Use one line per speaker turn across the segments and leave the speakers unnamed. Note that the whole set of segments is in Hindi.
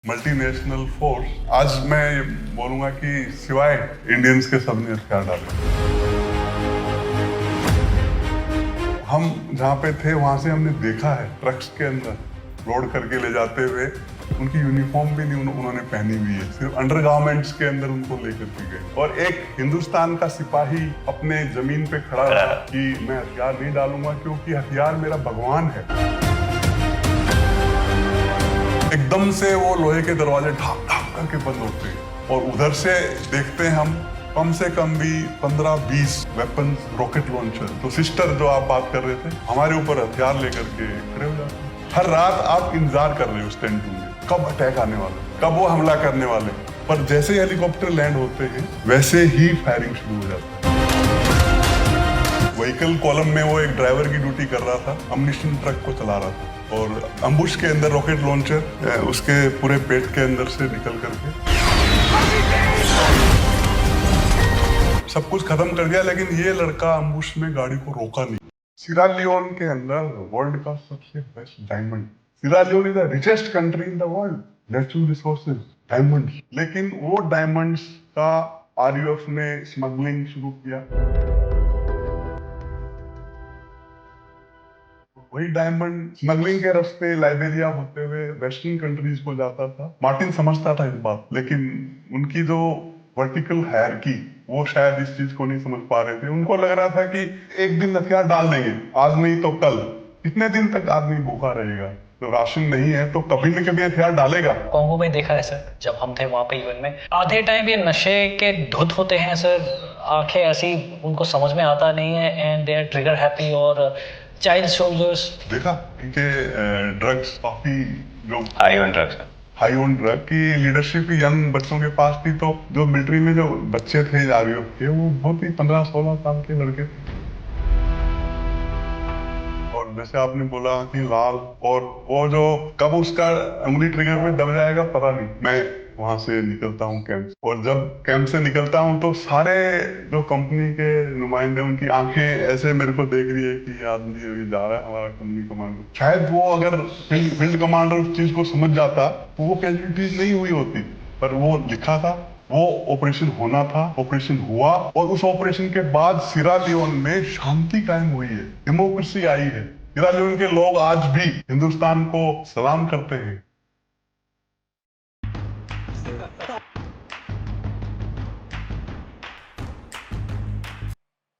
मल्टीनेशनल फोर्स, आज मैं ये बोलूंगा कि सिवाय इंडियंस के सबने हथियार डाले। हम जहाँ पे थे वहाँ से हमने देखा है ट्रक्स के अंदर लोड करके ले जाते हुए, उनकी यूनिफॉर्म भी नहीं उन्होंने पहनी हुई है, सिर्फ अंडरगारमेंट्स के अंदर उनको लेकर के गए। और एक हिंदुस्तान का सिपाही अपने जमीन पे खड़ा रहा कि मैं हथियार नहीं डालूंगा क्योंकि हथियार मेरा भगवान है। एकदम से वो लोहे के दरवाजे ढाक ढाक करके बंद होते हैं और उधर से देखते हैं हम कम से कम भी 15-20 वेपन्स, रॉकेट लॉन्चर। तो सिस्टर जो आप बात कर रहे थे, हमारे ऊपर हथियार लेकर के खड़े हो जाते हैं। हर रात आप इंतजार कर रहे हो उस टेंट में, कब अटैक आने वाला, कब वो हमला करने वाले। पर जैसे ही हेलीकॉप्टर लैंड होते हैं वैसे ही फायरिंग शुरू हो जाती है। व्हीकल कॉलम में वो एक ड्राइवर की ड्यूटी कर रहा था, अम्युनिशन ट्रक को चला रहा था और अम्बुश के अंदर रॉकेट लॉन्चर उसके पूरे पेट के अंदर से निकल करके सब कुछ खत्म कर दिया। लेकिन ये लड़का अम्बुश में गाड़ी को रोका नहीं। सीरा लियोन के अंदर वर्ल्ड का सबसे best diamond, Sierra Leone is the richest country in the world, natural resources, diamond. लेकिन वो डायमंड्स का आरयूएफ ने स्मगलिंग शुरू किया। वही डायमंड स्मगलिंग के रास्ते लाइबेरिया होते हुए वेस्टर्न कंट्रीज को जाता था। मार्टिन समझता था इस बात, लेकिन उनकी जो वर्टिकल हायरार्की, वो शायद इस चीज को नहीं समझ पा रहे थे। उनको लग रहा था कि एक दिन हथियार डाल देंगे, आज नहीं तो कल। कितने दिन तक आदमी भूखा रहेगा? तो राशन नहीं है तो कभी न कभी हथियार डालेगा।
कॉन्गो में देखा है सर, जब हम थे वहाँ पे इवन में, आधे टाइम ये नशे के धुत होते हैं सर, आंखें ऐसी, उनको समझ में आता नहीं है and they are trigger happy. और चाइल्ड सोल्जर्स
देखा इनके ड्रग्स काफी लोग
high on drugs,
high on drug की लीडरशिप यंग बच्चों के पास थी। तो जो मिलिट्री में जो बच्चे थे आरयूएफ के, वो बहुत ही 15-16 साल के लड़के थे। और जैसे आपने बोला कि लाल, और वो जो कब उसका उंगली ट्रिगर पे दब जाएगा पता नहीं। मैं वहां से निकलता हूँ कैंप, और जब कैंप से निकलता हूँ तो सारे जो कंपनी के नुमाइंदे, उनकी आंखें ऐसे मेरे को देख रही है कि ये आदमी अभी जा रहा है हमारा कंपनी कमांडर। शायद वो अगर फील्ड कमांडर उस चीज को समझ जाता तो वो कैजुअलिटीज नहीं हुई होती। पर वो लिखा था, वो ऑपरेशन होना था, ऑपरेशन हुआ, और उस ऑपरेशन के बाद सीरा लियोन में शांति कायम हुई है, डेमोक्रेसी आई है। सीरा लियोन के लोग आज भी हिंदुस्तान को सलाम करते हैं।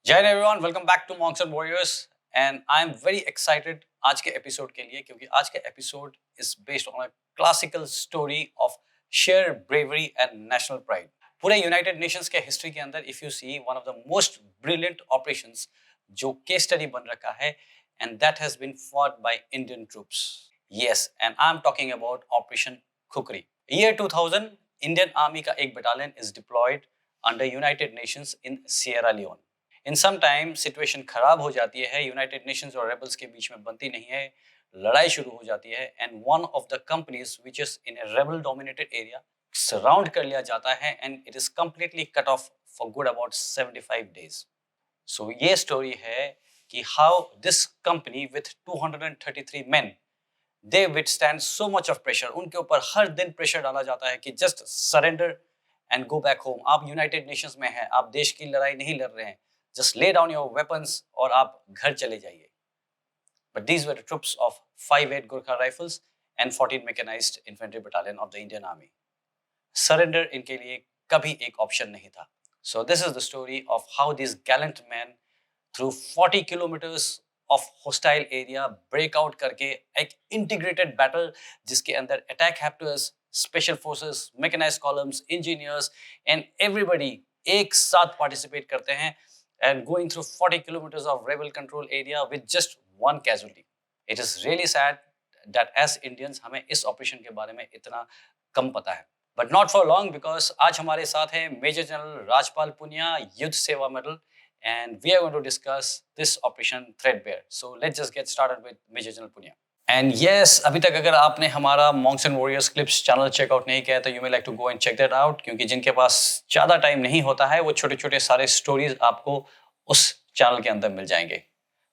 जय everyone, welcome back to Monks and Warriors and I am very excited आज के एपिसोड के लिए, क्योंकि आज के episode is based on a classical story of sheer bravery and national pride. पूरे यूनाइटेड नेशंस के हिस्ट्री के अंदर if you see one of the most brilliant operations जो केस स्टडी बन रखा है, and that has been fought by Indian troops. Yes, and I M talking about operation Khukri. Year 2000 Indian army का एक battalion is deployed under United Nations in Sierra Leone. In some time situation खराब हो जाती है, यूनाइटेड नेशंस और रेबल्स के बीच में बनती नहीं है, लड़ाई शुरू हो जाती है, and one of the companies which is in a rebel dominated area surround कर लिया जाता है and it is completely cut off for good about 75 days. So ये स्टोरी है कि how this company with 233 men, they withstand so much of pressure. उनके ऊपर हर दिन प्रेशर डाला जाता है कि just surrender and go back home. आप यूनाइटेड नेशंस में हैं, आप देश की लड़ाई नहीं लड़ रहे हैं, just lay down your weapons और आप घर चले जाइए। But these were the troops of 5-8 Gurkha Rifles and 14 Mechanized Infantry Battalion of the Indian Army. Surrender इनके लिए कभी एक ऑप्शन नहीं था। So this is the story of how these gallant men through 40 kilometers of hostile area break out करके एक integrated battle जिसके अंदर attack haptors, special forces, mechanized columns, engineers and everybody एक साथ participate करते हैं and going through 40 kilometers of rebel control area with just one casualty. It is really sad that as Indians हमें इस ऑपरेशन के बारे में इतना कम पता है। But not for long, because आज हमारे साथ है मेजर जनरल राजपाल पुनिया, युद्ध सेवा medal, and we are going to discuss this operation Threadbare. So let's just get started with Major General Punia. And yes, अभी तक अगर आपने हमारा Monks and Warriors clips channel check out नहीं किया है तो you may like to go and check that out, क्योंकि जिनके पास ज़्यादा टाइम नहीं होता है वो छोटे छोटे सारे स्टोरीज आपको उस चैनल के अंदर मिल जाएंगे।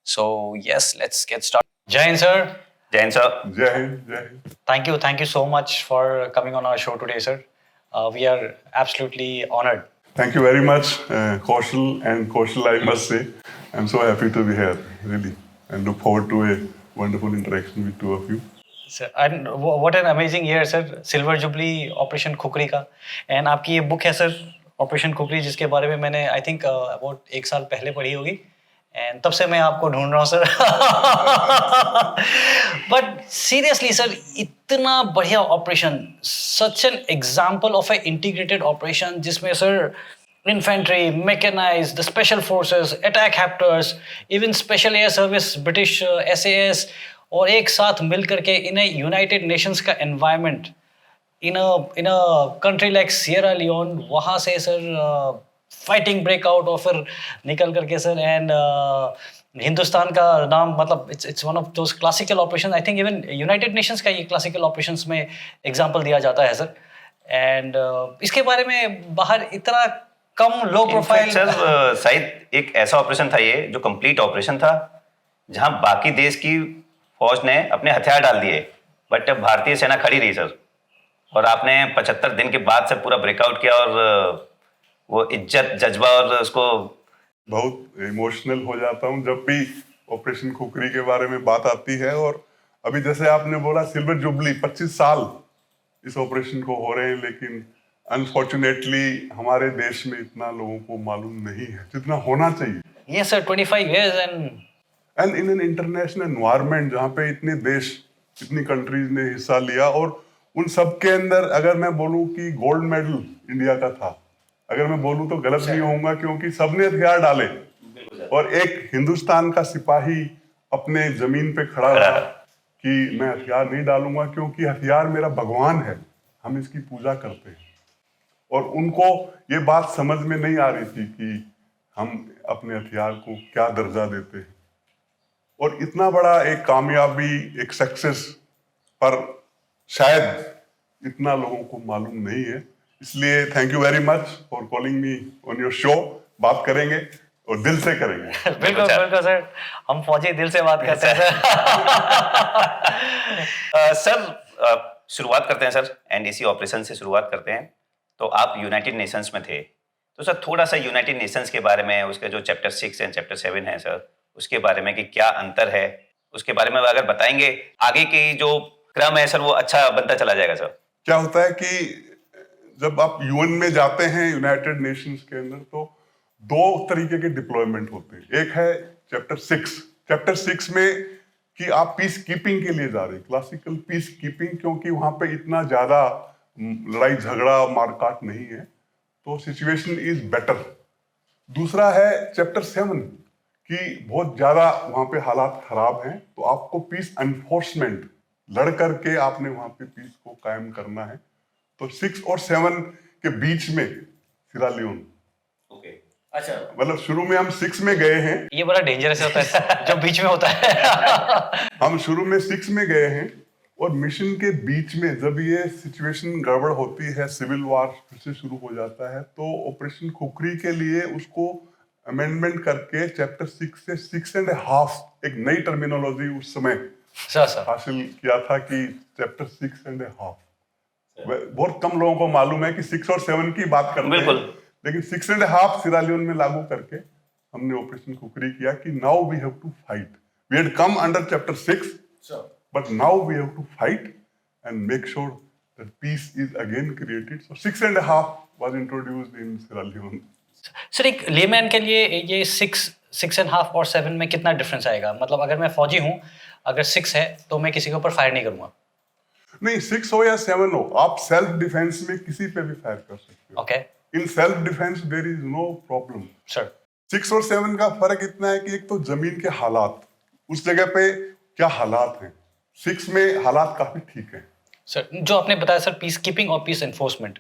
So yes, let's get start. जय हिंद सर।
जय हिंद सर।
जय हिंद, जय Hind.
Thank you so much for coming on our show today, sir. We are absolutely honored.
Thank you very much, Kaushal, I must say. I'm so happy to be here, really, and look forward to a wonderful interaction with two of you.
Sir, and what an amazing year, sir. Silver Jubilee, Operation Khukri का, and आपकी ये बुक है sir, Operation Khukri, जिसके बारे में मैंने I think about 1 साल पहले पढ़ी होगी, and तब से मैं आपको ढूंढ रहा हूँ sir. But seriously sir, इतना बढ़िया operation, such an example of a integrated operation जिसमें sir infantry, mechanized, the special forces, attack haptors, even special air service, British SAS, और एक साथ मिल करके इन यूनाइटेड नेशंस का environment in a country like Sierra Leone, वहाँ से सर फाइटिंग ब्रेकआउट और फिर निकल करके सर एंड हिंदुस्तान का नाम, मतलब it's one of those classical operation. I think even United Nations का ये क्लासिकल ऑपरेशंस में एग्जांपल दिया जाता है सर. एंड इसके बारे में बाहर इतना कम लो प्रोफाइल.
सर शायद एक ऐसा ऑपरेशन था ये जो कंप्लीट ऑपरेशन था जहां बाकी देश की फौज ने अपने हथियार डाल दिए, बट भारतीय सेना खड़ी रही सर, और आपने 75 दिन के बाद से पूरा ब्रेकआउट किया, और वो इज्जत, जज्बा, और उसको
बहुत इमोशनल हो जाता हूँ जब भी ऑपरेशन खुकरी के बारे में बात आती है. और अभी जैसे आपने बोला सिल्वर जुबली, 25 साल इस ऑपरेशन को हो रहे हैं, लेकिन अनफॉर्चुनेटली हमारे देश में इतना लोगों को मालूम नहीं है जितना होना चाहिए.
Yes sir, 25 years
and in an international environment जहाँ पे इतने देश, इतनी कंट्रीज ने हिस्सा लिया, और उन सब के अंदर अगर मैं बोलूँ कि गोल्ड मेडल इंडिया का था, अगर मैं बोलूँ तो गलत नहीं होऊंगा, क्योंकि सबने हथियार डाले और एक हिंदुस्तान का सिपाही अपने जमीन पे खड़ा रहा कि मैं हथियार नहीं डालूंगा, क्योंकि हथियार मेरा भगवान है, हम इसकी पूजा करते हैं. और उनको ये बात समझ में नहीं आ रही थी कि हम अपने हथियार को क्या दर्जा देते हैं. और इतना बड़ा एक कामयाबी, एक सक्सेस पर शायद इतना लोगों को मालूम नहीं है. इसलिए thank you very much for calling me on your show. बात करेंगे और दिल से करेंगे.
बिल्कुल बिल्कुल सर, हम फौजी दिल से बात करते हैं
सर. शुरुआत करते हैं सर, एनडीसी ऑपरेशन से शुरुआत करते हैं. तो आप यूनाइटेड नेशंस में थे, तो सर थोड़ा सा यूनाइटेड नेशंस के बारे में, उसके जो चैप्टर 6 एंड चैप्टर 7 है सर, उसके बारे में कि क्या अंतर है, उसके बारे में अगर बताएंगे, आगे की जो क्रम है सर वो अच्छा बनता चला जाएगा सर.
क्या होता है कि जब आप यूएन में जाते हैं, यूनाइटेड नेशंस के अंदर, तो 2 तरीके के डिप्लॉयमेंट होते हैं. एक है चैप्टर 6. चैप्टर 6 में कि आप पीस कीपिंग के लिए जा रहे हैं, क्लासिकल पीस कीपिंग, क्योंकि वहां पे इतना ज्यादा लड़ाई झगड़ा मारकाट नहीं है, तो सिचुएशन इज बेटर. दूसरा है चैप्टर 7 कि बहुत ज्यादा वहां पे हालात खराब हैं, तो आपको पीस एनफोर्समेंट लड़ करके आपने वहां पे पीस को कायम करना है. तो 6 और 7 के बीच में सिरा लियोन.
अच्छा,
मतलब शुरू में हम 6 में गए हैं.
ये बड़ा डेंजरस होता है जो बीच में होता है.
हम शुरू में 6 में गए हैं, और मिशन के बीच में जब ये सिचुएशन गड़बड़ होती है, सिविल वार फिर से शुरू हो जाता है, तो ऑपरेशन खुखरी के लिए उसको अमेंडमेंट करके चैप्टर 6 से 6.5, एक नई टर्मिनोलॉजी उस समय हासिल किया था कि चैप्टर 6.5. बहुत कम लोगों को मालूम है कि 6 और 7 की बात करते हैं, लेकिन 6.5 सिरा लियोन में लागू करके हमने ऑपरेशन खुखरी किया कि now we have to fight. We had come under chapter 6, but now we have to fight and make sure that peace is again created. So 6.5 was introduced in Sierra Leone.
Sir एक लेमैन के लिए ये 6.5 और 7 में कितना डिफरेंस आएगा? मतलब अगर मैं फौजी हूँ, अगर 6 है तो मैं किसी के ऊपर फायर नहीं करूंगा.
नहीं, 6 हो या 7 हो, आप सेल्फ डिफेंस में किसी पे भी फायर कर सकते हो.
Okay.
In self defence there is no problem.
Sir
6 और 7 का फर्क इतना है कि एक तो जमीन के हालात, उस जगह पे क्या हालात हैं. 6 में हालात काफी ठीक है.
सर जो आपने बताया सर, पीस कीपिंग और पीस एनफोर्समेंट,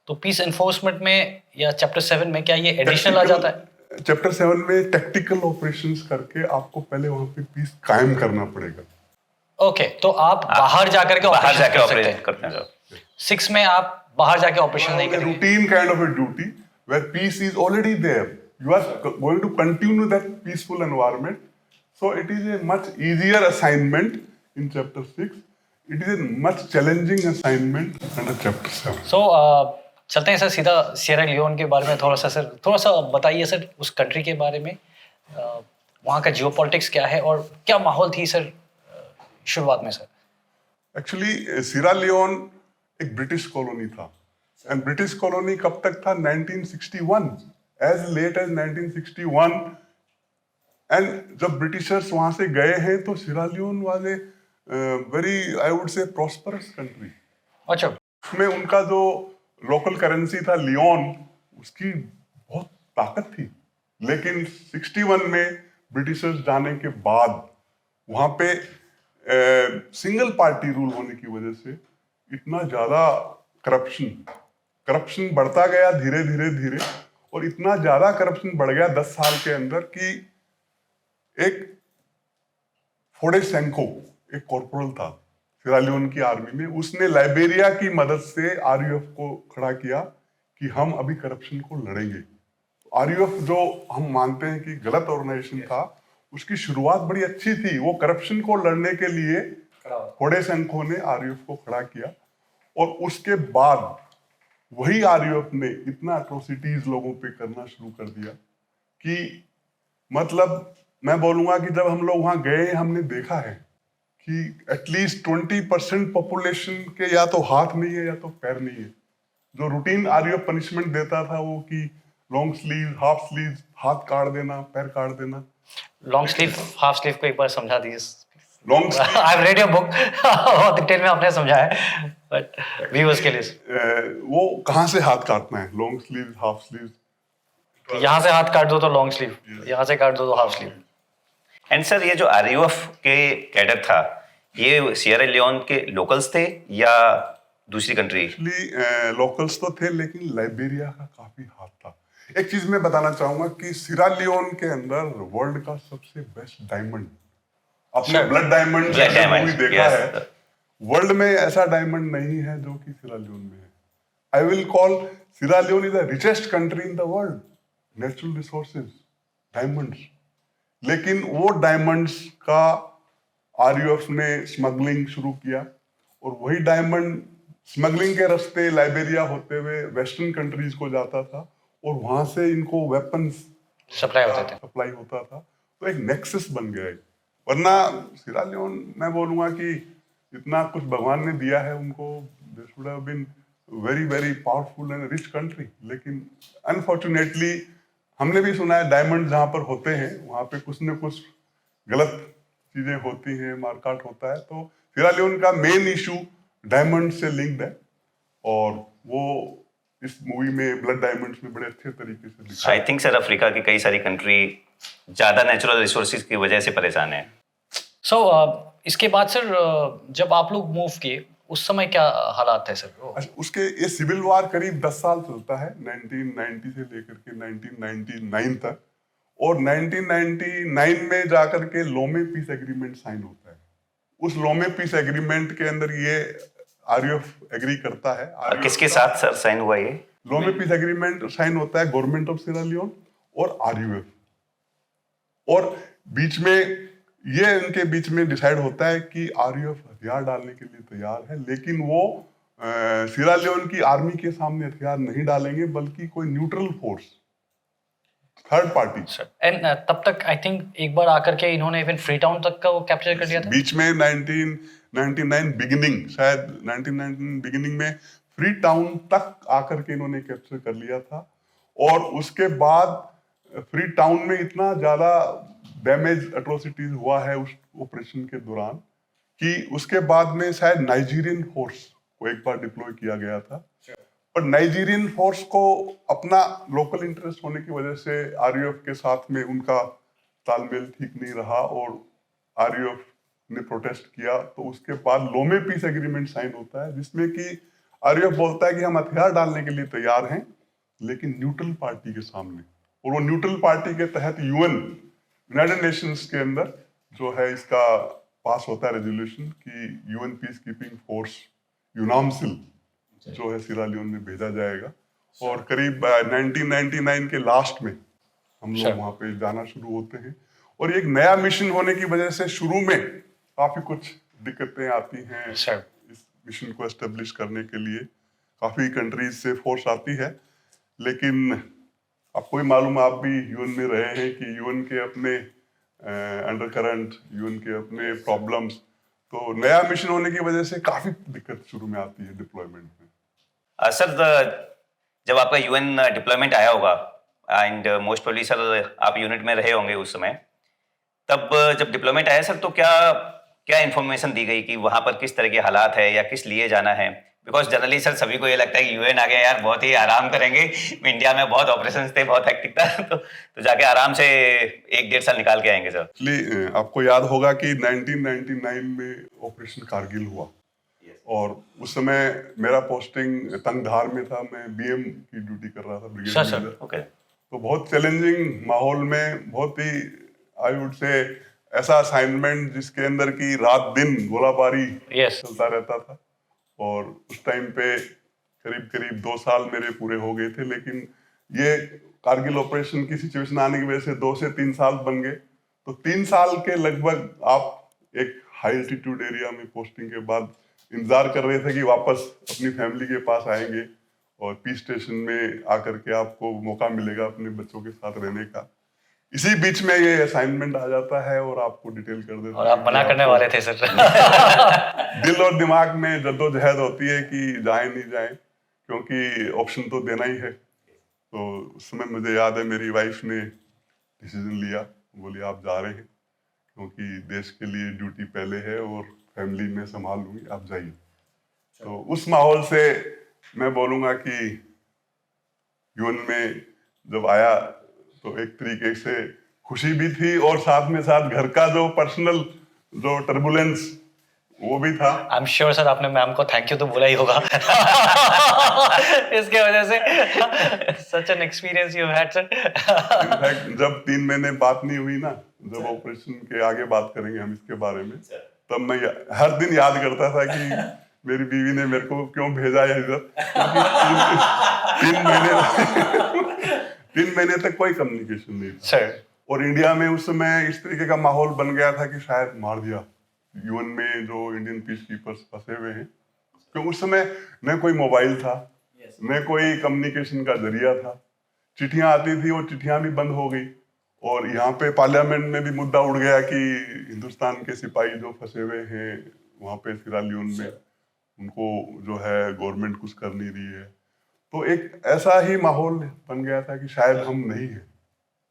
तो पीस एनफोर्समेंट में या चैप्टर 7 में क्या ये एडिशनल आ जाता है?
चैप्टर 7 में टैक्टिकल ऑपरेशंस करके आपको पहले वहां पे पीस कायम करना पड़ेगा.
ओके, तो आप बाहर जाकर के
ऑपरेशन करते हैं.
6 में आप बाहर जाके ऑपरेशन नहीं करेंगे.
Routine kind of a duty where peace is already there. You are going to continue that peaceful environment. So it is a much easier assignment in chapter 6. It is a much challenging assignment under chapter 7.
सो चलते हैं सर सीधा सिएरा लियोन के बारे में थोड़ा सा बताइए सर उस कंट्री के बारे में, वहाँ का जियोपॉलिटिक्स क्या है और क्या माहौल थी सर शुरुआत में सर?
एक्चुअली सीरा लियोन एक ब्रिटिश कॉलोनी था, एंड ब्रिटिश कॉलोनी कब तक था? 1961, एज लेट एज 1961. एंड जब ब्रिटिशर्स वहां से गए हैं तो Sierra Leone was a very, I would say, prosperous country.
अच्छा.
उसमें उनका जो लोकल करेंसी था लियोन, उसकी बहुत ताकत थी. लेकिन 61 में ब्रिटिशर्स जाने के बाद वहां पे सिंगल पार्टी रूल होने की वजह से इतना ज्यादा करप्शन बढ़ता गया धीरे धीरे धीरे, और इतना ज्यादा करप्शन बढ़ गया 10 साल के अंदर कि एक फोडेसेंको, एक कॉर्पोरल था सीरा लियोन की आर्मी में, उसने लाइबेरिया की मदद से आरयूएफ को खड़ा किया कि हम अभी करप्शन को लड़ेंगे. आरयूएफ जो हम मानते हैं कि गलत ऑर्गेनाइजेशन था, उसकी शुरुआत बड़ी अच्छी थी. वो करप्शन को लड़ने के लिए फोडेसेंको ने आरयूएफ को खड़ा किया, और उसके बाद वही आरयूएफ ने इतना एट्रोसिटीज लोगों पे करना शुरू कर दिया कि मतलब मैं बोलूंगा कि जब हम लोग वहां गए हमने देखा है कि एटलीस्ट 20% पॉपुलेशन के या तो हाथ नहीं है या तो पैर नहीं है. जो रूटीन आरयूएफ पनिशमेंट देता था वो कि लॉन्ग स्लीव, हाफ स्लीव, हाथ काट देना, पैर काट देना.
लॉन्ग स्लीव हाफ स्लीव को एक बार समझा दीजिए.
Long sleeve,
I have read your book, बहुत डिटेल में आपने समझाया है, बट व्यूअर्स के लिए
वो कहाँ से हाथ काटना है? Long sleeve, half sleeve.
यहाँ से हाथ काट दो तो लॉन्ग स्लीव, यहाँ से काट दो तो हाफ स्लीव.
एंड सर ये जो आरयूएफ के कैडर था, ये सिएरा लियोन के लोकल्स थे या दूसरी कंट्री?
एक्चुअली लोकल्स तो थे, लेकिन लाइबेरिया का काफी हाथ था. एक चीज मैं बताना चाहूंगा कि सीरा लियोन के अंदर वर्ल्ड का सबसे बेस्ट डायमंड, आपने ब्लड डायमंड मूवी देखा है, वर्ल्ड में ऐसा डायमंड नहीं है जो कि सीरा लियोन में है. I will call Sierra Leone is the richest country in the world. Natural resources, diamonds. लेकिन वो डायमंड्स का आरयूएफ ने स्मगलिंग शुरू किया, और वही डायमंड स्मगलिंग के रास्ते लाइबेरिया होते हुए वेस्टर्न कंट्रीज को जाता था, और वहां से इनको वेपन्स सप्लाई होता था. तो एक नेक्सस बन गया है. वरना सीरा लियोन, मैं बोलूंगा कि इतना कुछ भगवान ने दिया है उनको, they should have been very very powerful and rich country. लेकिन अनफॉर्चुनेटली हमने भी सुना है डायमंड जहां पर होते हैं वहां पे कुछ न कुछ गलत चीजें होती हैं, मारकाट होता है. तो सीरा लियोन का मेन इशू डायमंड से लिंक्ड है, और वो इस मूवी में ब्लड डायमंड्स में बड़े अच्छे तरीके से दिखा.
आई थिंक सर अफ्रीका की कई सारी कंट्री ज्यादा नेचुरल रिसोर्सेज की वजह से परेशान है.
सो इसके बाद सर जब आप लोग मूव किए उस समय क्या हालात थे सर?
उसके ये सिविल वार करीब 10 साल चलता है, 1990 से लेकर के 1999 तक. और 1999 में जाकर के लोमे पीस एग्रीमेंट साइन होता है. उस लोमे पीस एग्रीमेंट के अंदर ये आरयूएफ एग्री करता है.
किसके साथ सर साइन हुआ ये?
लोमे पीस एग्रीमेंट साइन होता है गवर्नमेंट ऑफ सीरा लियोन और आरयूएफ, और बीच में ये इनके बीच में डिसाइड होता है कि आरयूएफ हथियार डालने के लिए तैयार है, लेकिन वो सीरा लियोन की आर्मी के सामने हथियार नहीं डालेंगे, बल्कि कोई neutral force, third party.
And तब तक आई थिंक एक बार आकर के इन्होंने इवन फ्री टाउन तक का वो कैप्चर कर लिया था.
बीच में 1999 बिगिनिंग, शायद 1999 बिगिनिंग में फ्री टाउन तक आकर के इन्होंने कैप्चर कर लिया था. और उसके बाद फ्री टाउन में इतना ज्यादा डैमेज, एट्रोसिटीज हुआ है उस ऑपरेशन के दौरान कि उसके बाद में शायद नाइजीरियन फोर्स को एक बार डिप्लॉय किया गया था. पर नाइजीरियन फोर्स को अपना लोकल इंटरेस्ट होने की वजह से आरयूएफ के साथ में उनका तालमेल ठीक नहीं रहा, और आरयूएफ ने प्रोटेस्ट किया. तो उसके बाद लोमे पीस एग्रीमेंट साइन होता है, जिसमें कि आरयूएफ बोलता है कि हम हथियार डालने के लिए तैयार हैं, लेकिन न्यूट्रल पार्टी के सामने. और वो न्यूट्रल पार्टी के तहत यूनाइटेड नेशंस के अंदर जो है इसका पास होता है रेजोल्यूशन कि यूएन पीस कीपिंग फोर्स यूनामसिल जो है सीरा लियोन में भेजा जाएगा. और करीब 1999 के लास्ट में हम लोग वहां पे जाना शुरू होते हैं. और एक नया मिशन होने की वजह से शुरू में काफी कुछ दिक्कतें आती हैं
सर
इस मिशन को एस्टेब्लिश करने के लिए। काफ़ी कंट्रीज से फोर्स आती है, लेकिन आपको भी मालूम है, आप भी यूएन में रहे हैं, कि यूएन के अपने अंडर करंट, यूएन के अपने प्रॉब्लम्स, तो नया मिशन होने की वजह से काफ़ी दिक्कत शुरू में आती है डिप्लॉयमेंट में।
सर जब आपका यूएन डिप्लॉयमेंट आया होगा एंड मोस्ट प्रोबेबली सर आप यूनिट में रहे होंगे उस समय, तब जब डिप्लॉयमेंट आया सर तो क्या क्या इन्फॉर्मेशन दी गई कि वहां पर किस तरह के हालात है या किस लिए जाना है? बिकॉज जनरली सर सभी को ये लगता है कि यूएन आ गया यार बहुत ही आराम करेंगे, इंडिया में बहुत ऑपरेशन थे, बहुत हेक्टिक था तो जाके आराम से 1-1.5 साल निकाल के आएंगे सर।
एक्चुअली आपको याद होगा कि 1999 में ऑपरेशन कारगिल हुआ, और उस समय मेरा पोस्टिंग तंगधार में था, मैं बीएम की ड्यूटी कर रहा था, ब्रिगेड
सर,
लीडर।
ओके।
तो बहुत चैलेंजिंग माहौल में, बहुत ही आई वुड से ऐसा असाइनमेंट जिसके अंदर की रात दिन गोलाबारी
यस
चलता रहता था, और उस टाइम पे करीब करीब 2 साल मेरे पूरे हो गए थे, लेकिन ये कारगिल ऑपरेशन की सिचुएशन आने की वजह से 2 से 3 साल बन गए। तो 3 साल के लगभग आप एक हाई एल्टीट्यूड एरिया में पोस्टिंग के बाद इंतजार कर रहे थे कि वापस अपनी फैमिली के पास आएंगे और पीस स्टेशन में आकर के आपको मौका मिलेगा अपने बच्चों के साथ रहने का। इसी बीच में ये असाइनमेंट आ जाता है और आपको डिटेल कर देता है।
और आप मना करने वाले थे सर
दिल और दिमाग में जद्दोजहद होती है कि जाए नहीं जाए, क्योंकि ऑप्शन तो देना ही है। तो उस समय मुझे याद है मेरी वाइफ ने डिसीजन लिया, बोली आप जा रहे हैं क्योंकि देश के लिए ड्यूटी पहले है और फैमिली में संभाल लूंगी, आप जाइए। तो उस माहौल से मैं बोलूँगा कि यूएन में जब आया तो एक तरीके से खुशी भी थी, और साथ में साथ घर का जो पर्सनल जो टर्बुलेंस वो भी था।
आई एम श्योर सर आपने मैम को थैंक यू तो बोला ही होगा इसके वजह से such an experience you had sir.
In fact जब 3 महीने बात नहीं हुई ना, जब ऑपरेशन के आगे बात करेंगे हम इसके बारे में, तब मैं हर दिन याद करता था कि मेरी बीवी ने मेरे को क्यों भेजा है इधर, क्योंकि 3 महीने तक कोई कम्युनिकेशन नहीं था
सर।
और इंडिया में उस समय इस तरीके का माहौल बन गया था कि शायद मार दिया यूएन में जो इंडियन पीस कीपर्स फंसे हुए हैं, क्योंकि उस समय न कोई मोबाइल था, न कोई कम्युनिकेशन का जरिया था। चिट्ठियां आती थी, वो चिट्ठियां भी बंद हो गई, और यहाँ पे पार्लियामेंट में भी मुद्दा उठ गया कि हिंदुस्तान के सिपाही जो फंसे हुए हैं वहाँ पे सिरा लियोन में, उनको जो है गवर्नमेंट कुछ कर नहीं रही है। तो एक ऐसा ही माहौल बन गया था कि शायद हम नहीं हैं।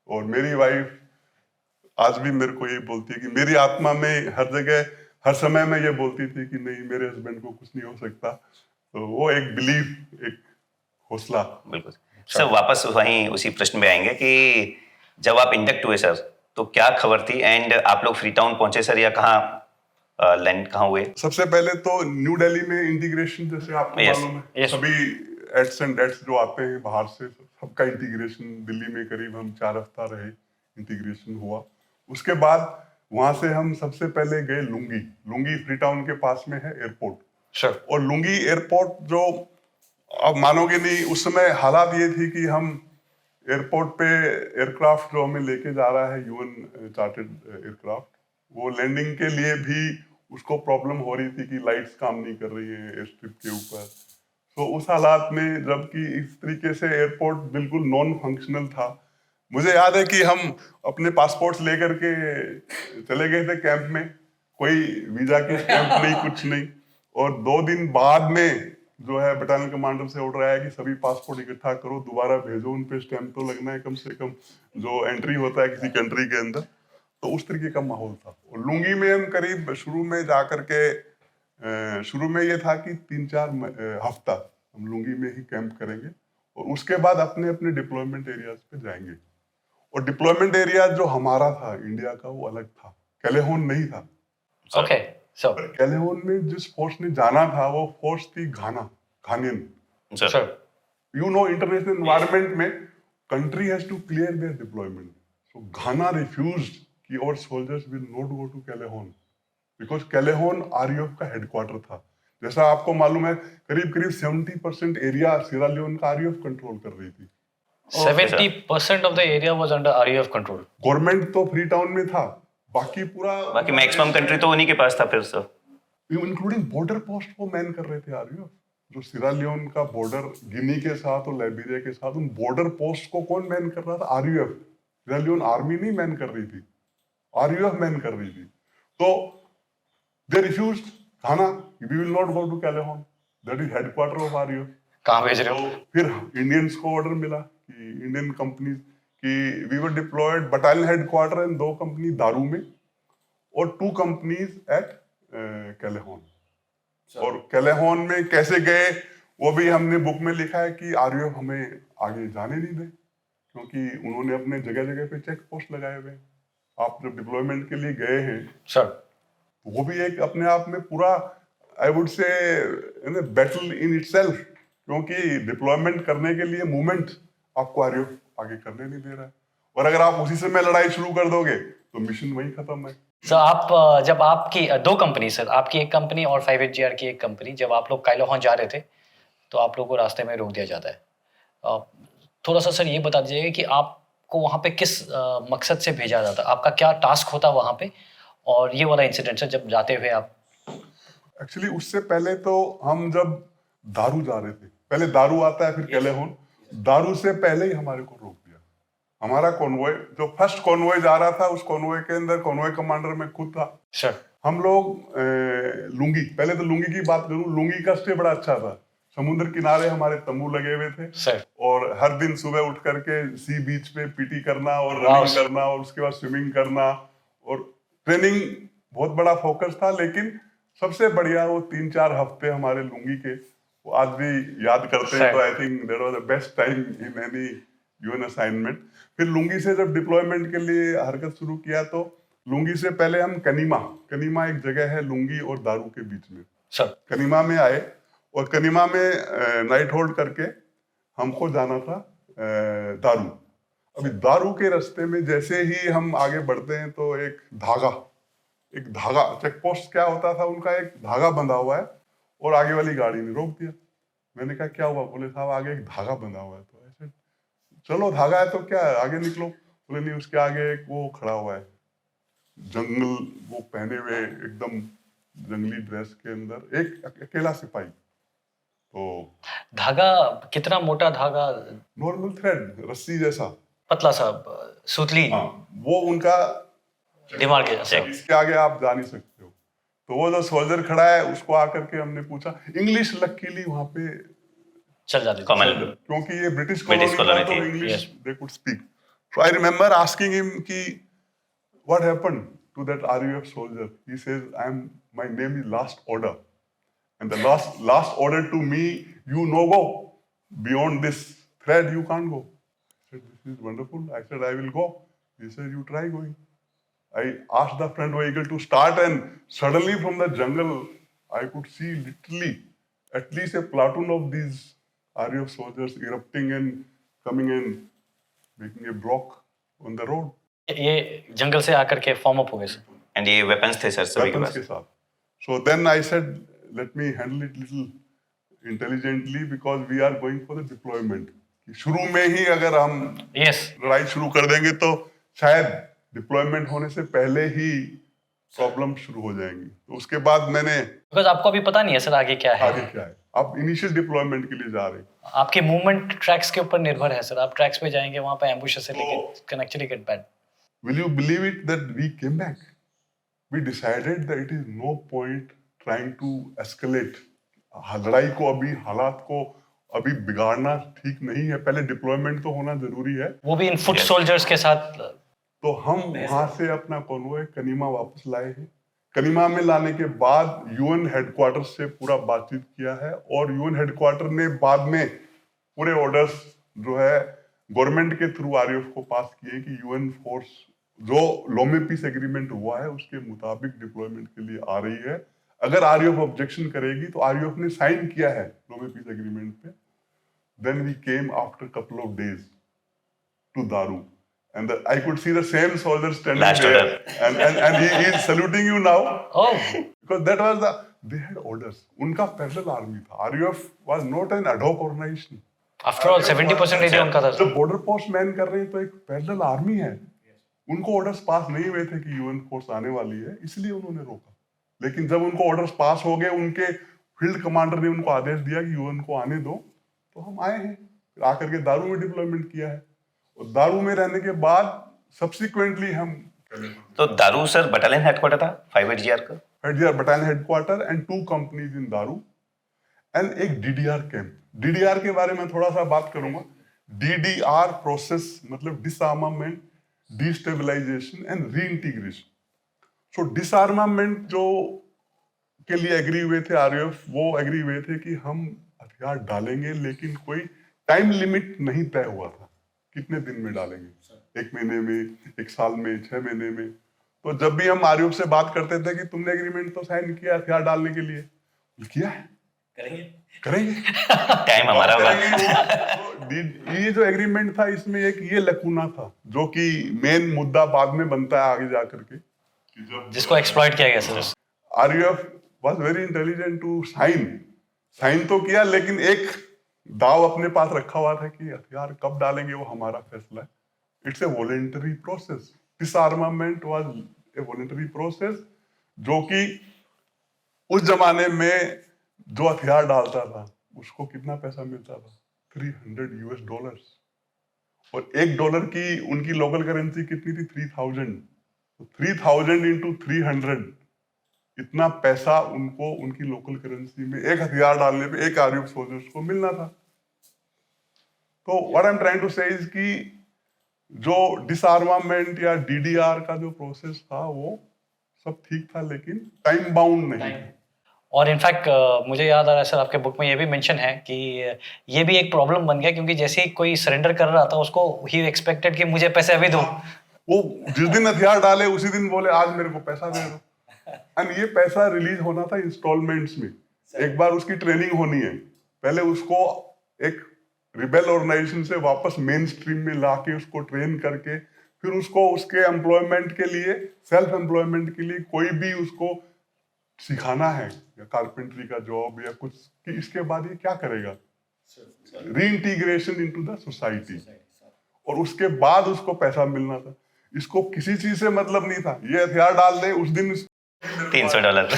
और मेरी वाइफ आज भी मेरे को ये बोलती है कि मेरी आत्मा में हर जगह हर समय में ये बोलती थी कि नहीं, मेरे हस्बैंड को कुछ नहीं हो सकता। तो वो एक बिलीफ, एक हौसला।
बिल्कुल सर, वापस वहीं उसी प्रश्न में आएंगे कि जब आप इंडक्ट हुए सर तो क्या खबर थी, एंड आप लोग फ्री टाउन पहुंचे सर या कहाँ लैंड कहाँ हुए?
सबसे पहले तो न्यू दिल्ली में इंटीग्रेशन, जैसे आपको
Yes,
मालूम है,
yes.
सभी एड्स एंड डेट्स जो आते हैं बाहर से, सबका इंटीग्रेशन दिल्ली में करीब हम 4 हफ्ता रहे, इंटीग्रेशन हुआ। उसके बाद वहां से हम सबसे पहले गए लुंगी। लुंगी फ्री टाउन के पास में है एयरपोर्ट
सर।
और लुंगी एयरपोर्ट जो आप मानोगे नहीं, उस समय हालात ये थी कि हम एयरपोर्ट पे एयरक्राफ्ट जो हमें लेके जा रहा है यूएन चार्टर्ड एयरक्राफ्ट, वो लैंडिंग के लिए भी उसको प्रॉब्लम हो रही थी कि लाइट्स काम नहीं कर रही है एयर स्ट्रिप के ऊपर। तो उस हालात में, जबकि इस तरीके से एयरपोर्ट बिल्कुल नॉन फंक्शनल था, मुझे याद है कि हम अपने पासपोर्ट्स लेकर के चले गए थे कैंप में, कोई वीजा की स्टैंप नहीं, कुछ नहीं। और 2 दिन बाद में जो है बटालियन कमांडर से ऑर्डर आया कि सभी पासपोर्ट इकट्ठा करो, दोबारा भेजो, उन पे स्टैंप तो लगना है कम से कम, जो एंट्री होता है किसी कंट्री के अंदर। तो उस तरीके का माहौल था। और लुंगी में हम करीब शुरू में जाकर के शुरू में ये था कि 3-4 हफ्ता हम लुंगी में ही कैंप करेंगे और उसके बाद अपने अपने डिप्लॉयमेंट एरियाज पे जाएंगे। और डिप्लॉयमेंट एरिया जो हमारा था इंडिया का, वो अलग था, कैलेहोन नहीं था।
Okay sir.
पर कैलेहोन में जिस फोर्स ने जाना था वो फोर्स थी Ghanaian.
Sir
you know, international environment में country has to clear their deployment. So Ghana refused कि our soldiers will not go to Kailahun, because Kailahun RUF का हेडक्वार्टर था। जैसा आपको मालूम है, करीब करीब 70% एरिया सिरा लियोन का आरयूएफ कंट्रोल कर रही थी।
70% of the area was under RUF control.
Government तो फ्री टाउन में था, बाकी पूरा
बाकी मैक्सिमम कंट्री तो उन्हीं के पास था फिर सर।
इंक्लूडिंग बॉर्डर पोस्ट को मैन कर रहे थे आरयूएफ। जो सिरालियोन का बॉर्डर गिनी के साथ और लाइबेरिया के साथ, उन बॉर्डर पोस्ट को कौन मैन कर रहा था? आरयूएफ। सिरालियोन आर्मी नहीं मैन कर रही थी, आरयूएफ मैन कर रही थी। तो they refused, Ghana, we will not go to Kailahun, that is headquarter of RUF.
कहाँ भेज रहे हो?
तो फिर इंडियंस को ऑर्डर मिला कि इंडियन कंपनी कि we were deployed battalion headquarter in 2 company Daru में और 2 कंपनीज एट कैलेहॉन। और कैलेहॉन में कैसे गए वो भी हमने बुक में लिखा है कि आरयूएफ हमें आगे जाने नहीं दे, क्योंकि उन्होंने अपने जगह जगह पे चेक पोस्ट लगाए हुए हैं। आप जब डिप्लॉयमेंट के लिए गए हैं
सर,
वो भी एक अपने आप में पूरा, आई वुड से, बैटल इन इटसेल्फ, क्योंकि डिप्लॉयमेंट करने के लिए मूवमेंट आपको आरयूएफ आगे करने नहीं दे रहा है। और अगर आप उसी समय लड़ाई शुरू कर दोगे तो मिशन वहीं खत्म है।
सर आप जब आपकी 2 कंपनी, सर आपकी एक कंपनी और 5HGR की एक कंपनी, जब आप लोग कैलोहॉन जा रहे थे तो आप लोगों को रास्ते में रोक दिया जाता है। थोड़ा सा सर ये बता दीजिएगा कि आपको वहाँ पे किस मकसद से भेजा जाता, आपका क्या टास्क होता वहाँ पे, और ये वाला इंसिडेंट सर जब जाते हुए आप।
एक्चुअली उससे पहले तो हम जब दारू जा रहे थे, पहले दारू आता है फिर कैलेहॉन, दारू से पहले ही हमारे को रोक दिया। हमारा कॉन्वॉय, जो फर्स्ट कॉन्वॉय जा रहा था, उस कॉन्वॉय के अंदर कॉन्वॉय कमांडर में खुद था।
सर
हम लोग लुंगी, पहले तो लुंगी की बात करूं, लुंगी का स्टे बड़ा अच्छा था। समुद्र किनारे हमारे तंबू लगे हुए थे
सर,
और हर दिन सुबह उठ करके सी बीच पे पीटी करना और
वाह,
रनिंग करना और उसके बाद स्विमिंग करना, और ट्रेनिंग बहुत बड़ा फोकस था। लेकिन सबसे बढ़िया वो 3-4 हफ्ते हमारे लुंगी के, वो आज भी याद करते हैं। तो I think that was the best time in any UN assignment. फिर लुंगी से जब डिप्लॉयमेंट के लिए हरकत शुरू किया तो लुंगी से पहले हम कनीमा एक जगह है लुंगी और दारू के बीच में,
सर
कनीमा में आए और कनीमा में नाइट होल्ड करके हमको जाना था दारू। अभी दारू के रास्ते में जैसे ही हम आगे बढ़ते हैं तो एक धागा चेक पोस्ट क्या होता था उनका, एक धागा बंधा हुआ है और आगे वाली गाड़ी ने रोक दिया। मैंने कहा क्या हुआ? बोले साहब आगे एक धागा बंधा हुआ है। तो ऐसे चलो धागा है तो क्या है, आगे निकलो। बोले नहीं, उसके आगे एक वो खड़ा हुआ है, जंगल वो पहने हुए एकदम जंगली ड्रेस के अंदर एक अकेला सिपाही। तो
धागा कितना मोटा धागा?
नॉर्मल थ्रेड, रस्सी जैसा
पतला सा, सूतली।
हाँ, वो उनका
दिमाग के जैसा।
इसके आगे आप जा नहीं सकते हो। तो वो जो सोल्जर खड़ा है उसको आकर के हमने पूछा, इंग्लिश लकीली वहां पे
चल जाते थे।
कॉमन,
क्योंकि ये ब्रिटिश
British
कॉलोनी था
colony
तो
थी,
English
yes.
They could speak. So I remember asking him कि what happened to that RUF soldier. He says my name is last order and the last order to me, you know go beyond this thread, you can't go. I said this is wonderful. I said I will go. He said you try going. I asked the front vehicle to start and suddenly from the jungle I could see literally at least a platoon of these RAF soldiers erupting and coming and making a block on the road.
ये जंगल से आकर के फॉर्म अप हो गए सर।
एंड ये वेपन्स थे सर सभी के
Weapons
पास।
के साथ. So then I said let me handle it little intelligently because we are going for the deployment. कि शुरू में ही अगर हम
यस,
लड़ाई शुरू कर देंगे तो शायद डिप्लॉयमेंट होने से पहले ही प्रॉब्लम शुरू हो जाएंगी। तो उसके बाद मैंने
बिकॉज आपको अभी पता नहीं है सर आगे क्या है।
आगे क्या है, आप इनिशियल डिप्लॉयमेंट के लिए जा रहे हैं।
आपकी मूवमेंट ट्रैक्स के ऊपर निर्भर है सर। आप ट्रैक्स पे जाएंगे, वहां पे एम्बुश से लेके can actually get bad.
Will you believe it that we came back? We decided that it is no point trying to escalate. लड़ाई को अभी, हालात को अभी बिगाड़ना ठीक नहीं है, पहले डिप्लॉयमेंट तो होना जरूरी है।
वो भी इन फुट सोल्जर्स के साथ।
तो हम वहां से अपना कॉन्वॉय कनीमा वापस लाए हैं। कनीमा में लाने के बाद यूएन हेडक्वार्टर से पूरा बातचीत किया है और यूएन हेडक्वार्टर ने बाद में पूरे ऑर्डर्स जो है गवर्नमेंट के थ्रू आरयूएफ को पास किए कि यूएन फोर्स जो लोमे पीस एग्रीमेंट हुआ है उसके मुताबिक डिप्लॉयमेंट के लिए आ रही है। अगर आरयूएफ ऑब्जेक्शन करेगी तो आरयूएफ ने साइन किया है लोमे पीस एग्रीमेंट पे। Then we came after couple of days to Daru and I could see the same soldier standing
Last
there
order.
and he is saluting you now
oh,
because that was they had orders. उनका पैरेलल आर्मी था। RUF was not an ad hoc organization.
After all 70% area उनका था।
जब बॉर्डर पोस्ट मैन कर रहे हैं तो एक पैरेलल आर्मी है। उनको ऑर्डर्स पास नहीं हुए थे कि यूएन फोर्स आने वाली है, इसलिए उन्होंने रोका। लेकिन जब उनको ऑर्डर्स पास हो गए, उनके फील्ड कमांडर ने उनको आदेश दिया कि यूएन को आने दो, तो हम आए हैं। फिर आकर के दारू में डिप्लॉयमेंट किया है, और दारू में रहने के बाद सब्सिक्वेंटली हम
तो दारू सर बटालियन हेडक्वार्टर था 58GR का।
हेडजियर battalion headquarter and 2 companies in Daru and एक डीडीआर कैंप। डीडीआर के बारे में थोड़ा सा बात करूंगा। डीडीआर प्रोसेस मतलब disarmament, destabilization and reintegration. So disarmament जो के लिए एग्री हुए थे आरयूएफ, वो एग्री हुए थे कि हम हथियार डालेंगे, लेकिन कोई टाइम लिमिट नहीं तय हुआ था कितने दिन में डालेंगे, 1 महीने में, 1 साल में, 6 महीने में। तो जब भी हम आरयूएफ से बात करते थे कि तुमने एग्रीमेंट तो साइन किया हथियार डालने के लिए, किया है, करेंगे
टाइम हमारा हुआ।
ये जो एग्रीमेंट था, इसमें एक ये लकूना था जो कि मेन मुद्दा बाद में बनता है आगे जाकर के,
जिसको एक्सप्लॉइट किया गया sir.
RUF was very intelligent to sign तो किया, लेकिन एक दाव अपने पास रखा हुआ था कि हथियार कब डालेंगे वो हमारा फैसला है। It's a voluntary process. डिसआर्मामेंट was a voluntary process, जो कि उस जमाने में जो हथियार डालता था उसको कितना पैसा मिलता था, $300, और $1 की उनकी लोकल करेंसी कितनी थी, 3000। 3000 इंटू 300, इतना पैसा उनको उनकी लोकल करेंसी में एक हथियार डालने पे एक आरयूएफ सोल्जर्स को मिलना था। तो what I am trying to say is कि जो डिसआर्मामेंट या डीडीआर का जो प्रोसेस था वो सब ठीक था, लेकिन टाइम बाउंड नहीं था।
और इनफैक्ट मुझे याद आ रहा है सर, आपके बुक में ये भी मेंशन है कि ये भी एक प्रॉब्लम बन गया, क्योंकि जैसे ही कोई सरेंडर कर रहा था उसको ही एक्सपेक्टेड कि मुझे पैसे अभी दो।
वो जिस दिन हथियार डाले उसी दिन बोले आज मेरे को पैसा दे दो। एंड ये पैसा रिलीज होना था इंस्टॉलमेंट्स में। एक बार उसकी ट्रेनिंग होनी है, पहले उसको एक रिबेल ऑर्गेनाइजेशन से वापस मेन स्ट्रीम में लाके उसको ट्रेन करके, फिर उसको उसके एम्प्लॉयमेंट के लिए, सेल्फ एम्प्लॉयमेंट के लिए कोई भी उसको सिखाना है, या कारपेंट्री का जॉब या कुछ, कि इसके बाद ये क्या करेगा, रीइंटीग्रेशन इनटू द सोसाइटी, और उसके बाद उसको पैसा मिलना था। इसको किसी चीज से मतलब नहीं था, ये हथियार डाल दे उस दिन
$300।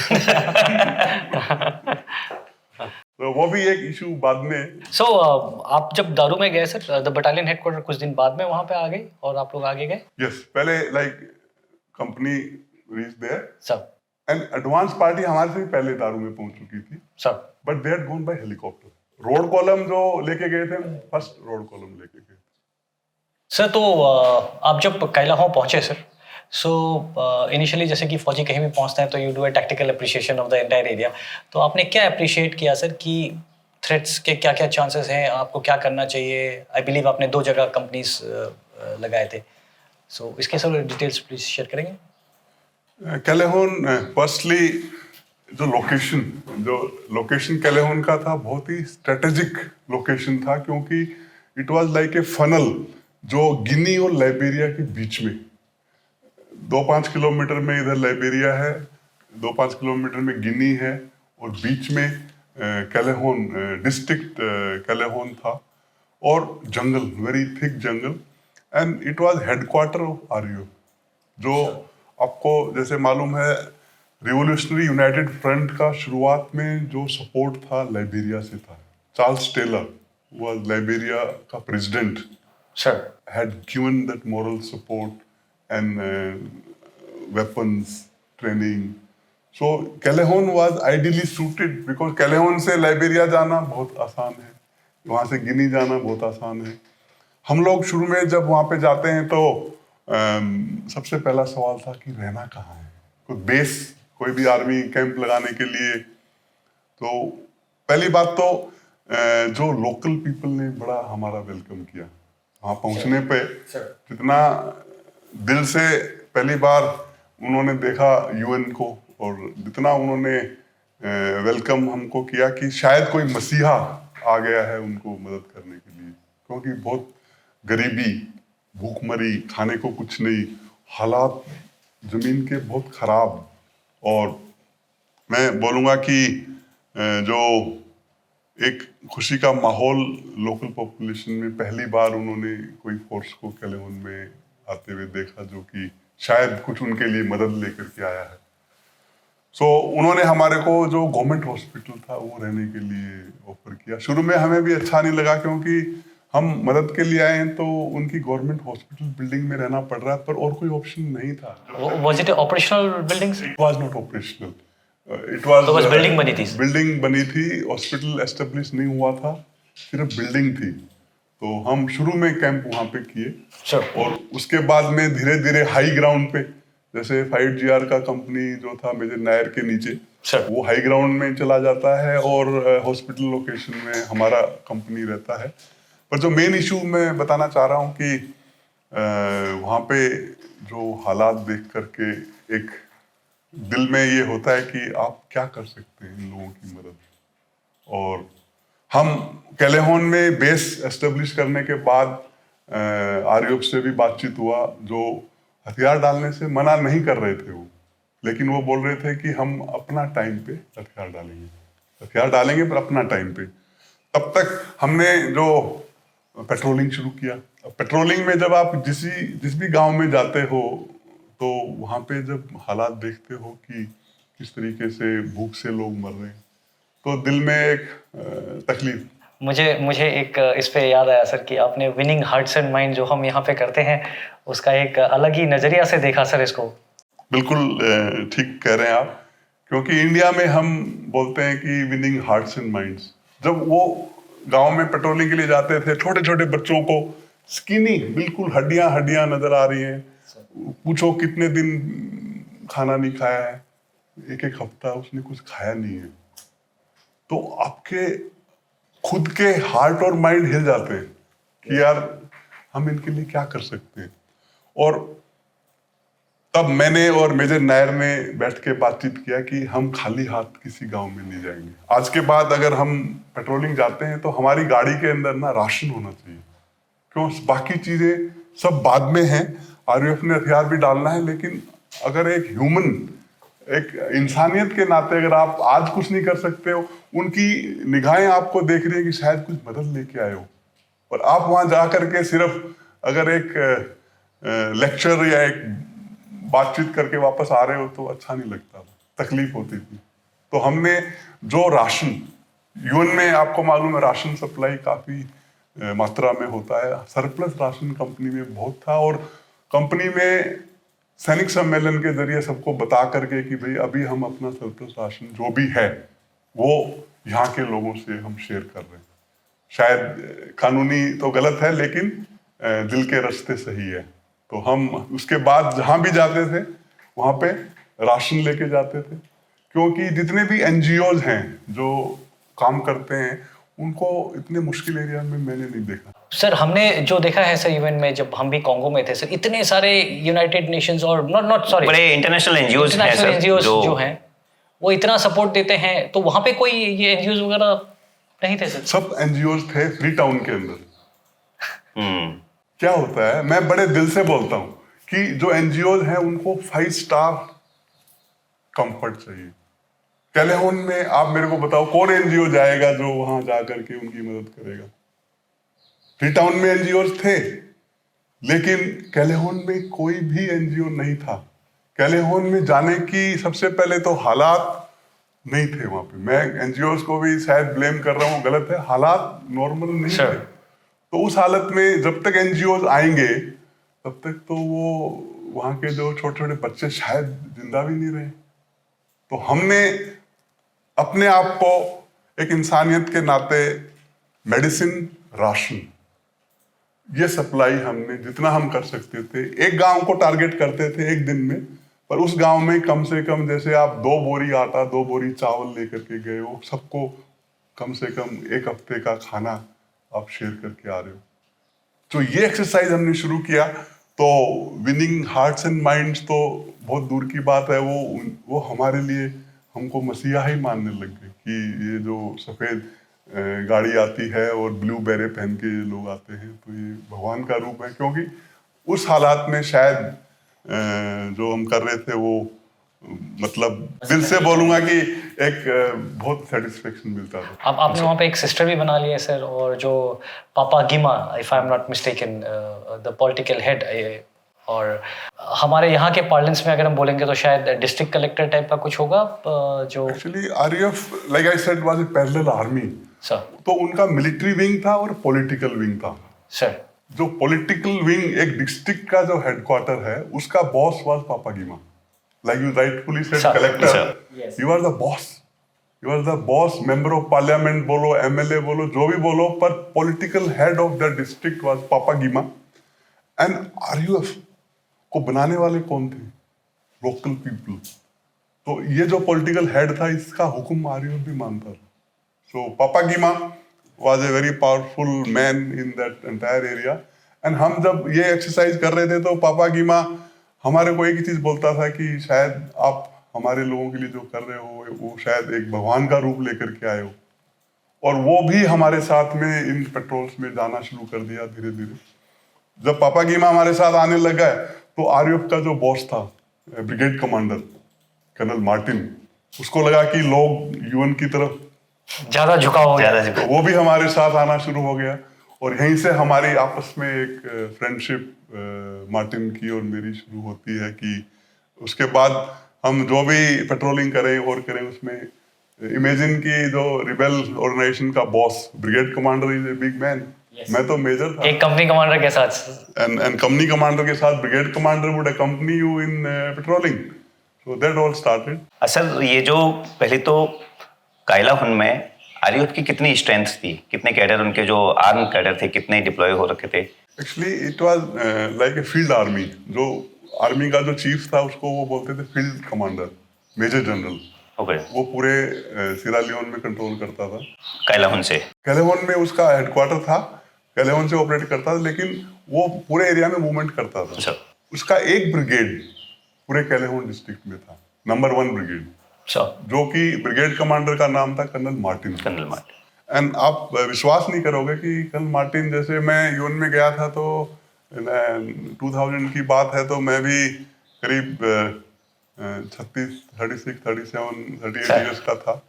तो वो भी एक इशू बाद में।
सो आप जब दारू में गए सर, द बटालियन हेडक्वार्टर कुछ दिन बाद में वहां पे आ गए और आप लोग आगे गए?
यस, पहले like company reach there
sir,
and advance party हमारे से भी पहले दारू में पहुंच चुकी थी,
sir,
but they had gone by helicopter. Road column जो लेके गए थे, फर्स्ट रोड कॉलम लेके गए थे।
सर तो आप जब कैलाहो पहुंचे सर, सो इनिशियली जैसे कि फौजी कहीं भी पहुंचते हैं तो you do a tactical appreciation of the entire area, तो आपने क्या अप्रिशिएट किया सर कि थ्रेट्स के क्या क्या चांसेस हैं, आपको क्या करना चाहिए? आई बिलीव आपने 2 जगह कंपनीज लगाए थे, सो इसके सर डिटेल्स प्लीज शेयर करेंगे?
कैलेहोन फर्स्टली जो लोकेशन कैलेहोन का था, बहुत ही स्ट्रेटेजिक लोकेशन था, क्योंकि it was like A funnel जो गिनी और लाइबेरिया के बीच में, 2-5 किलोमीटर में इधर लाइबेरिया है, 2-5 किलोमीटर में गिनी है, और बीच में कैलेहोन डिस्ट्रिक्ट कैलेहोन था, और जंगल, very thick jungle, and it was headquarter of RUF. जो आपको जैसे मालूम है, रिवोल्यूशनरी यूनाइटेड फ्रंट का शुरुआत में जो सपोर्ट था लाइबेरिया से था। चार्ल्स टेलर वाज लाइबेरिया का president,
sir
had given that moral support and weapons training. So Calhoun was ideally suited because Calhoun से लाइबेरिया जाना बहुत आसान है, वहाँ से गिनी जाना बहुत आसान है। हम लोग शुरू में जब वहाँ पे जाते हैं तो सबसे पहला सवाल था कि रहना कहाँ है, कोई बेस, कोई भी आर्मी कैंप लगाने के लिए। तो पहली बात तो जो लोकल पीपल ने बड़ा हमारा वेलकम किया। वहाँ पहुँचने पे जितना दिल से पहली बार उन्होंने देखा यूएन को, और जितना उन्होंने वेलकम हमको किया कि शायद कोई मसीहा आ गया है उनको मदद करने के लिए, क्योंकि बहुत गरीबी, भूखमरी, खाने को कुछ नहीं, हालात जमीन के बहुत खराब। और मैं बोलूँगा कि जो एक खुशी का माहौल लोकल पॉपुलेशन में पहली बार उन्होंने कोई फोर्स को कैलेहोन में आते हुए देखा, जो कि शायद कुछ उनके लिए मदद लेकर के आया है। सो उन्होंने हमारे को जो गवर्नमेंट हॉस्पिटल था वो रहने के लिए ऑफर किया। शुरू में हमें भी अच्छा नहीं लगा क्योंकि हम मदद के लिए आए हैं, तो उनकी गवर्नमेंट हॉस्पिटल बिल्डिंग में रहना पड़ रहा है, पर और कोई ऑप्शन नहीं था।
Was it operational buildings?
It was not operational, it was
तो बस बिल्डिंग बनी थी?
बिल्डिंग बनी थी, हॉस्पिटल एस्टेब्लिश नहीं हुआ था, सिर्फ बिल्डिंग थी। तो हम शुरू में कैंप वहाँ पे किए
Sure.
और उसके बाद में धीरे धीरे हाई ग्राउंड पे, जैसे 5GR का कंपनी जो था मेजर नायर के नीचे,
Sure.
वो हाई ग्राउंड में चला जाता है और हॉस्पिटल लोकेशन में हमारा कंपनी रहता है। पर जो मेन इशू मैं बताना चाह रहा हूँ कि वहाँ पे जो हालात देख करके एक दिल में ये होता है कि आप क्या कर सकते हैं इन लोगों की मदद। और हम कैलेहॉन में बेस एस्टेब्लिश करने के बाद आरयूएफ से भी बातचीत हुआ, जो हथियार डालने से मना नहीं कर रहे थे वो, लेकिन वो बोल रहे थे कि हम अपना टाइम पे हथियार डालेंगे पर अपना टाइम पे। तब तक हमने जो पेट्रोलिंग शुरू किया। पेट्रोलिंग में जब आप जिस भी गांव में जाते हो तो वहाँ पे जब हालात देखते हो कि किस तरीके से भूख से लोग मर रहे हैं, तो दिल में एक तकलीफ।
मुझे एक इस पे याद आया सर कि आपने विनिंग हार्ट्स एंड माइंड जो हम यहाँ पे करते हैं उसका एक अलग ही नजरिया से देखा सर इसको।
बिल्कुल ठीक कह रहे हैं आप, क्योंकि इंडिया में हम बोलते हैं कि विनिंग हार्ट्स एंड माइंड्स। जब वो गांव में पेट्रोलिंग के लिए जाते थे, छोटे छोटे बच्चों को स्किनी बिल्कुल हड्डियां नजर आ रही हैं, पूछो कितने दिन खाना नहीं खाया है, एक हफ्ता उसने कुछ खाया नहीं है, तो आपके खुद के हार्ट और माइंड हिल जाते हैं कि यार हम इनके लिए क्या कर सकते हैं। और तब मैंने और मेजर नायर ने बैठ के बातचीत किया कि हम खाली हाथ किसी गांव में नहीं जाएंगे। आज के बाद अगर हम पेट्रोलिंग जाते हैं तो हमारी गाड़ी के अंदर ना राशन होना चाहिए, क्यों बाकी चीजें सब बाद में हैं। आरयूएफ ने हथियार भी डालना है, लेकिन अगर एक ह्यूमन, एक इंसानियत के नाते अगर आप आज कुछ नहीं कर सकते हो, उनकी निगाहें आपको देख रही है कि शायद कुछ मदद लेके आए हो, और आप वहां जा करके सिर्फ अगर एक लेक्चर या एक बातचीत करके वापस आ रहे हो तो अच्छा नहीं लगता, तकलीफ होती थी। तो हमने जो राशन, यूएन में आपको मालूम है राशन सप्लाई काफी मात्रा में होता है, सरप्लस राशन कंपनी में बहुत था, और कंपनी में सैनिक सम्मेलन के जरिए सबको बता करके कि भाई अभी हम अपना सरप्लस राशन जो भी है वो यहाँ के लोगों से हम शेयर कर रहे हैं। शायद कानूनी तो गलत है, लेकिन दिल के रास्ते सही है। तो हम उसके बाद जहाँ भी जाते थे वहाँ पे राशन लेके जाते थे, क्योंकि जितने भी एनजीओज हैं जो काम करते हैं उनको इतने मुश्किल एरिया में मैंने नहीं देखा।
सर हमने जो देखा है सर इवेंट में, जब हम भी कॉन्गो में थे सर, इतने सारे यूनाइटेड नेशंस और
बड़े इंटरनेशनल एनजीओज हैं सर,
जो हैं वो इतना सपोर्ट देते हैं, तो वहाँ पे कोई ये एनजीओज वगैरह नहीं थे सर?
सब एनजीओज थे फ्री टाउन के अंदर। क्या होता है, मैं बड़े दिल से बोलता हूँ कि जो एनजीओज हैं उनको 5 स्टार कंफर्ट चाहिए। कैलेहॉन में आप मेरे को बताओ कौन एनजीओ जाएगा जो वहां जाकर के उनकी मदद करेगा। फ्री टाउन में एनजीओज थे, लेकिन कैलेहॉन में कोई भी एनजीओ नहीं था। कैलेहॉन में जाने की सबसे पहले तो हालात नहीं थे वहां पे। मैं एनजीओज को भी शायद ब्लेम कर रहा हूँ, गलत है, हालात नॉर्मल नहीं थे। तो उस हालत में जब तक एनजीओज आएंगे तब तक तो वो वहां के जो छोटे छोटे बच्चे शायद जिंदा भी नहीं रहे। तो हमने अपने आप को एक इंसानियत के नाते मेडिसिन, राशन, ये सप्लाई हमने जितना हम कर सकते थे, एक गांव को टारगेट करते थे एक दिन में, पर उस गांव में कम से कम जैसे आप 2 बोरी आटा 2 बोरी चावल लेकर के गए हो, सबको कम से कम 1 हफ्ते का खाना आप शेयर करके आ रहे हो। तो ये एक्सरसाइज हमने शुरू किया। तो विनिंग हार्ट्स एंड माइंड्स तो बहुत दूर की बात है, वो हमारे लिए हमको मसीहा ही मानने लग गए कि ये जो सफ़ेद गाड़ी आती है और ब्लू बेरे पहन के ये लोग आते हैं तो ये भगवान का रूप है। क्योंकि उस हालात में शायद जो हम कर रहे थे वो, मतलब दिल से बोलूंगा कि एक बहुत सेटिस्फेक्शन मिलता था।
अब आपने वहाँ पे एक सिस्टर भी बना ली है सर, और जो Papa Gima, if I am not mistaken, the political head, और हमारे यहाँ के पार्लेंस में अगर हम बोलेंगे तो शायद डिस्ट्रिक्ट कलेक्टर टाइप का कुछ होगा जो
actually RUF like I said was a parallel army,
sir
तो उनका मिलिट्री विंग था और पॉलिटिकल विंग था।
सर
जो पॉलिटिकल विंग एक डिस्ट्रिक्ट का जो हेडक्वार्टर है उसका boss was Papa Gima, like you rightfully said
Sir.
Collector, you are the boss, you are the boss, member of parliament बोलो, एमएलए बोलो, जो भी बोलो, पर political head of the district was Papa Gima. And आरयूएफ को बनाने वाले कौन थे? Local people. तो ये जो पॉलिटिकल हेड था इसका हुक्म आरयूएफ भी मानता था। सो पापागीमा was a very powerful man in that entire area, and हम जब ये एक्सरसाइज कर रहे थे तो पापागीमा हमारे को एक ही चीज बोलता था कि शायद आप हमारे लोगों के लिए जो कर रहे हो वो शायद एक भगवान का रूप लेकर के आए हो। और वो भी हमारे साथ में इन पेट्रोल्स में जाना शुरू कर दिया धीरे धीरे। जब पापागीमा हमारे साथ आने लगा है तो आरयूएफ का जो बॉस था ब्रिगेड कमांडर कर्नल मार्टिन, उसको लगा कि लोग यूएन की तरफ
ज्यादा झुकाव हो गया।
ज्यादा
तो वो भी हमारे साथ आना शुरू हो गया और यहीं से हमारी आपस में एक फ्रेंडशिप मार्टिन की और मेरी शुरू होती है कि उसके बाद हम जो भी पेट्रोलिंग करें और करें उसमें इमेजिन की जो रिबेल ऑर्गेनाइजेशन का boss brigade commander is a big man, मैं तो मेजर था,
एक कंपनी कमांडर के साथ
एंड कंपनी कमांडर के साथ brigade commander would accompany you in patrolling, so that all started.
Sir ये जो पहले तो कायलाहुन में आरयूएफ की कितनी स्ट्रेंथ थी, कितने कैडर उनके जो आर्म कैडर थे कितने डिप्लॉय हो रखे थे?
Actually it was like a field army. जो आर्मी का जो चीफ था उसको वो बोलते थे field commander, major general.
Okay,
वो पूरे सिरा लियोन में कंट्रोल करता था।
कायलाहुन से
कैलेवन में उसका हेडक्वार्टर था, कैलेवन से ऑपरेट करता था, लेकिन वो पूरे एरिया में मूवमेंट करता था।
अच्छा।
उसका एक ब्रिगेड पूरे कैलेवन डिस्ट्रिक्ट में था, नंबर 1 ब्रिगेड,
सर
जो कि ब्रिगेड कमांडर का नाम था colonel Martin.
Colonel Martin.
And आप विश्वास नहीं करोगे कि कर्नल मार्टिन, जैसे मैं यूएन में गया था तो 2000 की बात है, तो मैं भी करीब 38 इयर्स का था।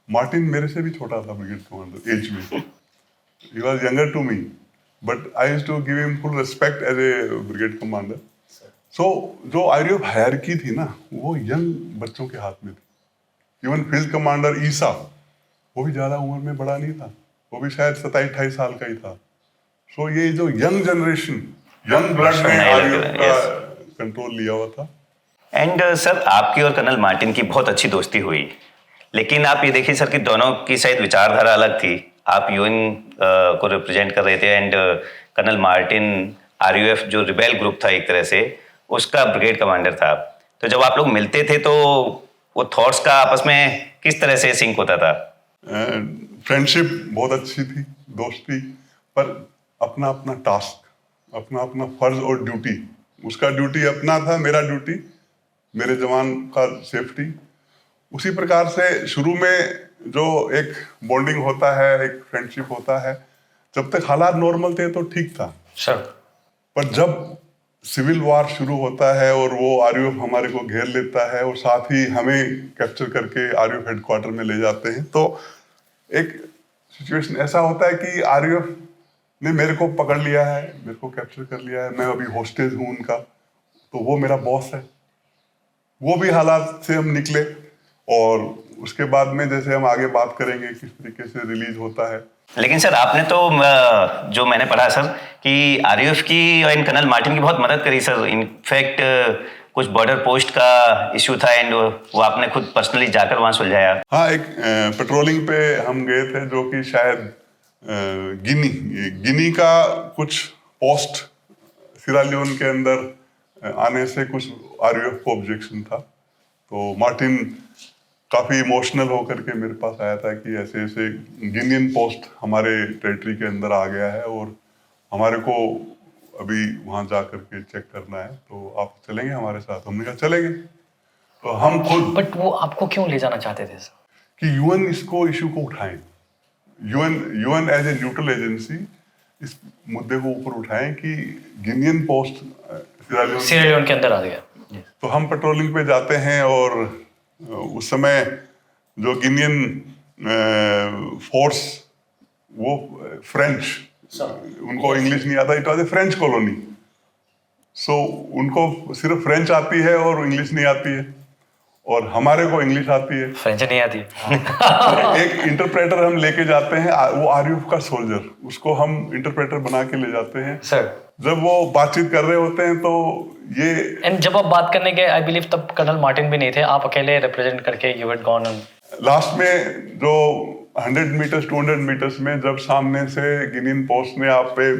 मार्टिन मेरे से भी छोटा था ब्रिगेड कमांडर एज में। He was younger to me, but I used to give him full respect as a brigade commander. So जो आरयूएफ हायरार्की थी ना, वो यंग बच्चों के हाथ में थी। इवन फील्ड कमांडर ईसा, वो भी ज्यादा उम्र में बड़ा नहीं था, वो भी शायद 27-28 साल का ही था। सो ये जो यंग जनरेशन, यंग ब्लड ने आरयूएफ का कंट्रोल लिया हुआ था।
एंड सर आपकी और कर्नल मार्टिन की बहुत अच्छी दोस्ती हुई, लेकिन आप ये देखिए सर कि दोनों की शायद विचारधारा अलग थी। आप यूएन को रिप्रेजेंट कर रहे थे एंड कर्नल मार्टिन आरयूएफ जो रिबेल ग्रुप था एक तरह से, उसका ब्रिगेड कमांडर था। तो जब आप लोग मिलते थे तो वो थॉट्स का आपस में किस तरह से सिंक होता था?
फ्रेंडशिप बहुत अच्छी थी, दोस्ती, पर अपना अपना टास्क, अपना अपना फर्ज और ड्यूटी। उसका ड्यूटी अपना था, मेरा ड्यूटी मेरे जवान का सेफ्टी। उसी प्रकार से शुरू में जो एक बॉन्डिंग होता है, एक फ्रेंडशिप होता है, जब तक हालात नॉर्मल थे तो ठीक था।
सर
पर जब सिविल वार शुरू होता है और वो आरयूएफ हमारे को घेर लेता है और साथ ही हमें कैप्चर करके आरयूएफ हेडक्वार्टर में ले जाते हैं, तो एक सिचुएशन ऐसा होता है कि आरयूएफ ने मेरे को पकड़ लिया है, मेरे को कैप्चर कर लिया है, मैं अभी होस्टेज हूँ उनका, तो वो मेरा बॉस है। वो भी हालात से हम निकले और उसके बाद में जैसे हम आगे बात करेंगे किस तरीके से रिलीज होता है।
लेकिन सर आपने तो जो मैंने पढ़ा सर कि आरयूएफ की और कर्नल मार्टिन की बहुत मदद करी सर। इनफैक्ट कुछ बॉर्डर पोस्ट का इश्यू था एंड वो आपने खुद पर्सनली जाकर वहां सुलझाया।
हाँ, एक पेट्रोलिंग पे हम गए थे जो कि शायद गिनी का कुछ पोस्ट सिरा लियोन के अंदर आने से कुछ आरयूएफ को ऑब्जेक्शन था। तो मार्टिन काफी इमोशनल होकर के मेरे पास आया था कि ऐसे ऐसे गिनियन पोस्ट हमारे टेरिटरी के अंदर आ गया है और हमारे को अभी वहां जा करके चेक करना है, तो आप चलेंगे हमारे साथ? हमने कहा चलेंगे। तो हम खुद,
बट वो आपको क्यों ले जाना चाहते थे सर?
कि यूएन इसको इशू को उठाएं, UN as a neutral agency इस मुद्दे को ऊपर उठाएं कि गिनियन पोस्ट
सीरा लियोन के अंदर आ गया।
तो हम पेट्रोलिंग पे जाते हैं और उस समय जो गिनियन फोर्स, वो फ्रेंच, उनको इंग्लिश नहीं आता, it was a French colony. So उनको सिर्फ फ्रेंच आती है और इंग्लिश नहीं आती है, और हमारे को इंग्लिश आती है।
फ्रेंच नहीं आती।
एक इंटरप्रेटर हम लेके जाते हैं, वो आरयूएफ का सोल्जर, उसको हम इंटरप्रेटर बना के ले जाते हैं।
सर
जब वो बातचीत कर रहे होते हैं तो ये
एंड जब आप बात करने के, आई बिलीव तब कर्नल मार्टिन भी नहीं थे, आप अकेले रिप्रेजेंट करके you had gone on.
Last में जो 100 मीटर्स 200 मीटर्स में जब सामने से गिनियन पोस्ट में आप पे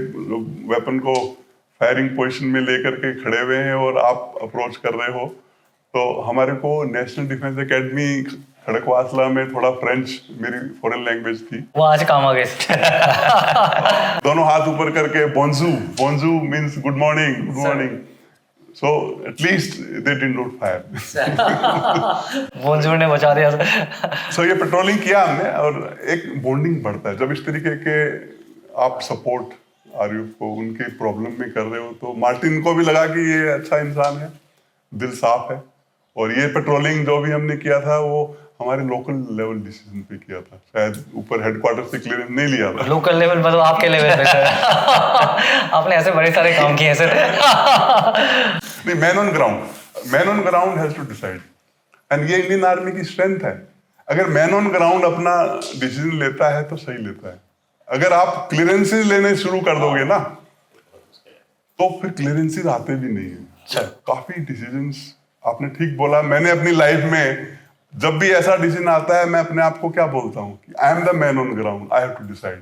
वेपन को फायरिंग पोजीशन में लेकर के खड़े हुए हैं और आप अप्रोच कर रहे हो, तो हमारे को नेशनल डिफेंस एकेडमी खड़कवासला में थोड़ा फ्रेंच मेरी फॉरेन लैंग्वेज थी,
वो आज काम आ गए।
दोनों हाथ ऊपर करके bonjour, bonjour means good morning, good morning. So at least they did not fire.
Bonjour ने बचा दिया।
सो ये पेट्रोलिंग किया हमने, और एक बॉन्डिंग बढ़ता है जब इस तरीके के आप सपोर्ट आरयूएफ को उनके प्रॉब्लम में कर रहे हो। तो मार्टिन को भी लगा कि ये अच्छा इंसान है, दिल साफ है, और ये पेट्रोलिंग जो भी हमने किया था वो हमारे लोकल लेवल डिसीजन पे किया था, शायद ऊपर हेडक्वार्टर से क्लियरेंस नहीं लिया था।
लोकल लेवल मतलब आपके लेवल पे सर। आपने ऐसे बड़े सारे काम किए हैं सर।
नहीं, man on ground has to decide, and ये इंडियन आर्मी की स्ट्रेंथ है। अगर मैन ऑन ग्राउंड अपना डिसीजन लेता है तो सही लेता है। अगर आप क्लियरेंसेस लेने शुरू कर दोगे ना, तो फिर क्लियरेंसेस आते भी नहीं है
सर।
काफी डिसीजंस आपने ठीक बोला। मैंने अपनी लाइफ में जब भी ऐसा डिसीजन आता है, मैं अपने आप को क्या बोलता हूँ कि I am the man on ground, I have to decide,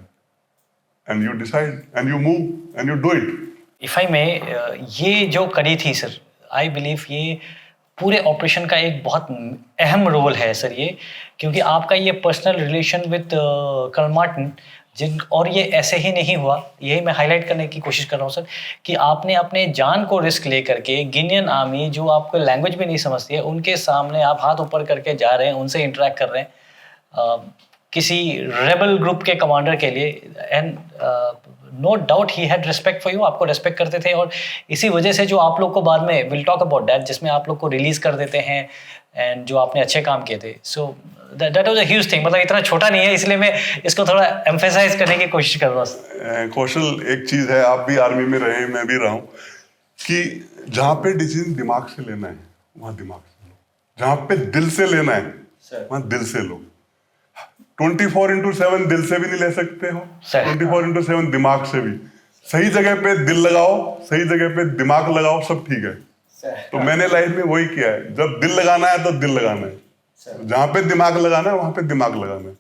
and you decide and you move and you do it.
If I में, ये जो कड़ी थी सर, आई बिलीव ये पूरे ऑपरेशन का एक बहुत अहम रोल है सर ये, क्योंकि आपका ये personal relation with colonel Martin और ये ऐसे ही नहीं हुआ। यही मैं हाईलाइट करने की कोशिश कर रहा हूँ सर, कि आपने अपने जान को रिस्क ले करके गिनियन आर्मी जो आपको लैंग्वेज भी नहीं समझती है, उनके सामने आप हाथ ऊपर करके जा रहे हैं, उनसे इंटरेक्ट कर रहे हैं किसी रेबल ग्रुप के कमांडर के लिए, and no doubt he had respect for you, आपको रिस्पेक्ट करते थे, और इसी वजह से जो आप लोग को बाद में विल टॉक अबाउट दैट, जिसमें आप लोग को रिलीज कर देते हैं, एंड जो आपने अच्छे काम किए थे। So that was a huge thing. मतलब इतना छोटा नहीं है, इसलिए मैं इसको थोड़ा एम्फेसाइज करने की कोशिश कर रहा हूँ।
कौशल, एक चीज है, आप भी आर्मी में रहे, मैं भी रहा हूँ, कि जहाँ पे डिसीजन दिमाग से लेना है वहाँ दिमाग से लो, जहाँ पे दिल से लेना है वहाँ दिल से लो। 24/7 दिल से भी नहीं ले सकते हो, 24/7 दिमाग से भी। सही जगह पे दिल लगाओ, सही जगह पे दिमाग लगाओ, सब ठीक है। तो मैंने लाइफ में वही किया है, जब दिल लगाना है तो दिल लगाना है, जहां पे दिमाग लगाना है वहां पे दिमाग लगाना है।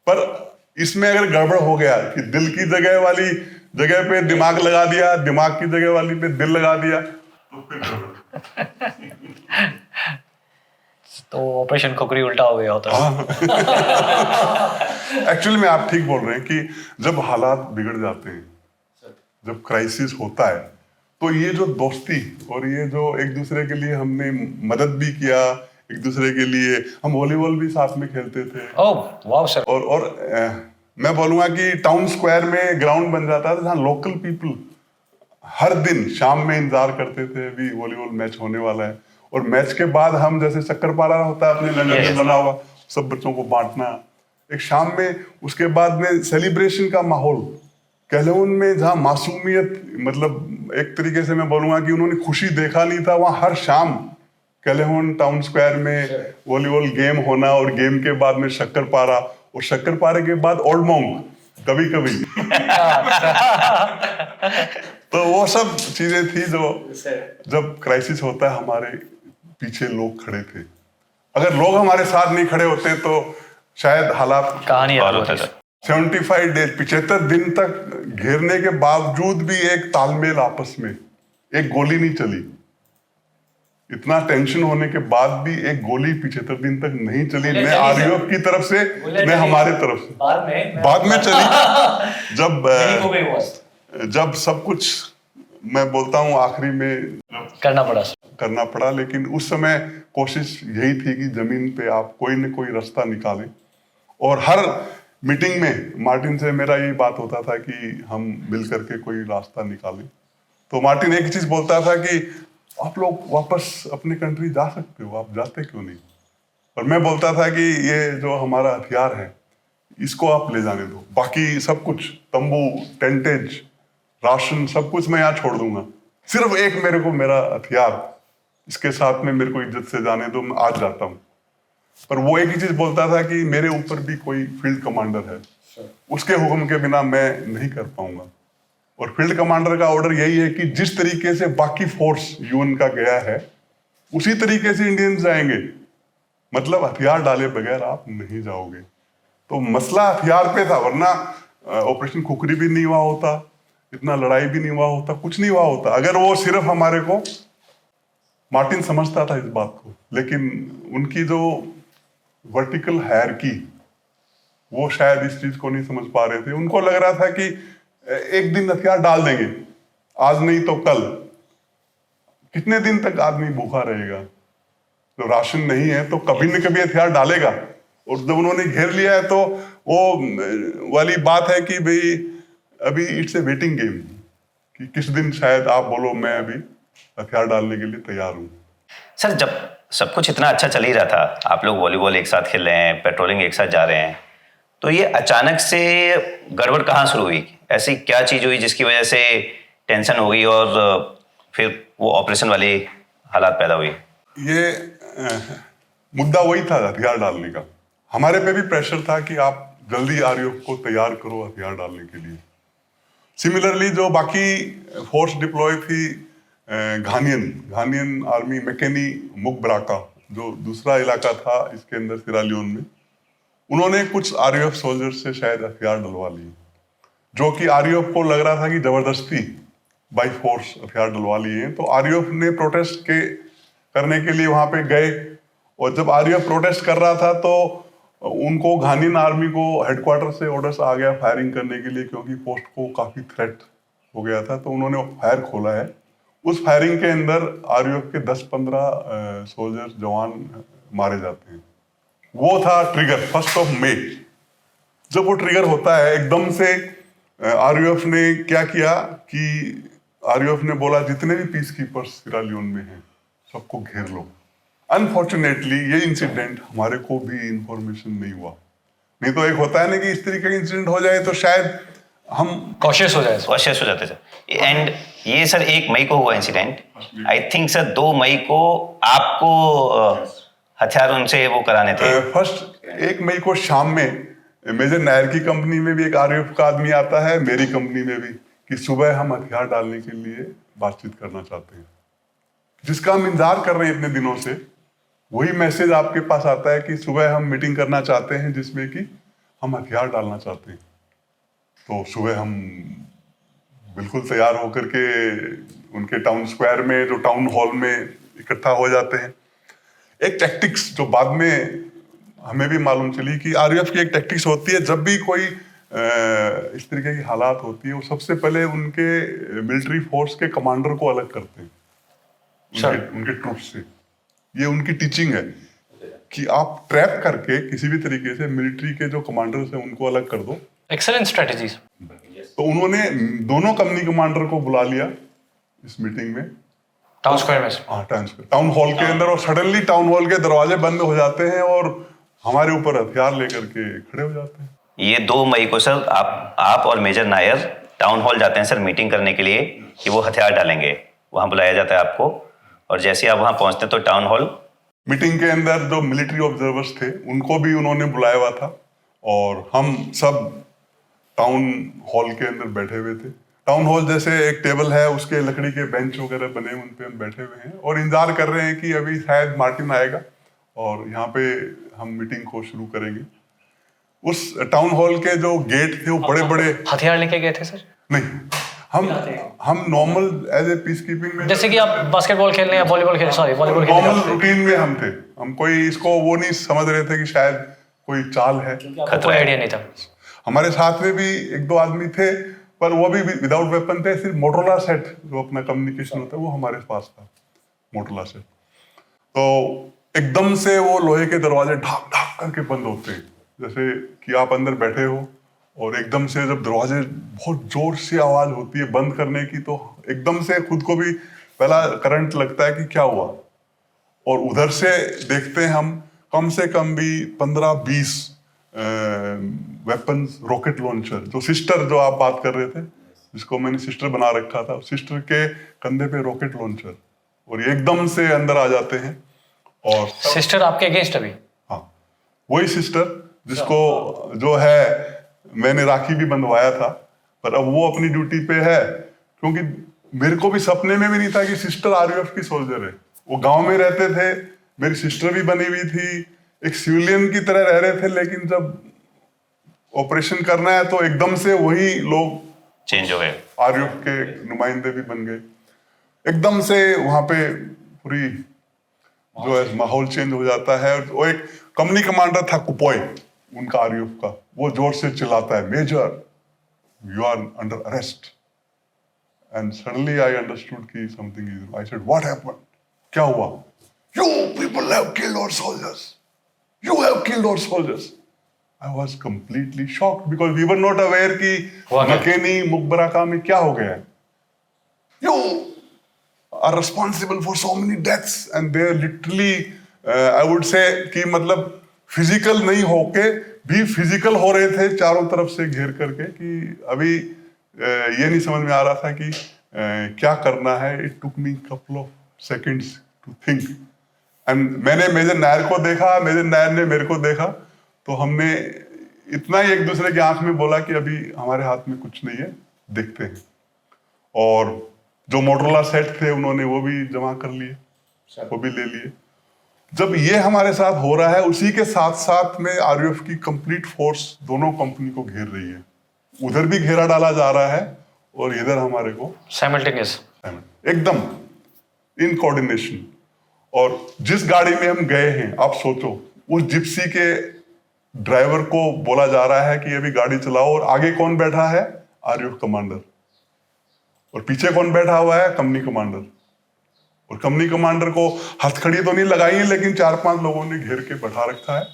पर इसमें अगर गड़बड़ हो गया कि दिल की जगह वाली जगह पे दिमाग लगा दिया, दिमाग की जगह वाली पे दिल लगा दिया, तो फिर गड़बड़।
तो ऑपरेशन खोखरी उल्टा हो गया होता है।
एक्चुअली में आप ठीक बोल रहे हैं कि जब हालात बिगड़ जाते हैं, जब क्राइसिस होता है, तो ये जो दोस्ती और ये जो एक दूसरे के लिए हमने मदद भी किया, एक दूसरे के लिए हम वॉलीबॉल भी साथ में खेलते थे।
Oh wow sir.
और मैं बोलूँगा कि टाउन स्क्वायर में ग्राउंड बन जाता था जहाँ लोकल पीपल हर दिन शाम में इंतजार करते थे, अभी वॉलीबॉल मैच होने वाला है, और मैच के बाद हम जैसे शक्करपारा होता है अपने लंदन में बना हुआ, सब बच्चों को बांटना एक शाम में, उसके बाद में सेलिब्रेशन का माहौल कैलेवन में, जहाँ मासूमियत, मतलब एक तरीके से मैं बोलूँगा कि उन्होंने खुशी देखा नहीं था, वहाँ हर शाम कैलेवन टाउन स्क्वायर में वॉलीबॉल गेम होना, और गेम के बाद में शक्करपारा, और शक्करपारे के बाद ओल्ड मॉन्क कभी कभी। तो वो सब चीजें थी जो जब क्राइसिस होता है हमारे पीछे लोग खड़े थे। अगर लोग हमारे साथ नहीं खड़े होते तो शायद हालात
कहानी
75 डेज 75 दिन तक घेरने के बावजूद भी एक तालमेल आपस में, एक गोली नहीं चली। इतना टेंशन होने के बाद भी एक गोली 75 दिन तक नहीं चली, न आरयूएफ की तरफ से न हमारे तरफ से। बाद में चली, जब सब कुछ मैं बोलता हूँ आखिरी में करना पड़ा, लेकिन उस समय कोशिश यही थी कि जमीन पे आप कोई न कोई रास्ता निकालें। और हर मीटिंग में मार्टिन से मेरा यही बात होता था कि हम मिल करके कोई रास्ता निकालें। तो मार्टिन एक चीज बोलता था कि आप लोग वापस अपने कंट्री जा सकते हो, आप जाते क्यों नहीं? और मैं बोलता था कि ये जो हमारा हथियार है इसको आप ले जाने दो, बाकी सब कुछ तंबू, टेंटेज, राशन, सब कुछ मैं यहाँ छोड़ दूंगा, सिर्फ एक मेरे को मेरा हथियार, इसके साथ में मेरे को इज्जत से जाने दो, मैं आज जाता हूँ। पर वो एक ही चीज बोलता था कि मेरे ऊपर भी कोई फील्ड कमांडर है, उसके हुक्म के बिना मैं नहीं कर पाऊंगा। और फील्ड कमांडर का ऑर्डर यही है कि जिस तरीके से बाकी फोर्स यूएन का गया है उसी तरीके से इंडियंस जाएंगे, मतलब हथियार डाले बगैर आप नहीं जाओगे। तो मसला हथियार पे था, वरना ऑपरेशन खुखरी भी नहीं हुआ होता, इतना लड़ाई भी नहीं हुआ होता, कुछ नहीं हुआ होता, अगर वो सिर्फ हमारे को, मार्टिन समझता था इस बात को, लेकिन उनकी जो वर्टिकल हायरार्की, वो शायद इस चीज को नहीं समझ पा रहे थे। उनको लग रहा था कि एक दिन हथियार डाल देंगे, आज नहीं तो कल। कितने दिन तक आदमी भूखा रहेगा? तो राशन नहीं है तो कभी न कभी हथियार डालेगा। और जब उन्होंने घेर लिया है तो वो वाली बात है कि भाई अभी इट्स ए वेटिंग गेम, कि किस दिन शायद आप बोलो मैं अभी हथियार डालने के लिए तैयार हूँ।
सर, जब सब कुछ इतना अच्छा चल ही रहा था, आप लोग वॉलीबॉल एक साथ खेल रहे हैं, पेट्रोलिंग एक साथ जा रहे हैं, तो ये अचानक से गड़बड़ कहाँ शुरू हुई? ऐसी क्या चीज़ हुई जिसकी वजह से टेंशन हो गई और फिर वो ऑपरेशन वाली हालात पैदा हुई?
ये मुद्दा वही था हथियार डालने का। हमारे पे भी प्रेशर था कि आप जल्दी आरयूएफ को तैयार करो हथियार डालने के लिए। सिमिलरली जो बाकी फोर्स डिप्लॉय थी, घानियन आर्मी, मैकेनी मुकबराका, जो दूसरा इलाका था इसके अंदर सिरा लियोन में, उन्होंने कुछ आरयूएफ सोल्जर्स से शायद हथियार डलवा लिए, जो कि आरयूएफ को लग रहा था कि जबरदस्ती बाई फोर्स हथियार डलवा लिए हैं। तो आरयूएफ ने प्रोटेस्ट करने के लिए वहां पे गए, और जब आरयूएफ प्रोटेस्ट कर रहा था तो उनको घानियन आर्मी को हेडक्वार्टर से ऑर्डर्स आ गया फायरिंग करने के लिए, क्योंकि पोस्ट को काफी थ्रेट हो गया था। तो उन्होंने फायर खोला है। उस फायरिंग के अंदर आरयूएफ के 10-15 सोल्जर्स, जवान मारे जाते हैं। वो था ट्रिगर 1 मई। जब वो ट्रिगर होता है एकदम से आरयूएफ ने क्या किया कि आरयूएफ ने बोला जितने भी पीस कीपर्स सिरा लियोन में हैं सबको घेर लो। अनफॉर्चुनेटली ये इंसिडेंट हमारे को भी इंफॉर्मेशन नहीं हुआ। नहीं तो एक होता है ना कि इस तरीके का इंसिडेंट हो जाए तो शायद हम
कॉशियस हो जाए,
कॉशियस हो जाते सर। एंड ये सर 1 मई को हुआ इंसिडेंट। आई थिंक सर 2 मई को आपको हथियार उनसे वो कराने थे।
फर्स्ट 1 मई को शाम में मेजर नायर की कंपनी में भी एक आरयूएफ का आदमी आता है, मेरी कंपनी में भी, कि सुबह हम हथियार डालने के लिए बातचीत करना चाहते हैं, जिसका हम इंतजार कर रहे हैं इतने दिनों से। वही मैसेज आपके पास आता है कि सुबह हम मीटिंग करना चाहते हैं जिसमें कि हम हथियार डालना चाहते हैं। तो सुबह हम बिल्कुल तैयार होकर के उनके टाउन स्क्वायर में, जो टाउन हॉल में इकट्ठा हो जाते हैं। एक टैक्टिक्स जो बाद में हमें भी मालूम चली कि आरयूएफ की एक टैक्टिक्स होती है, जब भी कोई इस तरीके की हालात होती है वो सबसे पहले उनके मिलिट्री फोर्स के कमांडर को अलग करते हैं उनके ट्रूप्स से। ये उनकी टीचिंग है कि आप ट्रैप करके किसी भी तरीके से मिलिट्री के जो कमांडर्स हैं उनको अलग कर दो।
Excellent strategies.
तो उन्होंने दोनों कंपनी कमांडर को बुला लिया इस मीटिंग में,
टाउन स्क्वायर में।
हाँ, टाउन हॉल के अंदर। और सडनली टाउन हॉल के दरवाजे बंद हो जाते हैं और हमारे ऊपर हथियार लेकर के खड़े हो जाते हैं।
ये 2 मई को सर आप और मेजर नायर टाउन हॉल जाते हैं सर मीटिंग करने के लिए कि वो हथियार डालेंगे। वहां बुलाया जाता है आपको, और जैसे आप वहां पहुंचते हैं तो टाउन हॉल
मीटिंग के अंदर जो मिलिट्री ऑब्जर्वर्स थे उनको भी उन्होंने बुलाया हुआ था, और हम सब टाउन हॉल के अंदर बैठे हुए थे। टाउन हॉल जैसे एक टेबल है, उसके लकड़ी के बेंच वगैरह बने, उन पे हम बैठे हुए हैं और इंतजार कर रहे हैं कि अभी शायद मार्टिन आएगा और यहाँ पे हम मीटिंग को शुरू करेंगे। उस टाउन हॉल के जो गेट थे वो बड़े बड़े।
हथियार लेके गए थे सर?
नहीं, हम normal as a peace keeping में,
जैसे कि आप बास्केटबॉल खेलने या वॉलीबॉल खेलने, सॉरी वॉलीबॉल खेलने
नॉर्मल रूटीन में हम थे। हम कोई इसको वो नहीं समझ रहे थे कि शायद कोई चाल है,
कोई आइडिया नहीं था।
हमारे साथ में भी 1-2 आदमी थे, पर वो भी विदाउट वेपन थे। सिर्फ मोटरोला सेट जो अपना कम्युनिकेशन होता है वो हमारे पास था, मोटरोला सेट। तो एकदम से वो लोहे के दरवाजे ढाक ढाक करके बंद होते हैं, जैसे कि आप अंदर बैठे हो और एकदम से जब दरवाजे बहुत जोर से आवाज होती है बंद करने की, तो एकदम से खुद को भी पहला करंट लगता है कि क्या हुआ। और उधर से देखते हैं हम कम से कम भी 15-20 वेपन्स, रॉकेट लॉन्चर, जो सिस्टर जो आप बात कर रहे थे, जिसको मैंने सिस्टर बना रखा था, सिस्टर के कंधे पे रॉकेट लॉन्चर, और ये एकदम से अंदर आ जाते हैं। और
सिस्टर आपके अगेंस्ट अभी?
हाँ, वही सिस्टर जिसको जो है मैंने राखी भी बंधवाया था, पर अब वो अपनी ड्यूटी पे है, क्योंकि मेरे को भी सपने में भी नहीं था कि सिस्टर आरयूएफ की सोल्जर है। वो गांव में रहते थे, मेरी सिस्टर भी बनी हुई थी, एक सिविलियन की तरह रह रहे थे, लेकिन जब ऑपरेशन करना है तो एकदम से वही लोग
चेंज हो गए।
आरयूएफ के नुमाइंदे भी बन गए। एकदम से वहां पे पूरी जो है माहौल चेंज हो जाता है। वो एक कंपनी कमांडर था कुपॉय उनका आरयूएफ का, वो जोर से चिल्लाता है, major you are under arrest. And suddenly I understood कि something is. I said what happened, क्या हुआ? You people have killed our soldiers, you have killed our soldiers. I was completely shocked because we were not aware कि मकेनी मुकबरा में क्या हो गया है। You are responsible for so many deaths and they are literally I would say कि मतलब फिजिकल नहीं होके भी फिजिकल हो रहे थे चारों तरफ से घेर करके, कि अभी ये नहीं समझ में आ रहा था कि क्या करना है। It took me couple of seconds to think and मैंने मेजर नायर को देखा, मेजर नायर ने मेरे को देखा, तो हमने इतना ही एक दूसरे की आंख में बोला कि अभी हमारे हाथ में कुछ नहीं है, देखते हैं। और जो मोटरोला सेट थे उन्होंने वो भी जमा कर लिए, वो भी ले लिए। जब ये हमारे साथ हो रहा है, उसी के साथ साथ में आरयूएफ की कंप्लीट फोर्स दोनों कंपनी को घेर रही है। उधर भी घेरा डाला जा रहा है और इधर हमारे को
साइमल्टेनियस,
एकदम इन कोऑर्डिनेशन। और जिस गाड़ी में हम गए हैं, आप सोचो, उस जिप्सी के ड्राइवर को बोला जा रहा है कि अभी गाड़ी चलाओ, और आगे कौन बैठा है? आरयूएफ कमांडर, और पीछे कौन बैठा हुआ है? Company commander. और कंपनी कमांडर को हथकड़ी तो नहीं लगाई है, लेकिन 4-5 लोगों ने घेर के बैठा रखा है,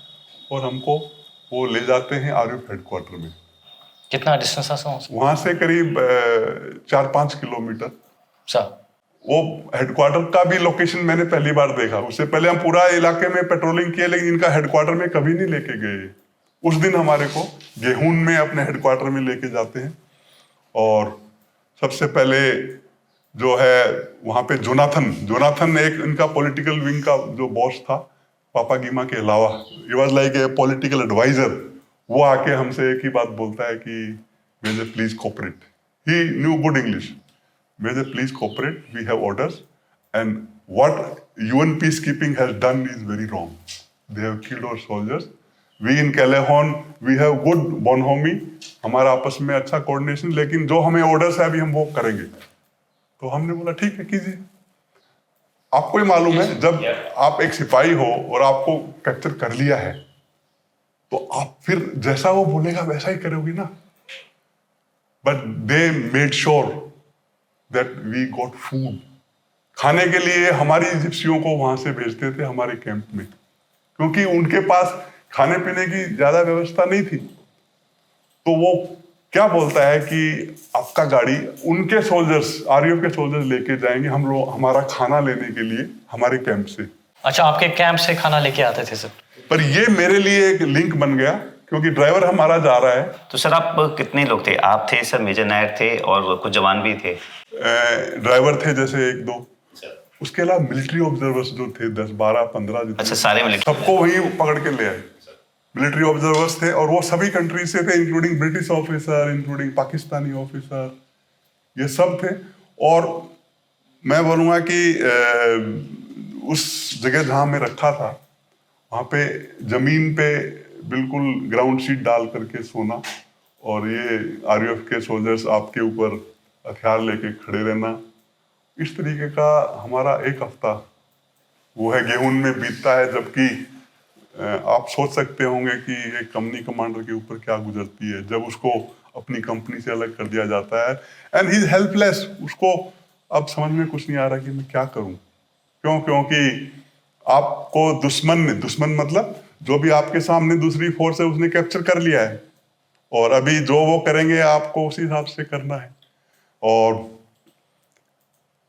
और हमको वो ले जाते हैं आरयूएफ हेडक्वार्टर में।
कितना डिस्टेंस है
वहां से करीब 4-5 किलोमीटर।
अच्छा।
वो हेडक्वार्टर का भी लोकेशन मैंने पहली बार देखा। उससे पहले हम पूरा इलाके में पेट्रोलिंग किए, लेकिन इनका हेडक्वार्टर में कभी नहीं लेके गए। उस दिन हमारे को गेहून में अपने हेडक्वार्टर में लेके जाते हैं, और सबसे पहले जो है वहां पे जोनाथन एक इनका पॉलिटिकल विंग का जो बॉस था, पापा गीमा के अलावा, he was like a political adviser. वो आके हमसे एक ही बात बोलता है कि major please cooperate. He knew good English. Major, please cooperate. We have orders, and what UN peacekeeping has done is very wrong. They have killed our soldiers. We in Calahon, we have good bonhomie. हमारा आपस में अच्छा कोऑर्डिनेशन, लेकिन जो हमें ऑर्डर्स है अभी हम वो करेंगे। तो हमने बोला ठीक है, कीजिए। आपको ही मालूम है, जब आप एक सिपाही हो और आपको कैप्चर कर लिया है, तो आप फिर जैसा वो बोलेगा वैसा ही करोगे ना। But they made sure that we got food। खाने के लिए हमारी जिप्सियों को वहां से भेजते थे हमारे कैंप में, क्योंकि उनके पास खाने पीने की ज्यादा व्यवस्था नहीं थी। तो वो क्या बोलता है कि आपका गाड़ी उनके सोल्जर्स, आरयूएफ के सोल्जर्स लेके जाएंगे हम लोग हमारा खाना लेने के लिए हमारे कैंप से।
अच्छा, आपके कैंप से खाना लेके आते थे सर? पर
ये मेरे लिए एक लिंक बन गया, क्योंकि ड्राइवर हमारा जा रहा है।
तो सर आप कितने लोग थे? आप थे सर, मेजर नायर थे, और कुछ जवान भी थे?
ड्राइवर थे जैसे 1-2, उसके अलावा मिलिट्री ऑब्जर्वर्स जो थे 10, 12, 15 जितने,
अच्छा, सारे मिलिट्री,
सबको वही पकड़ के ले आए। मिलिट्री ऑब्जर्वर्स थे, और वो सभी कंट्री से थे, including British officer, including Pakistani officer, ये सब थे। और मैं बोलूँगा कि उस जगह जहाँ मैं रखा था, वहाँ पे जमीन पे बिल्कुल ग्राउंड शीट डाल करके सोना, और ये आरयूएफ के सोल्जर्स आपके ऊपर हथियार लेके खड़े रहना, इस तरीके का हमारा एक हफ्ता वो है गेहूं में बीतता है। जबकि आप सोच सकते होंगे कि एक कंपनी कमांडर के ऊपर क्या गुजरती है जब उसको अपनी कंपनी से अलग कर दिया जाता है, एंड ही इज हेल्पलेस। उसको अब समझ में कुछ नहीं आ रहा कि मैं क्या करूं। क्यों? क्योंकि आपको दुश्मन मतलब जो भी आपके सामने दूसरी फोर्स है उसने कैप्चर कर लिया है, और अभी जो वो करेंगे आपको उसी हिसाब से करना है। और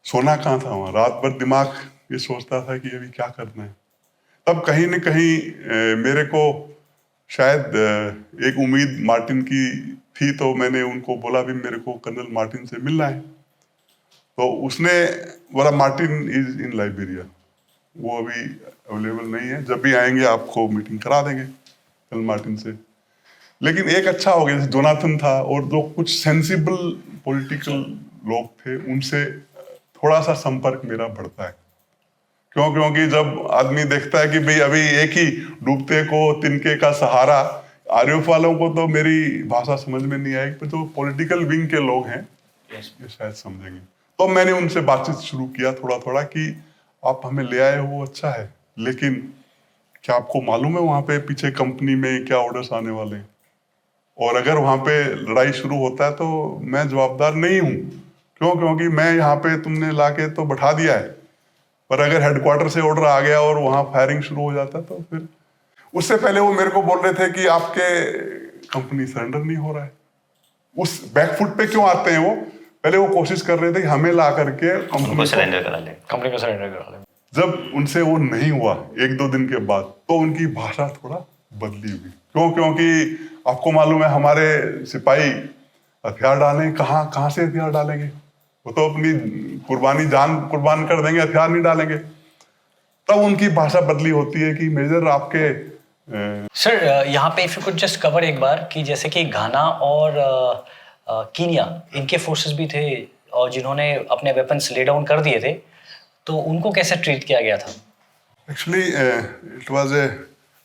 सोना कहाँ था वहाँ, रात भर दिमाग ये सोचता था कि अभी क्या करना है। तब कहीं न कहीं मेरे को शायद एक उम्मीद मार्टिन की थी तो मैंने उनको बोला भी मेरे को कर्नल मार्टिन से मिलना है। तो उसने बोला मार्टिन इज इन लाइबेरिया, वो अभी अवेलेबल नहीं है, जब भी आएंगे आपको मीटिंग करा देंगे कर्नल मार्टिन से। लेकिन एक अच्छा हो गया, जैसे जोनाथन था और जो कुछ सेंसिबल पॉलिटिकल लोग थे उनसे थोड़ा सा संपर्क मेरा बढ़ता है। क्योंकि जब आदमी देखता है कि भाई अभी एक ही डूबते को तिनके का सहारा, आरएफ वालों को तो मेरी भाषा समझ में नहीं आएगी, पर जो पॉलिटिकल विंग के लोग हैं ये शायद समझेंगे। तो मैंने उनसे बातचीत शुरू किया थोड़ा थोड़ा कि आप हमें ले आए हो अच्छा है, लेकिन क्या आपको मालूम है वहां पे पीछे कंपनी में क्या ऑर्डर्स आने वाले हैं, और अगर वहां पे लड़ाई शुरू होता है तो मैं जवाबदार नहीं हूँ। क्योंकि मैं यहाँ पे तुमने लाके तो बैठा दिया है, पर अगर हेडक्वार्टर से ऑर्डर आ गया और वहां फायरिंग शुरू हो जाता तो फिर। उससे पहले वो मेरे को बोल रहे थे कि आपके कंपनी सरेंडर नहीं हो रहा है। उस बैकफुट पे क्यों आते हैं वो? पहले वो कोशिश कर रहे थे कि हमें ला करके कंपनी
उनको सरेंडर करा ले।
कंपनी को सरेंडर करा ले।
जब उनसे वो नहीं हुआ 1-2 दिन के बाद, तो उनकी भाषा थोड़ा बदली हुई। क्योंकि आपको मालूम है हमारे सिपाही हथियार डालें, कहाँ से हथियार डालेंगे? वो तो अपनी जान कुर्बान कर देंगे, हथियार नहीं डालेंगे। तब उनकी भाषा बदली होती है कि मेजर आपके
सर यहाँ पे if you could just cover एक बार कि जैसे कि घाना और कीनिया इनके फोर्सेस भी थे और जिन्होंने अपने वेपन्स ले डाउन कर दिए थे, तो उनको कैसे ट्रीट किया गया था?
Actually it was A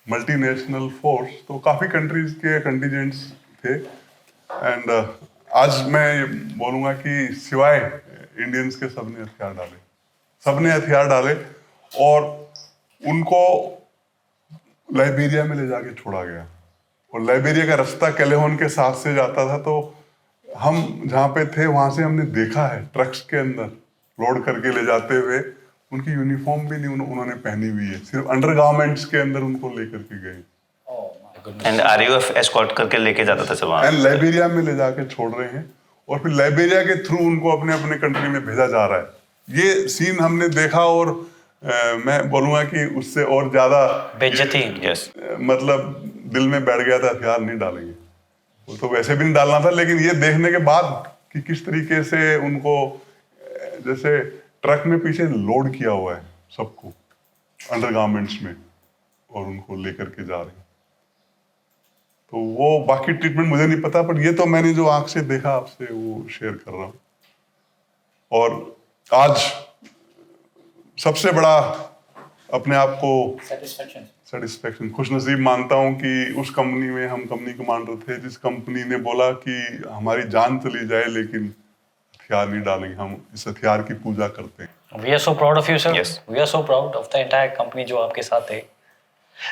multinational force, तो काफ़ी कंट्रीज के कंटिजेंट्स थे। एंड आज मैं बोलूँगा कि सिवाय इंडियंस के सबने हथियार डाले और उनको लाइबेरिया में ले जाके छोड़ा गया। और लाइबेरिया का रास्ता कैलेहोन के साथ से जाता था, तो हम जहाँ पे थे वहाँ से हमने देखा है ट्रक्स के अंदर लोड करके ले जाते हुए, उनकी यूनिफॉर्म भी नहीं उन्होंने पहनी हुई है, सिर्फ अंडरगारमेंट्स के अंदर उनको लेकर के गए।
एंड आरयूएफ एस्कॉर्ट करके लेके जाता था सब वहाँ।
एंड लाइबेरिया में ले जाके छोड़ रहे हैं और फिर लाइबेरिया के थ्रू उनको अपने अपने कंट्री में भेजा जा रहा है। ये सीन हमने देखा और मैं बोलूँगा कि उससे और ज़्यादा
बेइज्जती।
यस।
मतलब दिल में बैठ गया था हथियार नहीं डालेंगे, वो तो वैसे भी नहीं डालना था, लेकिन ये देखने के बाद कि किस तरीके से उनको जैसे ट्रक में पीछे लोड किया हुआ है सबको अंडरगारमेंट्स में और उनको लेकर के जा रहे हैं, तो वो बाकी ट्रीटमेंट मुझे नहीं पता, पर ये तो मैंने जो आंख से देखा आपसे वो शेयर कर रहा हूँ। और आज सबसे बड़ा अपने आप को सेटिस्फेक्शन, खुशनसीब मानता हूँ कि उस कंपनी में हम कंपनी कमांडर थे जिस कंपनी ने बोला कि हमारी जान चली जाए लेकिन हथियार नहीं डालेंगे, हम इस हथियार की पूजा करते हैं।
We are so proud of you, sir.
Yes.
We are so proud of the entire company जो आपके साथ थे।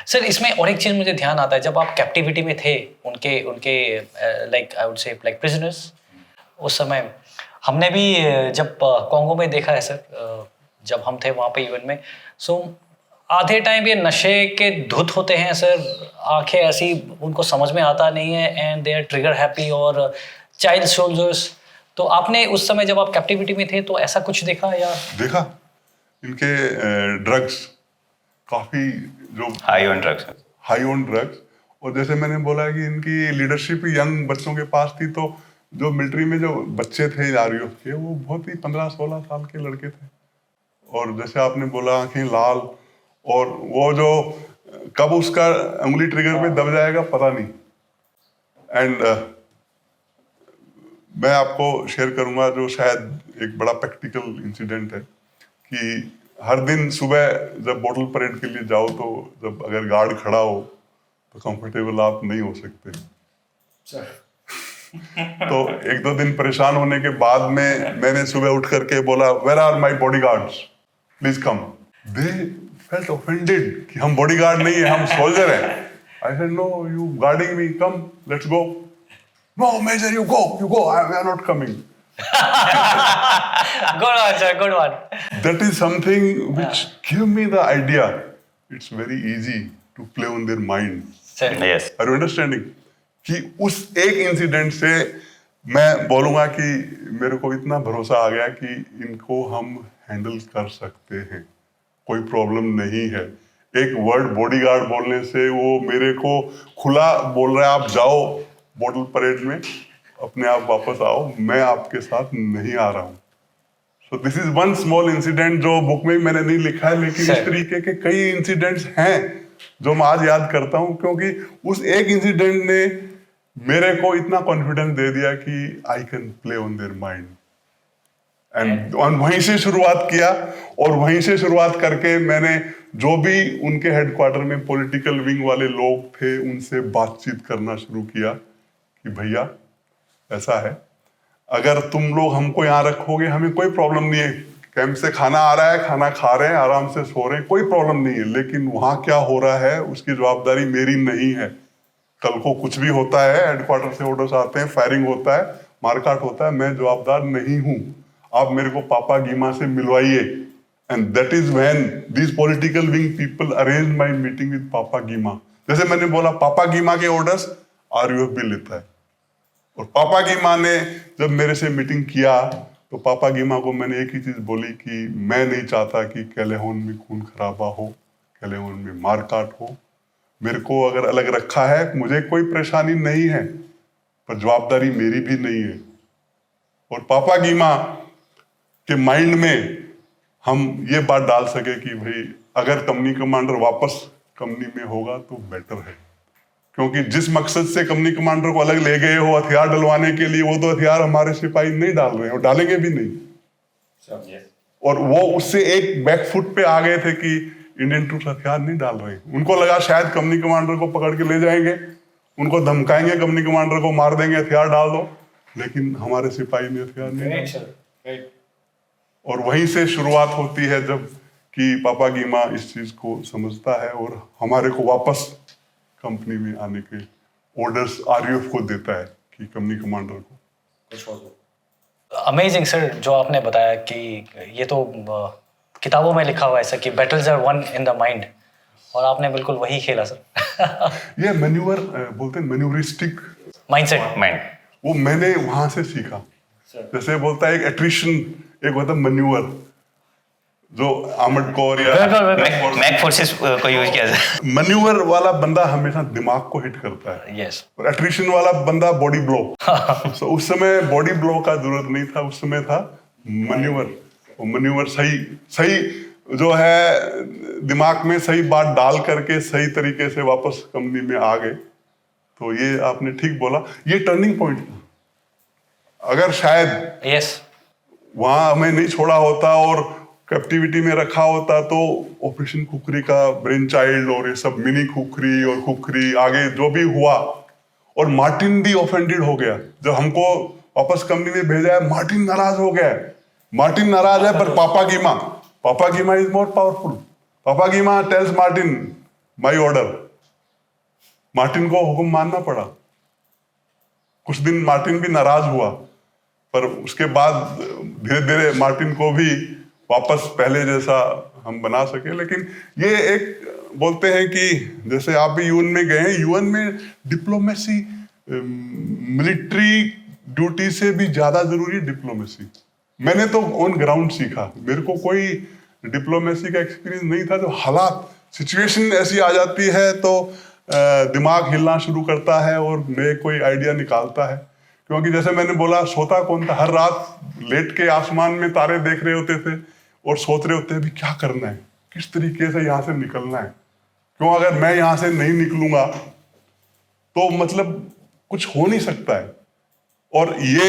सर इसमें और एक चीज़ मुझे ध्यान आता है, जब आप कैप्टिविटी में थे उनके लाइक आई वुड से लाइक प्रिजनर्स, उस समय हमने भी जब कॉन्गो में देखा है सर, जब हम थे वहाँ पे इवेंट में, सो आधे टाइम ये नशे के धुत होते हैं सर, आंखें ऐसी उनको समझ में आता नहीं है and they are trigger happy और चाइल्ड सोल्जर्स। तो आपने उस समय जब आप कैप्टिविटी में थे तो ऐसा कुछ देखा या?
देखा इनके ड्रग्स काफी जो
हाई ऑन ड्रग्स, और जैसे मैंने बोला कि इनकी लीडरशिप यंग बच्चों के पास थी, तो जो मिलिट्री में जो बच्चे थे आरयूएफ के वो बहुत ही 15-16 साल के लड़के थे, और जैसे आपने बोला आंखें लाल, और वो जो कब उसका उंगली ट्रिगर पे दब जाएगा पता नहीं। एंड मैं आपको शेयर करूंगा जो शायद एक बड़ा प्रैक्टिकल इंसिडेंट है कि हर दिन सुबह जब बॉटल परेड के लिए जाओ तो जब अगर गार्ड खड़ा हो तो कंफर्टेबल आप नहीं हो सकते। तो 1-2 दिन परेशान होने के बाद में मैंने सुबह उठ करके बोला where are my bodyguards, please come. They felt offended कि हम बॉडीगार्ड नहीं है, हम सोल्जर हैं। I said no, you guarding me, come let's go. No, Major, you go. We are not coming.
Good one, sir. Good one.
That is something which gave me the idea. It's very easy to play on their mind.
Sir.
Yes.
Are you understanding? कि उस एक इंसिडेंट से मैं बोलूँगा कि मेरे को इतना भरोसा आ गया कि इनको हम हैंडल कर सकते हैं, कोई प्रॉब्लम नहीं है। एक वर्ड बॉडीगार्ड बोलने से वो मेरे को खुला बोल रहा है आप जाओ बॉटल परेड में, अपने आप वापस आओ, मैं आपके साथ नहीं आ रहा हूँ। So this is one small incident जो बुक में मैंने नहीं लिखा है, लेकिन इस तरीके के कई इंसिडेंट्स हैं जो मैं आज याद करता हूँ, क्योंकि उस एक इंसिडेंट ने मेरे को इतना कॉन्फिडेंस दे दिया कि I can play on their mind. And वहीं से शुरुआत किया, और वहीं से शुरुआत करके मैंने जो भी उनके हेडक्वार्टर में पॉलिटिकल विंग वाले लोग थे उनसे बातचीत करना शुरू किया कि भैया ऐसा है, अगर तुम लोग हमको यहाँ रखोगे हमें कोई प्रॉब्लम नहीं है, कैंप से खाना आ रहा है, खाना खा रहे हैं, आराम से सो रहे हैं, कोई प्रॉब्लम नहीं है, लेकिन वहाँ क्या हो रहा है उसकी जवाबदारी मेरी नहीं है। कल को कुछ भी होता है, हेडक्वार्टर से ऑर्डर्स आते हैं, फायरिंग होता है, मारकाट होता है, मैं जवाबदार नहीं हूँ, आप मेरे को पापा गीमा से मिलवाइए। And that is when these political wing people arrange my meeting with Papa Gima. जैसे मैंने बोला, पापा गीमा के ऑर्डर्स आरयूएफ भी लेता है, और पापा गीमा ने जब मेरे से मीटिंग किया तो पापा गीमा को मैंने एक ही चीज बोली कि मैं नहीं चाहता कि कैलेहोन में खून खराबा हो, कैलेहोन में मारकाट हो। मेरे को अगर अलग रखा है, मुझे कोई परेशानी नहीं है, पर जवाबदारी मेरी भी नहीं है। और पापा गीमा के माइंड में हम ये बात डाल सके कि भाई अगर कंपनी कमांडर वापस कंपनी में होगा तो बेटर है, क्योंकि जिस मकसद से कंपनी कमांडर को अलग ले गए हो हथियार डलवाने के लिए, वो तो हथियार हमारे सिपाही नहीं डाल रहे हैं और डालेंगे भी नहीं। और वो उससे एक बैकफुट पे आ गए थे कि इंडियन ट्रूप्स हथियार नहीं डाल रहे हैं। उनको लगा शायद कंपनी कमांडर को पकड़ के ले जाएंगे, उनको धमकाएंगे, कंपनी कमांडर को मार देंगे, हथियार डाल दो, लेकिन हमारे सिपाही ने हथियार नहीं डाले। और वहीं से शुरुआत होती है जब कि पापा गीमा इस चीज को समझता है और हमारे को वापस कंपनी में आने के ऑर्डर्स आरयूएफ को देता है कि कंपनी कमांडर को।
अमेजिंग सर, जो आपने बताया कि ये तो किताबों में लिखा हुआ है ऐसा कि battles are won in the mind, और आपने बिल्कुल वही खेला सर।
ये मैन्यूवर बोलते हैं, मैन्यूरिस्टिक
माइंडसेट,
माइंड,
वो मैंने वहां से सीखा। जैसे बोलता है एक एट्रिशन, एक होता है मैन्यूवर, जो आर्मर्ड कोर या
मैक फोर्सेस को यूज किया जाए।
मैन्यूवर वाला बंदा हमेशा दिमाग को हिट करता है,
यस,
और एट्रिशन वाला बंदा बॉडी ब्लो। So, उस समय बॉडी ब्लो का जरूरत नहीं था, उस समय था मैन्यूवर। और मैन्यूवर सही जो है दिमाग में सही बात डाल करके सही तरीके से वापस कंपनी में आ गए। तो ये आपने ठीक बोला, ये टर्निंग पॉइंट था। अगर शायद
यस,
वहां हमें नहीं छोड़ा होता और कैप्टिविटी में रखा होता तो ऑपरेशन खुखरी का ब्रेन चाइल्ड और ये सब मिनी खुखरी और खुखरी आगे जो भी हुआ, और मार्टिन भी ऑफेंडेड हो गया जब हमको वापस कंपनी में भेजा है। मार्टिन नाराज हो गया है, मार्टिन नाराज है, पर पापा गीमा is more powerful. Papa Gima tells Martin my order. Martin को हुक्म मानना पड़ा। कुछ दिन मार्टिन भी नाराज हुआ, पर उसके बाद धीरे धीरे मार्टिन को भी वापस पहले जैसा हम बना सके। लेकिन ये एक बोलते हैं कि जैसे आप भी यूएन में गए हैं, यूएन में डिप्लोमेसी मिलिट्री ड्यूटी से भी ज्यादा जरूरी है डिप्लोमेसी। मैंने तो ऑन ग्राउंड सीखा, मेरे को कोई डिप्लोमेसी का एक्सपीरियंस नहीं था। जो हालात सिचुएशन ऐसी आ जाती है तो दिमाग हिलना शुरू करता है और नए कोई आइडिया निकालता है। क्योंकि जैसे मैंने बोला, सोता कौन था, हर रात लेट के आसमान में तारे देख रहे होते थे और सोच रहे होते हैं भी क्या करना है, किस तरीके से यहाँ से निकलना है। क्यों, अगर मैं यहाँ से नहीं निकलूंगा तो मतलब कुछ हो नहीं सकता है। और ये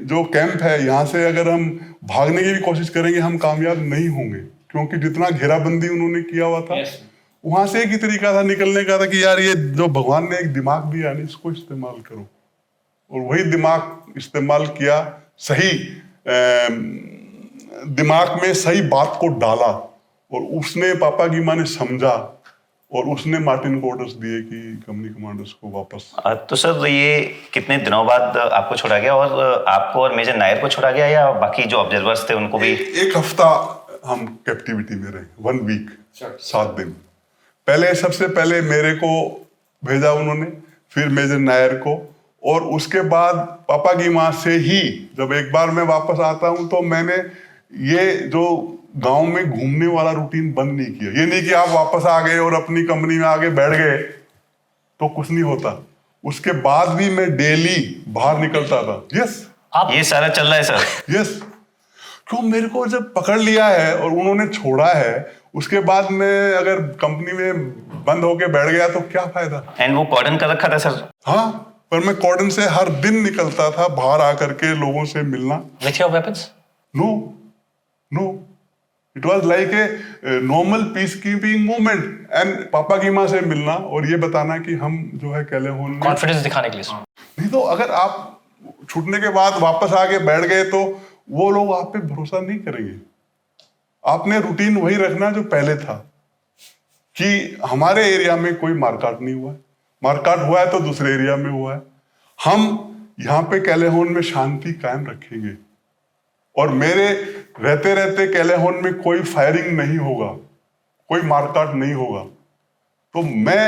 जो कैंप है, यहाँ से अगर हम भागने की भी कोशिश करेंगे हम कामयाब नहीं होंगे, क्योंकि जितना घेराबंदी उन्होंने किया हुआ था, वहां से एक ही तरीका था निकलने का था कि यार ये जो भगवान ने एक दिमाग दिया है, इसको इस्तेमाल करो। और वही दिमाग इस्तेमाल किया, सही दिमाग में सही बात को डाला, और उसने पापा गीमा ने समझा, और उसने मार्टिन को ऑर्डर्स दिए कि कंपनी कमांडर्स को वापस।
तो सर ये कितने दिनों बाद आपको छोड़ा गया, और आपको और मेजर नायर को छोड़ा गया या बाकी जो ऑब्जर्वर्स थे उनको भी?
एक हफ्ता हम कैप्टिविटी में रहे, 1 वीक, 7 दिन। पहले सबसे पहले मेरे को भेजा उन्होंने, फिर मेजर नायर को, और उसके बाद पापा गीमा से ही जब एक बार मैं वापस आता हूं तो मैंने ये जो गांव में घूमने वाला रूटीन बंद नहीं किया। ये नहीं कि आप वापस आ गए और अपनी कंपनी में आगे बैठ गए तो कुछ नहीं होता। उसके बाद भी मैं डेली बाहर निकलता था। यस
ये सारा चल रहा है सर।
यस, क्यों मेरे को जब पकड़ लिया है और उन्होंने छोड़ा है, उसके बाद मैं अगर कंपनी में बंद होके बैठ गया तो क्या फायदा।
एंड वो कॉर्डन कर रखा था सर।
हाँ, पर मैं कॉर्डन से हर दिन निकलता था बाहर आकर के लोगों से मिलना।
With your weapons?
No no, it was like a normal peace keeping movement. And पापा की माँ से मिलना और ये बताना कि हम जो है कैलेहोन में,
कॉन्फिडेंस दिखाने के लिए sir.
नहीं तो अगर आप छूटने के बाद वापस आके बैठ गए तो वो लोग आप पे भरोसा नहीं करेंगे। आपने रूटीन वही रखना जो पहले था, कि हमारे एरिया में कोई मारकाट नहीं हुआ है, मारकाट हुआ है तो दूसरे एरिया में हुआ है, हम यहाँ पे कैलेहोन में शांति कायम रखेंगे और मेरे रहते रहते कैलेहोन में कोई फायरिंग नहीं होगा, कोई मारकाट नहीं होगा। तो मैं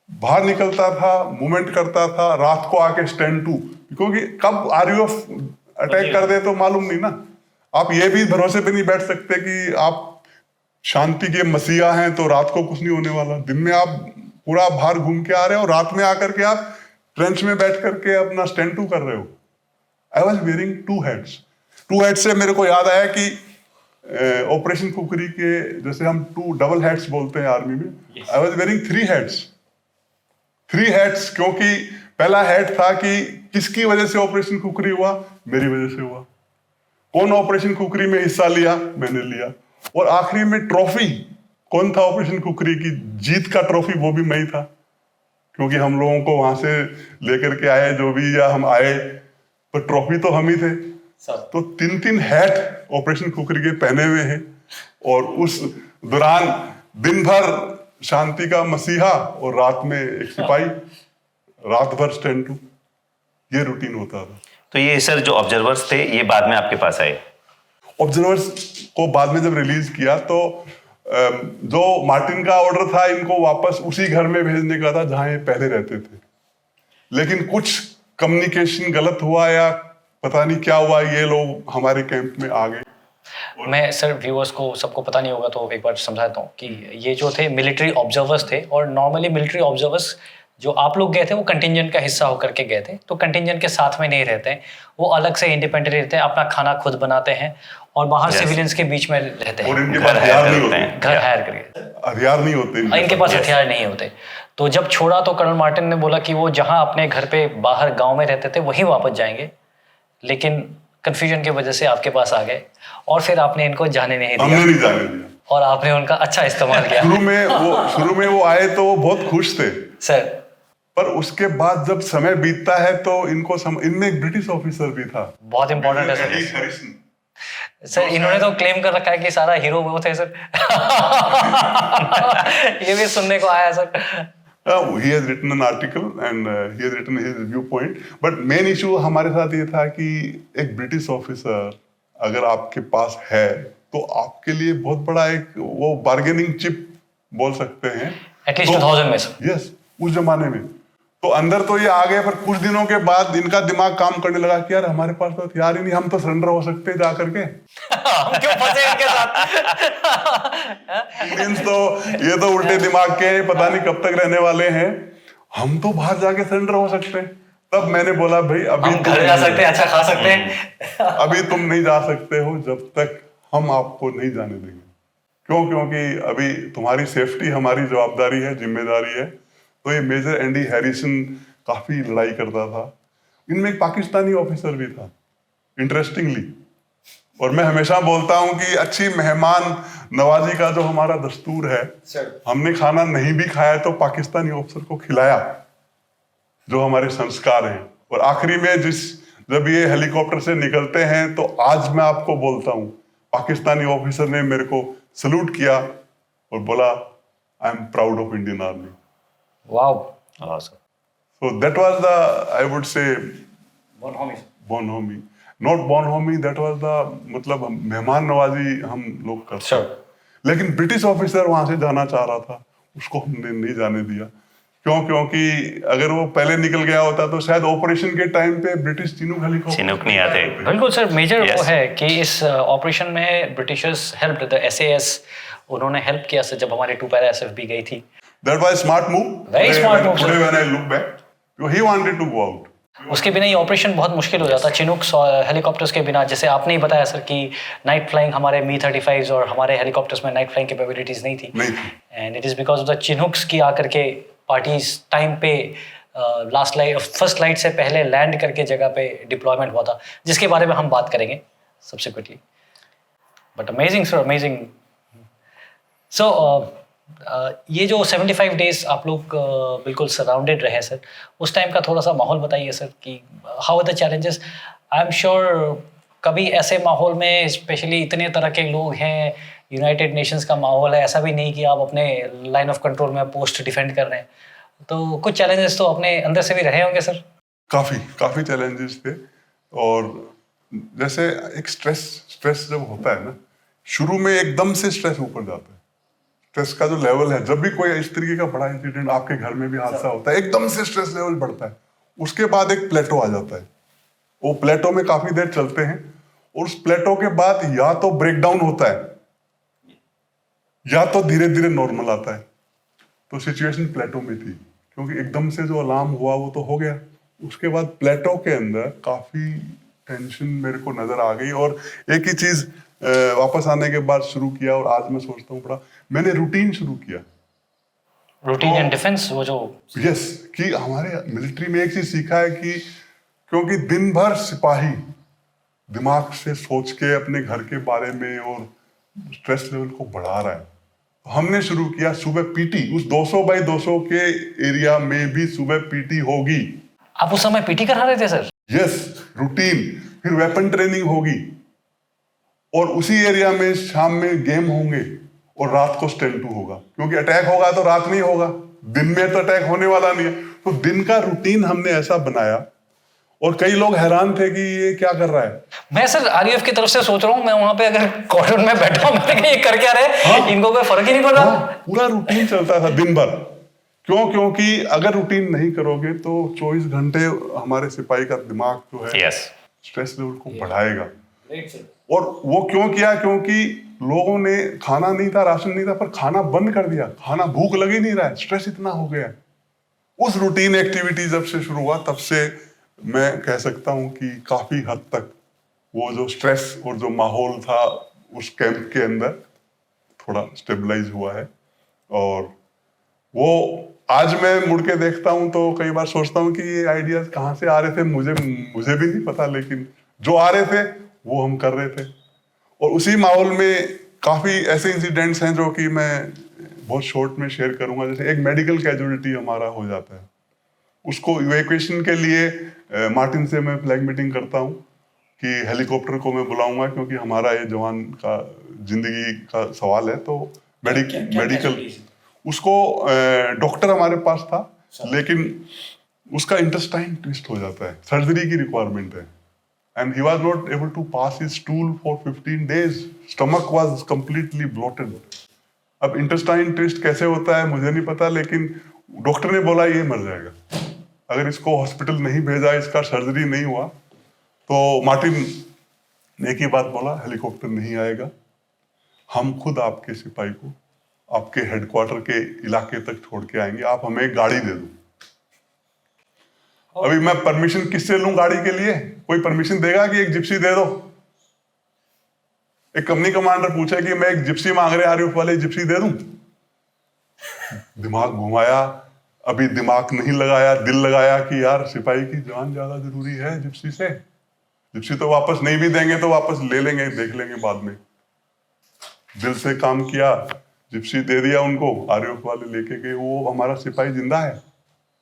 बाहर निकलता था, मूवमेंट करता था, रात को आके स्टैंड टू, क्योंकि कब आरयूएफ अटैक कर दे तो मालूम नहीं ना। आप ये भी भरोसे पे नहीं बैठ सकते कि आप शांति के मसीहा हैं तो रात को कुछ नहीं होने वाला। दिन में आप पूरा बाहर घूम के आ रहे हो, रात में आकर के आप ट्रेंच में बैठ करके अपना स्टैंड टू कर रहे हो। I was wearing two heads. Two heads से मेरे को याद आया कि ऑपरेशन कुकरी के जैसे हम टू डबल हेड्स बोलते हैं आर्मी में, I was wearing three heads. Three heads क्योंकि पहला हेड था कि किसकी वजह से ऑपरेशन कुकरी हुआ, मेरी वजह से हुआ। कौन ऑपरेशन कुकरी में हिस्सा लिया, मैंने लिया। और आखिरी में ट्रॉफी कौन था ऑपरेशन कुकरी की जीत का ट्रॉफी, वो भी मैं ही था, क्योंकि हम लोगों को वहां से लेकर के आए जो भी, या हम आए पर ट्रॉफी तो हम ही थे। तो 3-3 हैट ऑपरेशन कुकरी के पहने हुए हैं और उस दौरान दिन भर शांति का मसीहा और रात में एक सिपाही, रात भर स्टैंड टू, ये रूटीन होता था।
तो ये सर जो ऑब्जर्वर्स थे ये बाद में आपके पास आए?
ऑब्जर्वर्स को बाद में जब रिलीज किया तो जो मार्टिन का ऑर्डर था इनको वापस उसी घर में भेजने का था जहां ये पहले रहते थे, लेकिन कुछ कम्युनिकेशन गलत हुआ या पता नहीं क्या हुआ, ये लोग हमारे कैंप में आ गए।
मैं सर व्यूअर्स को सबको पता नहीं होगा तो एक बार समझाता हूँ कि ये जो थे मिलिट्री ऑब्जर्वर्स थे, और नॉर्मली मिलिट्री ऑब्जर्वर्स जो आप लोग गए थे वो कंटिंजेंट का हिस्सा होकर के गए थे, तो कंटिंजेंट के साथ में नहीं रहते हैं, वो अलग से इंडिपेंडेंट रहते हैं, अपना खाना खुद बनाते हैं और बाहर सिविलियंस के बीच में रहते हैं।
और इनके पास हथियार नहीं होते,
घर हायर करके
हथियार नहीं होते
इनके पास, हथियार नहीं होते। तो जब छोड़ा तो कर्नल मार्टिन ने बोला कि वो जहां अपने घर पे बाहर गांव में रहते थे वहीं वापस जाएंगे, लेकिन कंफ्यूजन की वजह से आपके पास आ गए और फिर आपने इनको जाने नहीं दिया।
हमने नहीं जाने दिया
और आपने उनका अच्छा इस्तेमाल किया।
शुरू में वो आए तो वो बहुत खुश थे
सर,
पर उसके बाद जब समय बीतता है तो इनको इनमें एक ब्रिटिश ऑफिसर भी था,
बहुत इंपॉर्टेंट है सर।
हैरिसन।
सर इन्होंने तो क्लेम कर रखा है कि सारा हीरो वो थे सर। ये भी सुनने को आया sir.
He has written an article and he has written his viewpoint, but main issue हमारे साथ ये था कि एक ब्रिटिश ऑफिसर अगर आपके पास है तो आपके लिए बहुत बड़ा एक वो बार्गेनिंग चिप बोल सकते हैं,
एटलीस्ट 2000 में सर।
यस, उस जमाने में तो अंदर तो ये आ गए, पर कुछ दिनों के बाद इनका दिमाग काम करने लगा कि यार हमारे पास तो हथियार ही नहीं, हम तो सरेंडर हो सकते हैं जा करके।
हम क्यों फंसे इनके साथ?
इंडियंस तो ये तो उल्टे दिमाग के हैं, पता नहीं कब तक रहने वाले हैं, हम तो बाहर जाके सरेंडर हो सकते हैं। तब मैंने बोला भाई अभी
हम घर जा सकते हैं, अच्छा खा सकते हैं।
अभी तुम नहीं जा सकते हो जब तक हम आपको नहीं जाने देंगे। क्यों? क्योंकि अभी तुम्हारी सेफ्टी हमारी जवाबदारी है, जिम्मेदारी है। तो ये मेजर एंडी हैरिसन काफी लड़ाई करता था। इनमें एक पाकिस्तानी ऑफिसर भी था इंटरेस्टिंगली, और मैं हमेशा बोलता हूं कि अच्छी मेहमान नवाजी का जो हमारा दस्तूर है, हमने खाना नहीं भी खाया तो पाकिस्तानी ऑफिसर को खिलाया, जो हमारे संस्कार हैं। और आखिरी में जब ये हेलीकॉप्टर से निकलते हैं तो आज मैं आपको बोलता हूं पाकिस्तानी ऑफिसर ने मेरे को सल्यूट किया और बोला I am proud of Indian army.
Wow,
So that was the, I would say, bonhomie. Not bonhomie, that was the, मतलब मेहमान नवाजी हम लोग करते हैं। लेकिन ब्रिटिश ऑफिसर वहां से जाना चाह रहा था, उसको हमने नहीं जाने दिया। क्यों? क्योंकि अगर वो पहले निकल गया होता तो शायद ऑपरेशन के टाइम पे ब्रिटिश चिनूक
चिनूक नहीं आते।
बिल्कुल सर, मेजर वो है कि इस ऑपरेशन में ब्रिटिशर्स हेल्प द SAS, उन्होंने हेल्प किया सर जब हमारे 2 पैरा SFB गई थी।
That was smart move.
Very smart move, sir.
Today when I look back, He wanted to go out.
उसके बिना ये ऑपरेशन बहुत मुश्किल हो जाता, चिनूक्स हेलीकॉप्टर्स के बिना। जैसे आपने ही बताया सर कि नाइट फ्लाइंग हमारे मी-35 और हमारे हेलीकॉप्टर्स में नाइट फ्लाइंग कैपेबिलिटीज नहीं थी, and it is because of the Chinooks की आकर के पार्टीज टाइम पे फर्स्ट लाइट से पहले लैंड करके जगह पे डिप्लॉयमेंट हुआ था, जिसके बारे में हम बात करेंगे subsequently. But amazing sir, amazing. So ये जो 75 डेज आप लोग बिल्कुल सराउंडेड रहे सर, उस टाइम का थोड़ा सा माहौल बताइए सर कि how are the challenges. I am sure कभी ऐसे माहौल में, स्पेशली इतने तरह के लोग हैं, यूनाइटेड नेशंस का माहौल है, ऐसा भी नहीं कि आप अपने लाइन ऑफ कंट्रोल में पोस्ट डिफेंड कर रहे हैं, तो कुछ चैलेंजेस तो अपने अंदर से भी रहे होंगे सर।
काफी चैलेंजेस थे। और जैसे एक स्ट्रेस जब होता है ना, शुरू में एकदम से स्ट्रेस ऊपर जाता है। स्ट्रेस का जो लेवल है, जब भी कोई इस तरीके का बड़ा इंसिडेंट, आपके घर में भी हादसा होता है, एकदम से स्ट्रेस लेवल बढ़ता है। उसके बाद एक प्लेटो आ जाता है। वो प्लेटो में काफी देर चलते हैं, और उस प्लेटो के बाद या तो ब्रेकडाउन होता है या तो धीरे धीरे नॉर्मल आता है। तो सिचुएशन प्लेटो में थी, क्योंकि एकदम से जो अलार्म हुआ वो तो हो गया। उसके बाद प्लेटो के अंदर काफी टेंशन मेरे को नजर आ गई, और एक ही चीज वापस आने के बाद शुरू किया, और आज मैं सोचता हूँ बड़ा, मैंने रूटीन शुरू किया।
रूटीन एंड डिफेंस, वो जो
यस, कि हमारे मिलिट्री में एक चीज सीखा है कि क्योंकि दिन भर सिपाही दिमाग से सोच के अपने घर के बारे में और स्ट्रेस लेवल को बढ़ा रहा है, हमने शुरू किया सुबह पीटी। उस 200 बाई 200 के एरिया में भी सुबह पीटी होगी।
आप उस समय पीटी करा रहे थे सर?
Yes, routine. फिर वेपन ट्रेनिंग होगी, और उसी एरिया में शाम में गेम होंगे, और रात को स्टैंड टू होगा, क्योंकि अटैक होगा तो रात नहीं होगा, दिन में तो अटैक होने वाला नहीं है। तो दिन का रूटीन हमने ऐसा बनाया, और कई लोग हैरान थे कि ये क्या कर रहा है।
मैं सर आरयूएफ की तरफ से सोच रहा हूँ, मैं वहां पे अगर कॉर्डन में बैठा हूँ, मैंने कहा ये कर क्या रहे,
हाँ,
इनको कोई फर्क ही नहीं पड़ रहा।
पूरा रूटीन चलता था दिन भर। क्योंकि अगर रूटीन नहीं करोगे तो 24 घंटे हमारे सिपाही का दिमाग जो है स्ट्रेस लेवल को बढ़ाएगा। और वो क्यों किया? क्योंकि लोगों ने, खाना नहीं था, राशन नहीं था, पर खाना बंद कर दिया, खाना, भूख लग ही नहीं रहा है, स्ट्रेस इतना हो गया है। उस रूटीन एक्टिविटी जब से शुरू हुआ, तब से मैं कह सकता हूँ कि काफी हद तक वो जो स्ट्रेस और जो माहौल था उस कैंप के अंदर थोड़ा स्टेबलाइज हुआ है। और वो आज मैं मुड़ के देखता हूँ तो कई बार सोचता हूँ कि ये आइडियाज कहाँ से आ रहे थे, मुझे भी नहीं पता, लेकिन जो आ रहे थे वो हम कर रहे थे। और उसी माहौल में काफी ऐसे इंसिडेंट्स हैं जो कि मैं बहुत शॉर्ट में शेयर करूंगा। जैसे एक मेडिकल कैजुअलिटी हमारा हो जाता है, उसको इवैक्यूएशन के लिए मार्टिन से मैं फ्लैग मीटिंग करता हूँ कि हेलीकॉप्टर को मैं बुलाऊंगा, क्योंकि हमारा ये जवान का जिंदगी का सवाल है। तो मेडिकल उसको डॉक्टर हमारे पास था, लेकिन उसका इंटेस्टाइन ट्विस्ट हो जाता है, सर्जरी की रिक्वायरमेंट है, and he was not able to pass his stool for 15 days. Stomach was completely bloated. अब इंटेस्टाइन ट्विस्ट कैसे होता है मुझे नहीं पता, लेकिन डॉक्टर ने बोला ये मर जाएगा अगर इसको हॉस्पिटल नहीं भेजा, इसका सर्जरी नहीं हुआ। तो मार्टिन ने एक ही बात बोला, हेलीकॉप्टर नहीं आएगा, हम खुद आपके सिपाही को आपके हेडक्वार्टर के इलाके तक छोड़ के आएंगे, आप हमें एक गाड़ी दे दो। अभी मैं परमिशन किससे लूं गाड़ी के लिए? कोई परमिशन देगा कि एक जिप्सी दे दो? एक कंपनी कमांडर पूछे कि मैं एक जिप्सी मांग रहे आरयूएफ वाले, जिप्सी दे दूं? दिमाग घुमाया, अभी दिमाग नहीं लगाया, दिल लगाया कि यार सिपाही की जान ज्यादा जरूरी है जिप्सी से। जिप्सी तो वापस नहीं भी देंगे तो वापस ले लेंगे, देख लेंगे बाद में। दिल से काम किया, जिप्सी दे दिया उनको, आरयूएफ वाले लेके गए, वो हमारा सिपाही जिंदा है,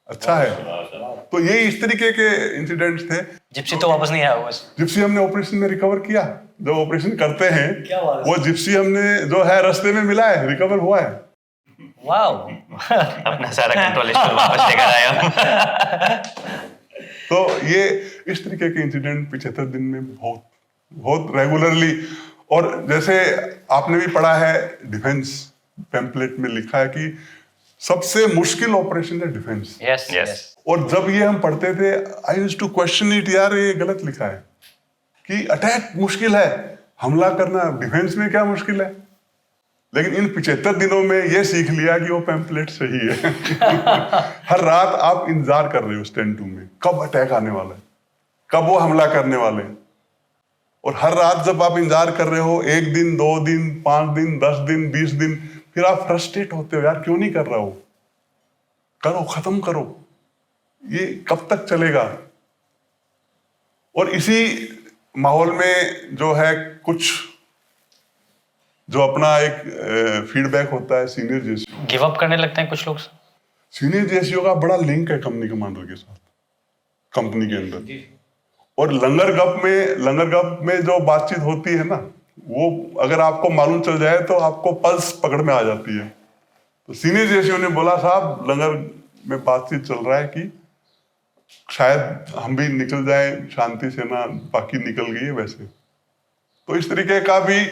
अच्छा है। तो ये इस तरीके के इंसिडेंट्स थे।
जिप्सी तो वापस नहीं आया हुआ।
जिप्सी हमने ऑपरेशन में रिकवर किया, जो ऑपरेशन करते हैं वो जिप्सी हमने जो है रास्ते में मिला है, रिकवर हुआ है।
वाओ
अपना सारा कंट्रोल स्टोर वापस लेकर आया।
तो ये इस तरीके के इंसिडेंट 75 दिन में बहुत रेगुलरली। और जैसे आपने भी पढ़ा है, डिफेंस पैम्पलेट में लिखा है कि सबसे मुश्किल ऑपरेशन है डिफेंस।
यस।
और जब ये हम पढ़ते थे, I used to question it, यार ये गलत लिखा है कि अटैक मुश्किल है, हमला करना डिफेंस में क्या मुश्किल है? लेकिन इन 75 दिनों में ये सीख लिया कि वो पैम्पलेट सही है। हर रात आप इंतजार कर रहे हो स्टैंड 2 में, कब अटैक आने वाला है, कब वो हमला करने वाले हैं। और हर रात जब आप इंतजार कर रहे हो, 1 दिन 2 दिन 5 दिन 10 दिन 20 दिन, फिर आप फ्रस्ट्रेट होते हो, यार क्यों नहीं कर रहा हो, करो, खत्म करो, ये कब तक चलेगा। और इसी माहौल में जो है कुछ जो अपना एक फीडबैक होता है सीनियर जेसीओ,
गिव अप करने लगते हैं कुछ लोग।
सीनियर जेसीओ का बड़ा लिंक है कंपनी कमांडर के साथ, कंपनी के अंदर। और लंगर गप में जो बातचीत होती है ना, वो अगर आपको मालूम चल जाए तो आपको पल्स पकड़ में आ जाती है। तो सीनियर जेसीओ ने बोला, साहब लंगर में बातचीत चल रहा है कि शायद हम भी निकल जाए, शांति सेना बाकी निकल गई है वैसे। तो इस तरीके का भी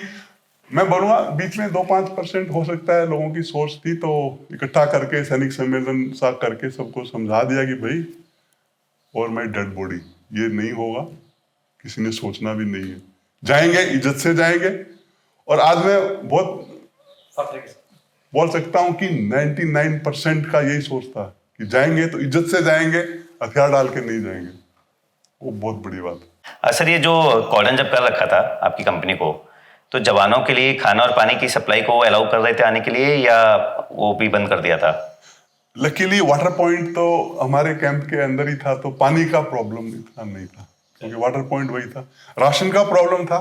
मैं बोलूँगा बीच में 2-5% हो सकता है लोगों की सोच थी, तो इकट्ठा करके सैनिक सम्मेलन सा करके सबको समझा दिया कि भाई और माई डेड बॉडी, ये नहीं होगा, किसी ने सोचना भी नहीं है, जाएंगे इज्जत से जाएंगे। और आज मैं बहुत बोल सकता हूँ कि 99% का यही सोच था कि जाएंगे तो इज्जत से जाएंगे, हथियार डाल के नहीं जाएंगे। वो बहुत बड़ी बात है।
सर, ये जो कॉर्डन जब कर रखा था आपकी कंपनी को, तो जवानों के लिए खाना और पानी की सप्लाई को अलाउ कर रहे थे आने के लिए, या वो भी बंद कर दिया था?
लकीली वाटर पॉइंट तो हमारे कैंप के अंदर ही था, तो पानी का प्रॉब्लम इतना नहीं था क्योंकि वाटर पॉइंट वही था। राशन का प्रॉब्लम था,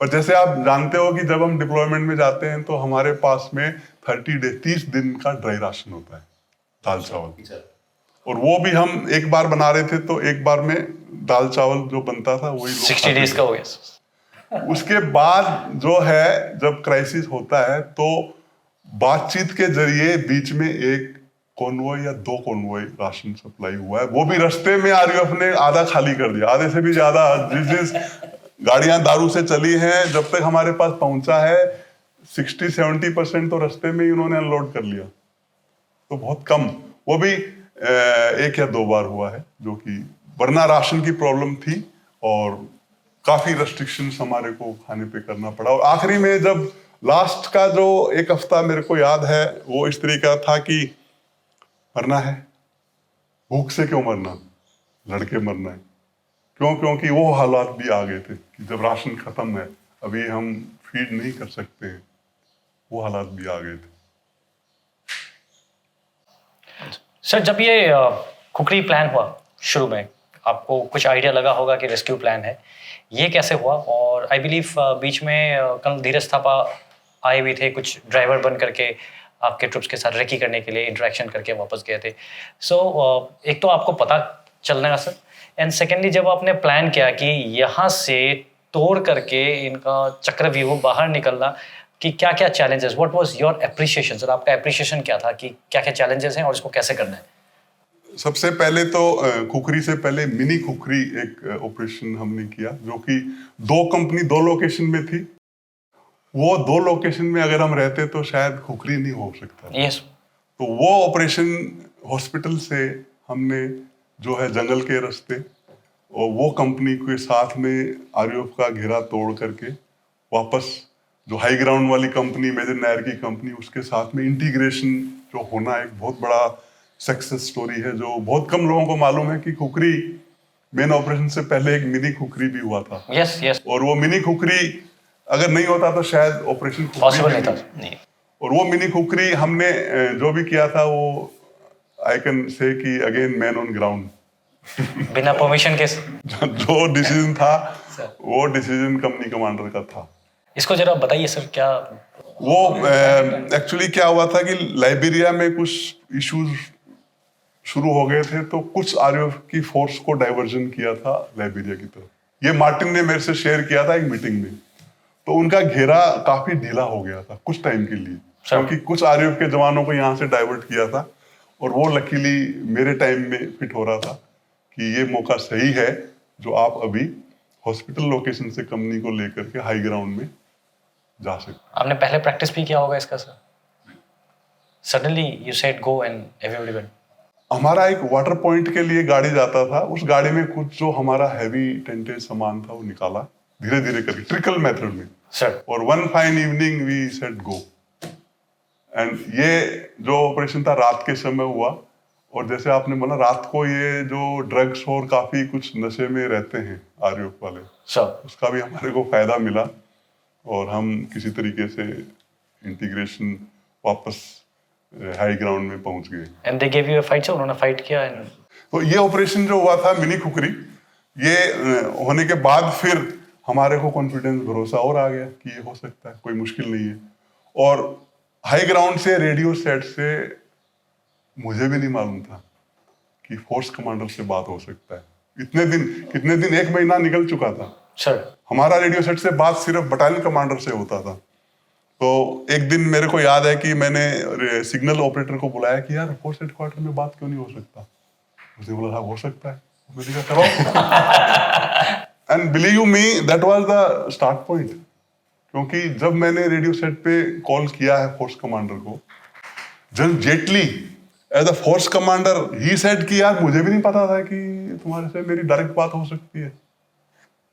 और जैसे आप जानते हो कि जब हम डिप्लॉयमेंट में जाते हैं तो हमारे पास में 30 दिन का ड्राई राशन होता है, दाल चावल। और वो भी हम एक बार बना रहे थे, तो एक बार में दाल चावल जो बनता था वही
60 डेज का हो गया।
उसके बाद जो है जब क्राइसिस होता है तो बातचीत के जरिए बीच में एक कॉन्वॉय या 2 कॉन्वॉय राशन सप्लाई हुआ है, वो भी रास्ते में आरयूएफ ने आधा खाली कर दिया, आधे से भी ज्यादा। जिस गाड़ियां दारू से चली हैं, जब तक हमारे पास पहुंचा है 60-70% तो रास्ते में ही उन्होंने अनलोड कर लिया। तो बहुत कम, वो भी 1 या 2 बार हुआ है, जो कि वरना राशन की प्रॉब्लम थी और काफी रेस्ट्रिक्शंस हमारे को खाने पे करना पड़ा। और आखिरी में जब लास्ट का जो 1 हफ्ता मेरे को याद है, वो इस तरीके का था कि मरना है, भूख से क्यों मरना, लड़के मरना है। क्यों? क्योंकि वो हालात भी आ गए थे कि जब राशन खत्म है, अभी हम फीड नहीं कर सकते हैं, वो हालात भी आ गए थे।
सर, जब ये खुखरी प्लान हुआ शुरू में, आपको कुछ आइडिया लगा होगा कि रेस्क्यू प्लान है, ये कैसे हुआ? और आई बिलीव बीच में कर्नल धीरज थापा आए भी थे, कुछ ड्राइवर बन करके आपके ट्रुप्स के साथ रेकी करने के लिए इंटरेक्शन करके वापस गए थे। सो एक तो आपको पता चलने का सर, एंड सेकेंडली जब आपने प्लान किया कि यहाँ से तोड़ करके इनका चक्रव्यूह बाहर निकलना, कि क्या क्या challenges, what was your appreciation sir? आपका एप्रिसिएशन क्या था कि क्या क्या चैलेंजेस हैं और इसको कैसे करना है?
सबसे पहले तो खुखरी से पहले मिनी खुखरी एक ऑपरेशन हमने किया, जो कि 2 कंपनी 2 लोकेशन में थी। वो 2 लोकेशन में अगर हम रहते तो शायद खुखरी नहीं हो सकता।
यस।
तो वो ऑपरेशन हॉस्पिटल से हमने जो है जंगल के रास्ते और वो कंपनी के साथ में आरयूएफ का घेरा तोड़ करके वापस जो हाई ग्राउंड वाली कंपनी, मेजर नायर की कंपनी, उसके साथ में इंटीग्रेशन जो होना एक बहुत बड़ा सक्सेस स्टोरी है, जो बहुत कम लोगों को मालूम है कि खुखरी मेन ऑपरेशन से पहले एक मिनी खुखरी भी हुआ था।
Yes yes.
और वो मिनी खुखरी अगर नहीं होता तो शायद ऑपरेशन
पॉसिबल नहीं था।
नहीं।
और वो मिनी खुखरी हमने जो भी किया था, वो आई कैन से कि अगेन मैन ऑन ग्राउंड,
बिना परमिशन के।
जो डिसीजन था वो डिसीजन कंपनी कमांडर का था।
इसको जरा बताइए सर, क्या
वो एक्चुअली क्या हुआ था कि लाइबेरिया में कुछ इश्यूज शुरू हो गए थे, तो कुछ आरयूएफ की फोर्स को डाइवर्जन किया था लाइबेरिया की तरफ। ये मार्टिन ने मेरे से शेयर किया था एक मीटिंग में। तो उनका घेरा काफी ढीला हो गया था कुछ टाइम के लिए, क्योंकि कुछ आरयूएफ के जवानों को यहाँ से डाइवर्ट किया था, और वो लकीली मेरे टाइम में फिट हो रहा था कि ये मौका सही है जो आप अभी हॉस्पिटल लोकेशन से कंपनी को लेकर के हाई ग्राउंड में जा सकते।
आपने पहले प्रैक्टिस भी किया होगा इसका sir? Suddenly you said go and everybody went.
हमारा एक वाटर पॉइंट के लिए गाड़ी जाता था, उस गाड़ी में कुछ जो हमारा हैवी टेंटेज सामान था वो निकाला धीरे धीरे करके, ट्रिकल मेथड में
सर।
और one fine evening we said go. And ये जो ऑपरेशन था रात के समय हुआ, और जैसे आपने बोला रात को ये जो ड्रग्स और काफी कुछ नशे में रहते हैं आरयूएफ वाले,
सर
उसका भी हमारे को फायदा मिला और हम किसी तरीके से इंटीग्रेशन वापस हाई ग्राउंड में पहुंच गए।
And they give you a fight, sir उन्होंने फाइट किया and...
तो ये ऑपरेशन जो हुआ था मिनी खुकरी, ये होने के बाद फिर हमारे को कॉन्फिडेंस भरोसा और आ गया कि ये हो सकता है, कोई मुश्किल नहीं है। और हाई ग्राउंड से रेडियो सेट से मुझे भी नहीं मालूम था कि फोर्स कमांडर से बात हो सकता है। कितने दिन 1 महीना निकल चुका था
सर।
हमारा रेडियो सेट से बात सिर्फ बटालियन कमांडर से होता था। तो एक दिन मेरे को याद है कि मैंने सिग्नल ऑपरेटर को बुलाया कि यार फोर्स हेडक्वार्टर में बात क्यों नहीं हो सकता। उसने बोला हो सकता है। मैंने कहा करो। And believe you me that was the start point, क्योंकि जब मैंने रेडियो सेट पे कॉल किया है फोर्स कमांडर को, general Jetley as a force commander he said कि यार मुझे भी नहीं पता था कि तुम्हारे से मेरी डायरेक्ट बात हो सकती है।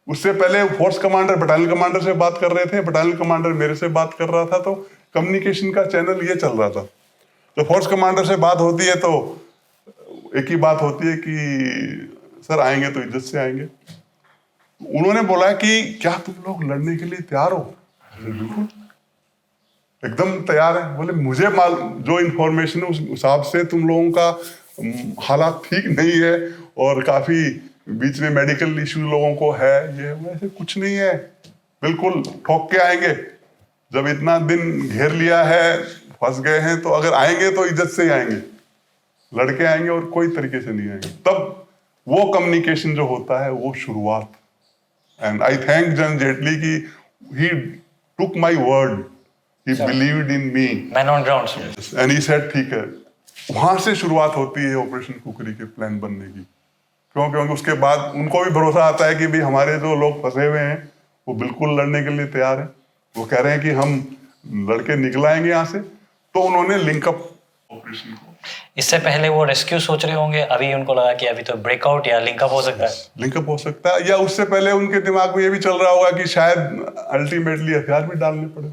उससे पहले फोर्स कमांडर बटालियन कमांडर से बात कर रहे थे, बटालियन कमांडर मेरे से बात कर रहा था, तो कम्युनिकेशन का चैनल ये चल रहा था। तो फोर्स कमांडर से बात होती है तो एक ही बात होती है कि सर आएंगे तो इज्जत से आएंगे। उन्होंने बोला कि क्या तुम लोग लड़ने के लिए तैयार हो? बिल्कुल एकदम तैयार है। बोले मुझे जो इन्फॉर्मेशन है उस हिसाब से तुम लोगों का हालात ठीक नहीं है और काफी बीच में मेडिकल इश्यू लोगों को है, ये वैसे कुछ नहीं है, बिल्कुल ठोक के आएंगे। जब इतना दिन घेर लिया है, फंस गए हैं, तो अगर आएंगे तो इज्जत से ही आएंगे, लड़के आएंगे और कोई तरीके से नहीं आएंगे। तब वो कम्युनिकेशन जो होता है वो शुरुआत। And I thank General Jaitley कि he took my word, he believed in me,
man on ground.
And he said ठीक है। वहां से शुरुआत होती है ऑपरेशन कुकरी के प्लान बनने की। क्योंकि उसके बाद उनको भी भरोसा आता है कि भाई हमारे जो लोग फंसे हुए हैं वो बिल्कुल लड़ने के लिए तैयार है। वो कह रहे हैं कि हम लड़के निकल आएंगे यहाँ से। तो उन्होंने लिंकअप ऑपरेशन को,
इससे पहले वो रेस्क्यू सोच रहे होंगे, अभी उनको लगा कि अभी तो ब्रेकआउट या लिंकअप हो सकता है।
लिंकअप हो सकता है, या उससे पहले उनके दिमाग में ये भी चल रहा होगा कि शायद अल्टीमेटली हथियार भी डालने पड़े।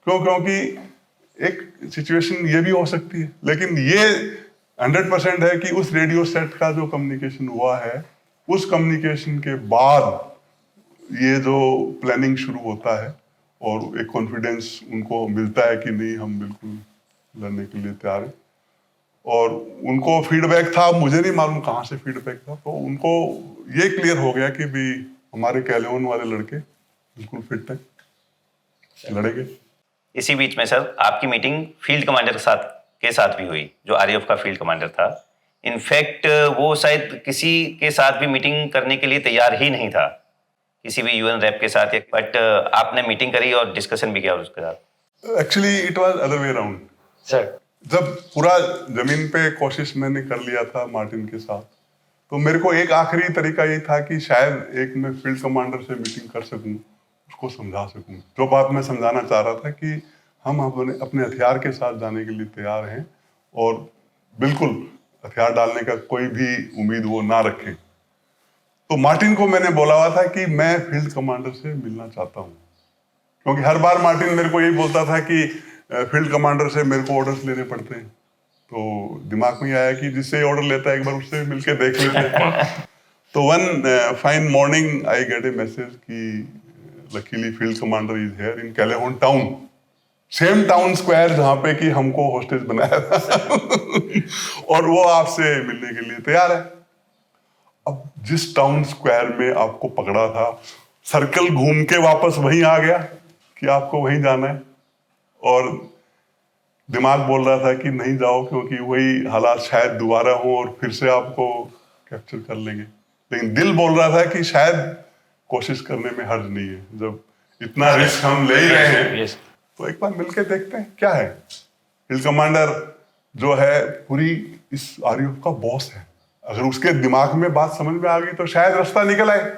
क्योंकि एक सिचुएशन ये भी हो सकती है। लेकिन ये 100% है कि उस रेडियो सेट का जो कम्युनिकेशन हुआ है, उस कम्युनिकेशन के बाद ये जो प्लानिंग शुरू होता है और एक कॉन्फिडेंस उनको मिलता है कि नहीं हम बिल्कुल लड़ने के लिए तैयार हैं। और उनको फीडबैक था, मुझे नहीं मालूम कहाँ से फीडबैक था, तो उनको ये क्लियर हो गया कि भी हमारे कैलेवन वाले लड़के बिल्कुल फिट है, लड़ेंगे।
इसी बीच में सर आपकी मीटिंग फील्ड कमांडर के साथ भी हुई, जो आरएएफ का फील्ड कमांडर था। इनफैक्ट वो शायद किसी के साथ भी मीटिंग करने के लिए तैयार ही नहीं था, किसी भी यूएन रैप के साथ, बट आपने मीटिंग करी और डिस्कशन भी किया उसके साथ।
Actually it was other way around
sir.
जब पूरा जमीन पे कोशिश मैंने कर लिया था मार्टिन के साथ, तो मेरे को एक आखिरी तरीका ये था कि शायद एक मैं फील्ड कमांडर से मीटिंग कर सकूं, उसको समझा सकूं। जो बात मैं समझाना चाह रहा था कि हम अपने हथियार के साथ जाने के लिए तैयार हैं और बिल्कुल हथियार डालने का कोई भी उम्मीद वो ना रखें। तो मार्टिन को मैंने बोला हुआ था कि मैं फील्ड कमांडर से मिलना चाहता हूँ, क्योंकि हर बार मार्टिन मेरे को यही बोलता था कि फील्ड कमांडर से मेरे को ऑर्डर्स लेने पड़ते हैं। तो दिमाग में आया कि जिससे ऑर्डर लेता है एक बार उससे मिलके देख लेते हैं। तो one fine morning I get a message कि luckily field commander is here in Kailahun town, same town square जहाँ पे कि हमको होस्टेज बनाया था और वो आपसे मिलने के लिए तैयार है। अब जिस टाउन स्क्वायर में आपको पकड़ा था, सर्कल घूम के वापस वहीं आ गया कि आपको वहीं जाना है, और दिमाग बोल रहा था कि नहीं जाओ क्योंकि वही हालात शायद दोबारा हो और फिर से आपको कैप्चर कर लेंगे। लेकिन दिल बोल रहा था कि शायद कोशिश करने में हर्ज नहीं है, जब इतना रिस्क हम ले ही रहे हैं तो एक बार मिलके देखते हैं क्या है। फील्ड कमांडर जो है पूरी इस आरयूएफ का बॉस है, अगर उसके दिमाग में बात समझ में आ गई तो शायद रास्ता निकल आए।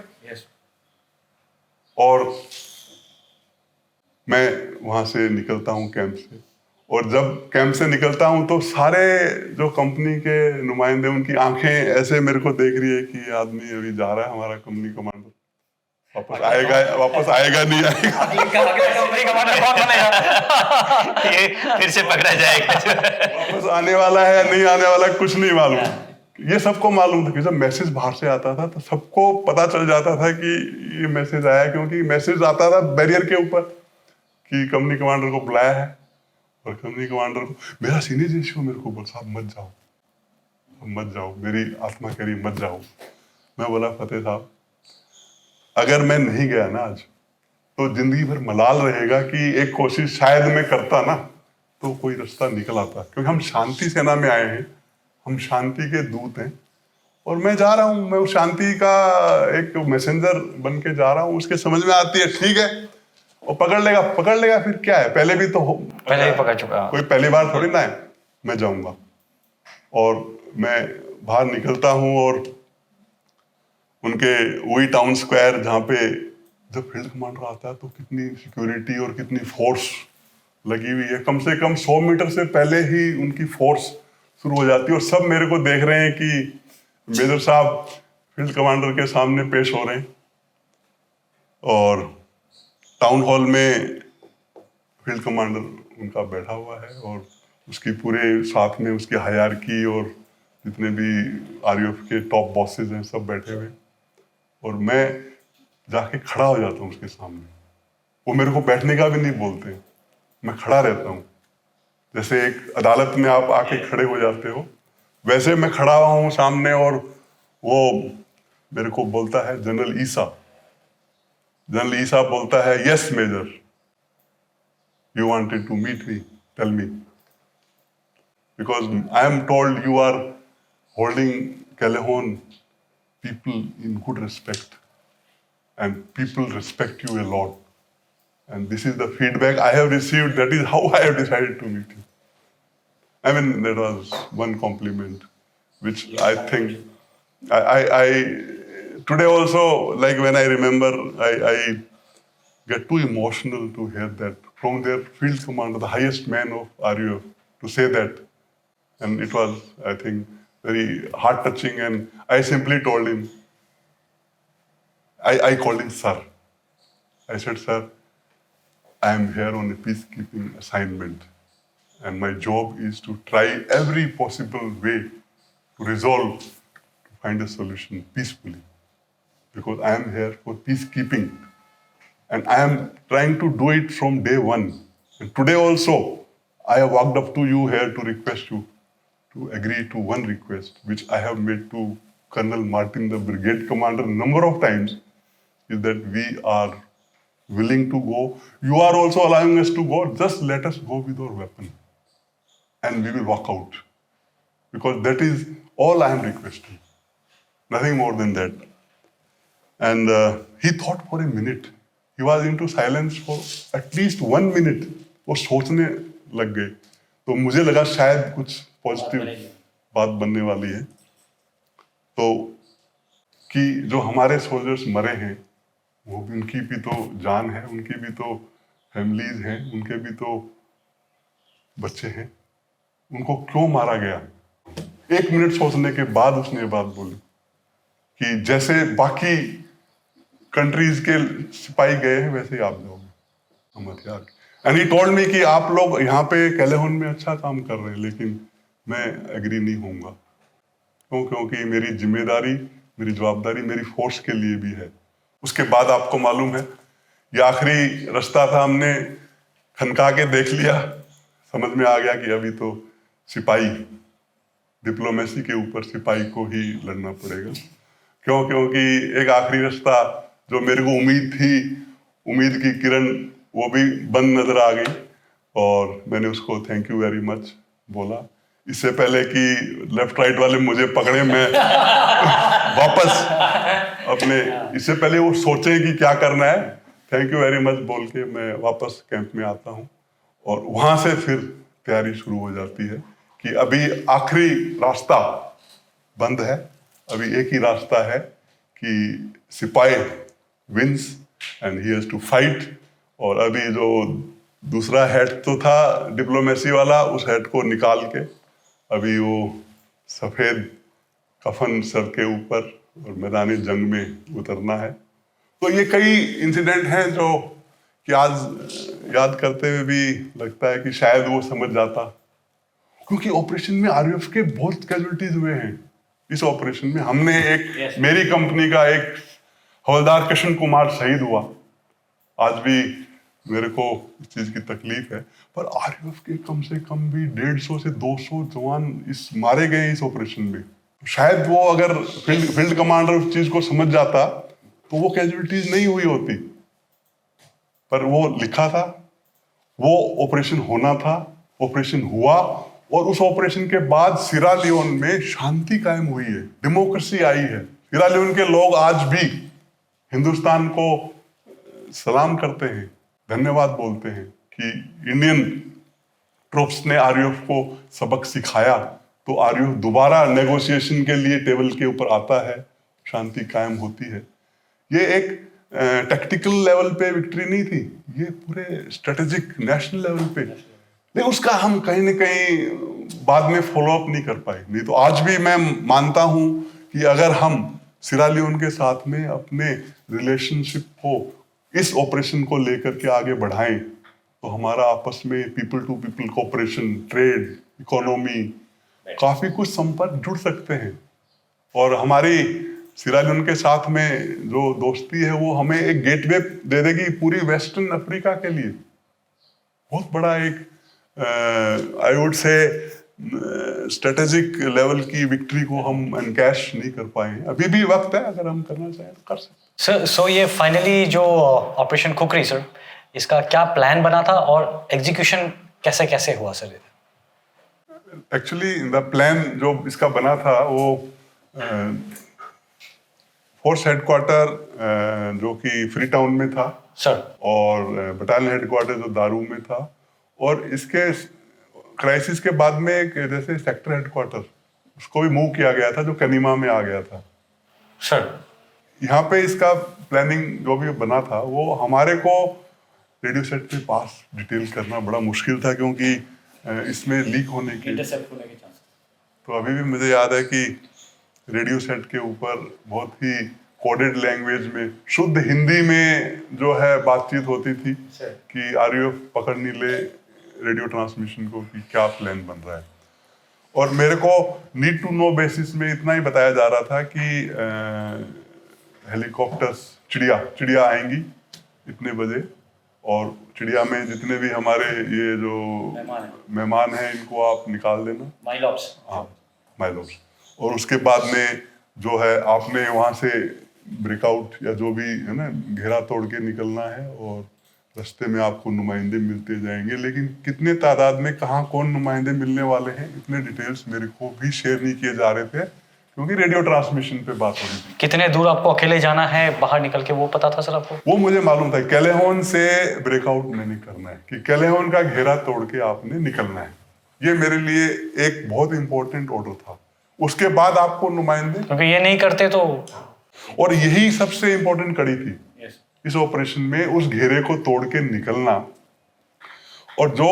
और मैं वहां से निकलता हूँ कैंप से, और जब कैंप से निकलता हूँ तो सारे जो कंपनी के नुमाइंदे, उनकी आंखें ऐसे मेरे को देख रही है कि ये आदमी अभी जा रहा है हमारा कंपनी कमांडर, वापस आएगा नहीं आएगा,
अगली कंपनी कमांडर कौन बनेगा?
ये फिर से पकड़ा जाएगा।
वापस आने वाला है या नहीं आने वाला है, कुछ नहीं मालूम। ये सबको मालूम था कि जब मैसेज बाहर से आता था तो सबको पता चल जाता था कि ये मैसेज आया, क्योंकि मैसेज आता था बैरियर के ऊपर कि कंपनी कमांडर को बुलाया है। और कंपनी कमांडर को मेरा सीनियर जीशु मेरे को बोल, साहब मत जाओ, मत जाओ, मेरी आत्मा कह रही मत जाओ। मैं बोला, फतेह साहब अगर मैं नहीं गया ना आज तो जिंदगी भर मलाल रहेगा कि एक कोशिश शायद मैं करता ना तो कोई रास्ता निकल आता, क्योंकि हम शांति सेना में आए हैं, हम शांति के दूत हैं और मैं जा रहा हूँ, मैं उस शांति का एक मैसेंजर बन के जा रहा हूँ। उसके समझ में आती है ठीक है, और पकड़ लेगा फिर क्या है, पहले भी तो
पहले ही पकड़ चुका।
कोई पहली बार थोड़ी ना है। मैं जाऊंगा और मैं बाहर निकलता हूँ और उनके वही टाउन स्क्वायर जहाँ पे जब फील्ड कमांडर आता है तो कितनी सिक्योरिटी और कितनी फोर्स लगी हुई है, कम से कम 100 मीटर से पहले ही उनकी फोर्स शुरू हो जाती है और सब मेरे को देख रहे हैं कि मेजर साहब फील्ड कमांडर के सामने पेश हो रहे हैं। और टाउन हॉल में फील्ड कमांडर उनका बैठा हुआ है और उसकी पूरे साथ में उसकी हायरार्की और जितने भी आरयूएफ के टॉप बॉसेस हैं सब बैठे हुए, और मैं जाके खड़ा हो जाता हूँ उसके सामने। वो मेरे को बैठने का भी नहीं बोलते, मैं खड़ा रहता हूँ। जैसे एक अदालत में आप आके खड़े हो जाते हो वैसे मैं खड़ा हुआ हूँ सामने, और वो मेरे को बोलता है जनरल ईसा बोलता है, yes major, you wanted to meet me, tell me, because I am told you are holding Calhoun people in good respect and people respect you a lot, and this is the feedback I have received, that is how I have decided to meet you. I mean, that was one compliment which I think I today also, like when I remember, I get too emotional to hear that from their field commander, the highest man of RUF, to say that. And it was, I think, very heart touching, and I simply told him, I called him sir. I said, sir, I am here on a peacekeeping assignment, and my job is to try every possible way to resolve, to find a solution peacefully, because I am here for peacekeeping, and I am trying to do it from day one. And today also, I have walked up to you here to request you to agree to one request, which I have made to Colonel Martin, the brigade commander, a number of times, is that we are willing to go. You are also allowing us to go. Just let us go with our weapon, and we will walk out, because that is all I am requesting. Nothing more than that. And he thought for a minute. He was into silence for at least 1 minute. वो सोचने लग गए, तो मुझे लगा शायद कुछ पॉजिटिव बात बनने वाली है। तो कि जो हमारे सोल्जर्स मरे हैं, वो भी, उनकी भी तो जान है, उनकी भी तो फैमिलीज हैं, उनके भी तो बच्चे हैं, उनको क्यों मारा गया? 1 मिनट सोचने के बाद उसने ये बात बोली कि जैसे बाकी कंट्रीज के सिपाही गए हैं वैसे ही आप जाओगे, हम हथियार। एंड ही टोल्ड मी कि आप लोग यहाँ पे कैलेहोन में अच्छा काम कर रहे हैं, लेकिन मैं एग्री नहीं होऊंगा। क्यों? क्योंकि मेरी जिम्मेदारी, मेरी जवाबदारी मेरी फोर्स के लिए भी है। उसके बाद आपको मालूम है, ये आखिरी रास्ता था, हमने खनका के देख लिया, समझ में आ गया कि अभी तो सिपाही, डिप्लोमेसी के ऊपर सिपाही को ही लड़ना पड़ेगा। क्यों? क्योंकि एक आखिरी रास्ता जो मेरे को उम्मीद थी, उम्मीद की किरण, वो भी बंद नजर आ गई, और मैंने उसको थैंक यू वेरी मच बोला। इससे पहले कि लेफ्ट राइट वाले मुझे पकड़े, मैं वापस अपने, इससे पहले वो सोचे कि क्या करना है, थैंक यू वेरी मच बोल के मैं वापस कैंप में आता हूँ। और वहाँ से फिर तैयारी शुरू हो जाती है कि अभी आखिरी रास्ता बंद है, अभी एक ही रास्ता है कि सिपाही wins and he has to fight. और अभी जो दूसरा हेड तो था डिप्लोमेसी वाला, उस हेड को निकाल के अभी वो सफ़ेद कफन सर के ऊपर और मैदानी जंग में उतरना है। तो ये कई इंसिडेंट हैं जो कि आज याद करते हुए भी लगता है कि शायद वो समझ जाता, क्योंकि ऑपरेशन में आरयूएफ के बहुत कैजुअलिटीज हुए हैं। इस ऑपरेशन में हमने मेरी कंपनी का एक हवलदार कृष्ण कुमार शहीद हुआ। आज भी मेरे को इस चीज की तकलीफ है, पर आरयूएफ के कम से कम भी 150 से 200 जवान मारे गए इस ऑपरेशन में। शायद वो अगर फील्ड कमांडर उस चीज को समझ जाता तो वो कैजुअलिटीज नहीं हुई होती, पर वो लिखा था, वो ऑपरेशन होना था, ऑपरेशन हुआ, और उस ऑपरेशन के बाद सिरा लियोन में शांति कायम हुई है, डेमोक्रेसी आई है। सिरा लियोन के लोग आज भी हिंदुस्तान को सलाम करते हैं, धन्यवाद बोलते हैं कि इंडियन ट्रूप्स ने आरयूएफ को सबक सिखाया, तो आरयूएफ दोबारा नेगोशिएशन के लिए टेबल के ऊपर आता है, शांति कायम होती है। ये एक टैक्टिकल लेवल पे विक्ट्री नहीं थी, ये पूरे स्ट्रेटेजिक नेशनल लेवल पे, लेकिन उसका हम कहीं ना कहीं बाद में फॉलो अप नहीं कर पाए। नहीं तो आज भी मैं मानता हूं कि अगर हम सिरा लियोन के साथ में अपने रिलेशनशिप को इस ऑपरेशन को लेकर के आगे बढ़ाएं, तो हमारा आपस में people to people cooperation, trade, economy, काफी कुछ संपर्क जुड़ सकते हैं। और हमारी सिरा लियोन के साथ में जो दोस्ती है वो हमें एक गेटवे दे देगी पूरी वेस्टर्न अफ्रीका के लिए। बहुत बड़ा एक आई वुड से स्ट्रेटेजिक लेवल की विक्ट्री को हम एनकैश नहीं कर पाए हैं। अभी भी वक्त है, अगर हम करना चाहें तो कर सकते।
सर सो ये फाइनली जो ऑपरेशन खुखरी सर, इसका क्या प्लान बना था और एग्जीक्यूशन कैसे कैसे हुआ सर?
एक्चुअली द प्लान जो इसका बना था वो फोर्स हेडक्वार्टर जो कि फ्री टाउन में था
सर,
और बटालियन हेडक्वार्टर जो दारू में था, और इसके क्राइसिस के बाद में एक जैसे सेक्टर हेडक्वार्टर उसको भी मूव किया गया था जो कनीमा में आ गया था
सर।
यहाँ पे इसका प्लानिंग जो भी बना था वो हमारे को रेडियो सेट पे पास डिटेल करना बड़ा मुश्किल था, क्योंकि इसमें लीक होने के
चांस।
तो अभी भी मुझे याद है कि रेडियो सेट के ऊपर बहुत ही कोडेड लैंग्वेज में शुद्ध हिंदी में जो है बातचीत होती थी कि आरयूएफ पकड़ नहीं ले रेडियो ट्रांसमिशन को कि क्या प्लान बन रहा है। और मेरे को नीड टू नो बेसिस में इतना ही बताया जा रहा था कि हेलीकॉप्टर्स चिड़िया आएंगी इतने बजे, और चिड़िया में जितने भी हमारे ये जो मेहमान हैं इनको आप निकाल देना, माइलॉब्स। और उसके बाद में जो है आपने वहाँ से ब्रेकआउट या जो भी है ना घेरा तोड़ के निकलना है, और रास्ते में आपको नुमाइंदे मिलते जाएंगे, लेकिन कितने तादाद में कहाँ कौन नुमाइंदे मिलने वाले हैं इतने डिटेल्स मेरे को भी शेयर नहीं किए जा रहे थे, क्योंकि रेडियो ट्रांसमिशन पे बात हो रही थी।
कितने दूर आपको अकेले जाना है बाहर निकल के, वो पता था सर आपको?
वो मुझे मालूम था, कैलेहोन से ब्रेकआउट मैंने करना है कि कैलेहोन का घेरा तोड़ के आपने निकलना है। ये मेरे लिए एक बहुत इंपॉर्टेंट ऑर्डर था। उसके बाद आपको नुमाइंदे,
क्योंकि ये नहीं करते तो,
और यही सबसे इंपॉर्टेंट कड़ी थी इस ऑपरेशन में, उस घेरे को तोड़ के निकलना। और जो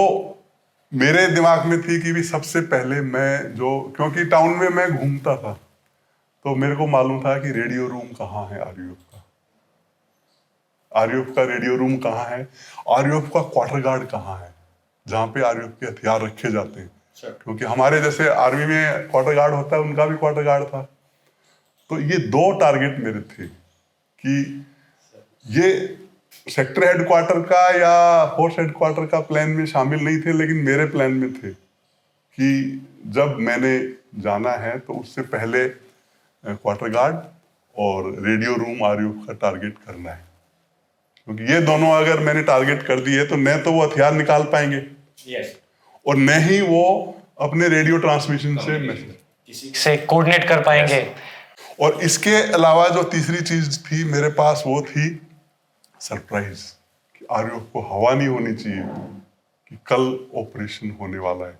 मेरे दिमाग में थी कि भी सबसे पहले मैं जो, क्योंकि टाउन में मैं घूमता था तो मेरे को मालूम था कि रेडियो रूम कहाँ है आरयूएफ का, आरयूएफ का रेडियो रूम कहाँ है, आरयूएफ का क्वार्टर गार्ड कहाँ है जहाँ पे आरयूएफ के हथियार रखे जाते हैं। क्योंकि हमारे जैसे आर्मी में क्वार्टर गार्ड होता है, उनका भी क्वार्टर गार्ड था। तो ये दो टारगेट मेरे थे कि ये सेक्टर हेडक्वार्टर का या फोर्स हेडक्वार्टर का प्लान में शामिल नहीं थे, लेकिन मेरे प्लान में थे कि जब मैंने जाना है तो उससे पहले क्वार्टर गार्ड और रेडियो रूम आरयूएफ का टारगेट करना है, क्योंकि ये दोनों अगर मैंने टारगेट कर दिए तो न तो वो हथियार निकाल पाएंगे और न ही वो अपने रेडियो ट्रांसमिशन से मैसेज
से कोऑर्डिनेट कर पाएंगे।
और इसके अलावा जो तीसरी चीज थी मेरे पास वो थी सरप्राइज, कि आरयूएफ को हवा नहीं होनी चाहिए कि कल ऑपरेशन होने वाला है।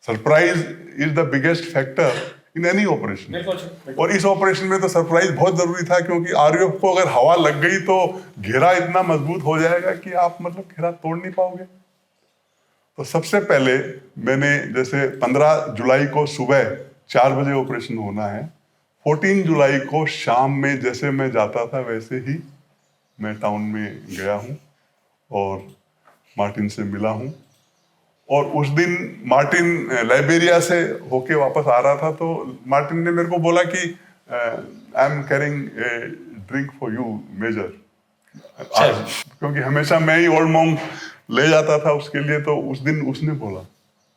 Surprise is the biggest factor in any operation, और इस ऑपरेशन में तो सरप्राइज बहुत जरूरी था, क्योंकि आरयूएफ को अगर हवा लग गई तो घेरा इतना मजबूत हो जाएगा कि आप मतलब घेरा तोड़ नहीं पाओगे। तो सबसे पहले मैंने जैसे 15 जुलाई को सुबह 4 बजे ऑपरेशन होना है, 14 जुलाई को शाम में जैसे मैं जाता था वैसे ही मैं टाउन में गया हूँ और मार्टिन से मिला हूँ। और उस दिन मार्टिन लाइबेरिया से होके वापस आ रहा था, तो मार्टिन ने मेरे को बोला कि I am carrying a drink for you major, क्योंकि हमेशा मैं ही ओल्ड मॉन्क ले जाता था उसके लिए। तो उस दिन उसने बोला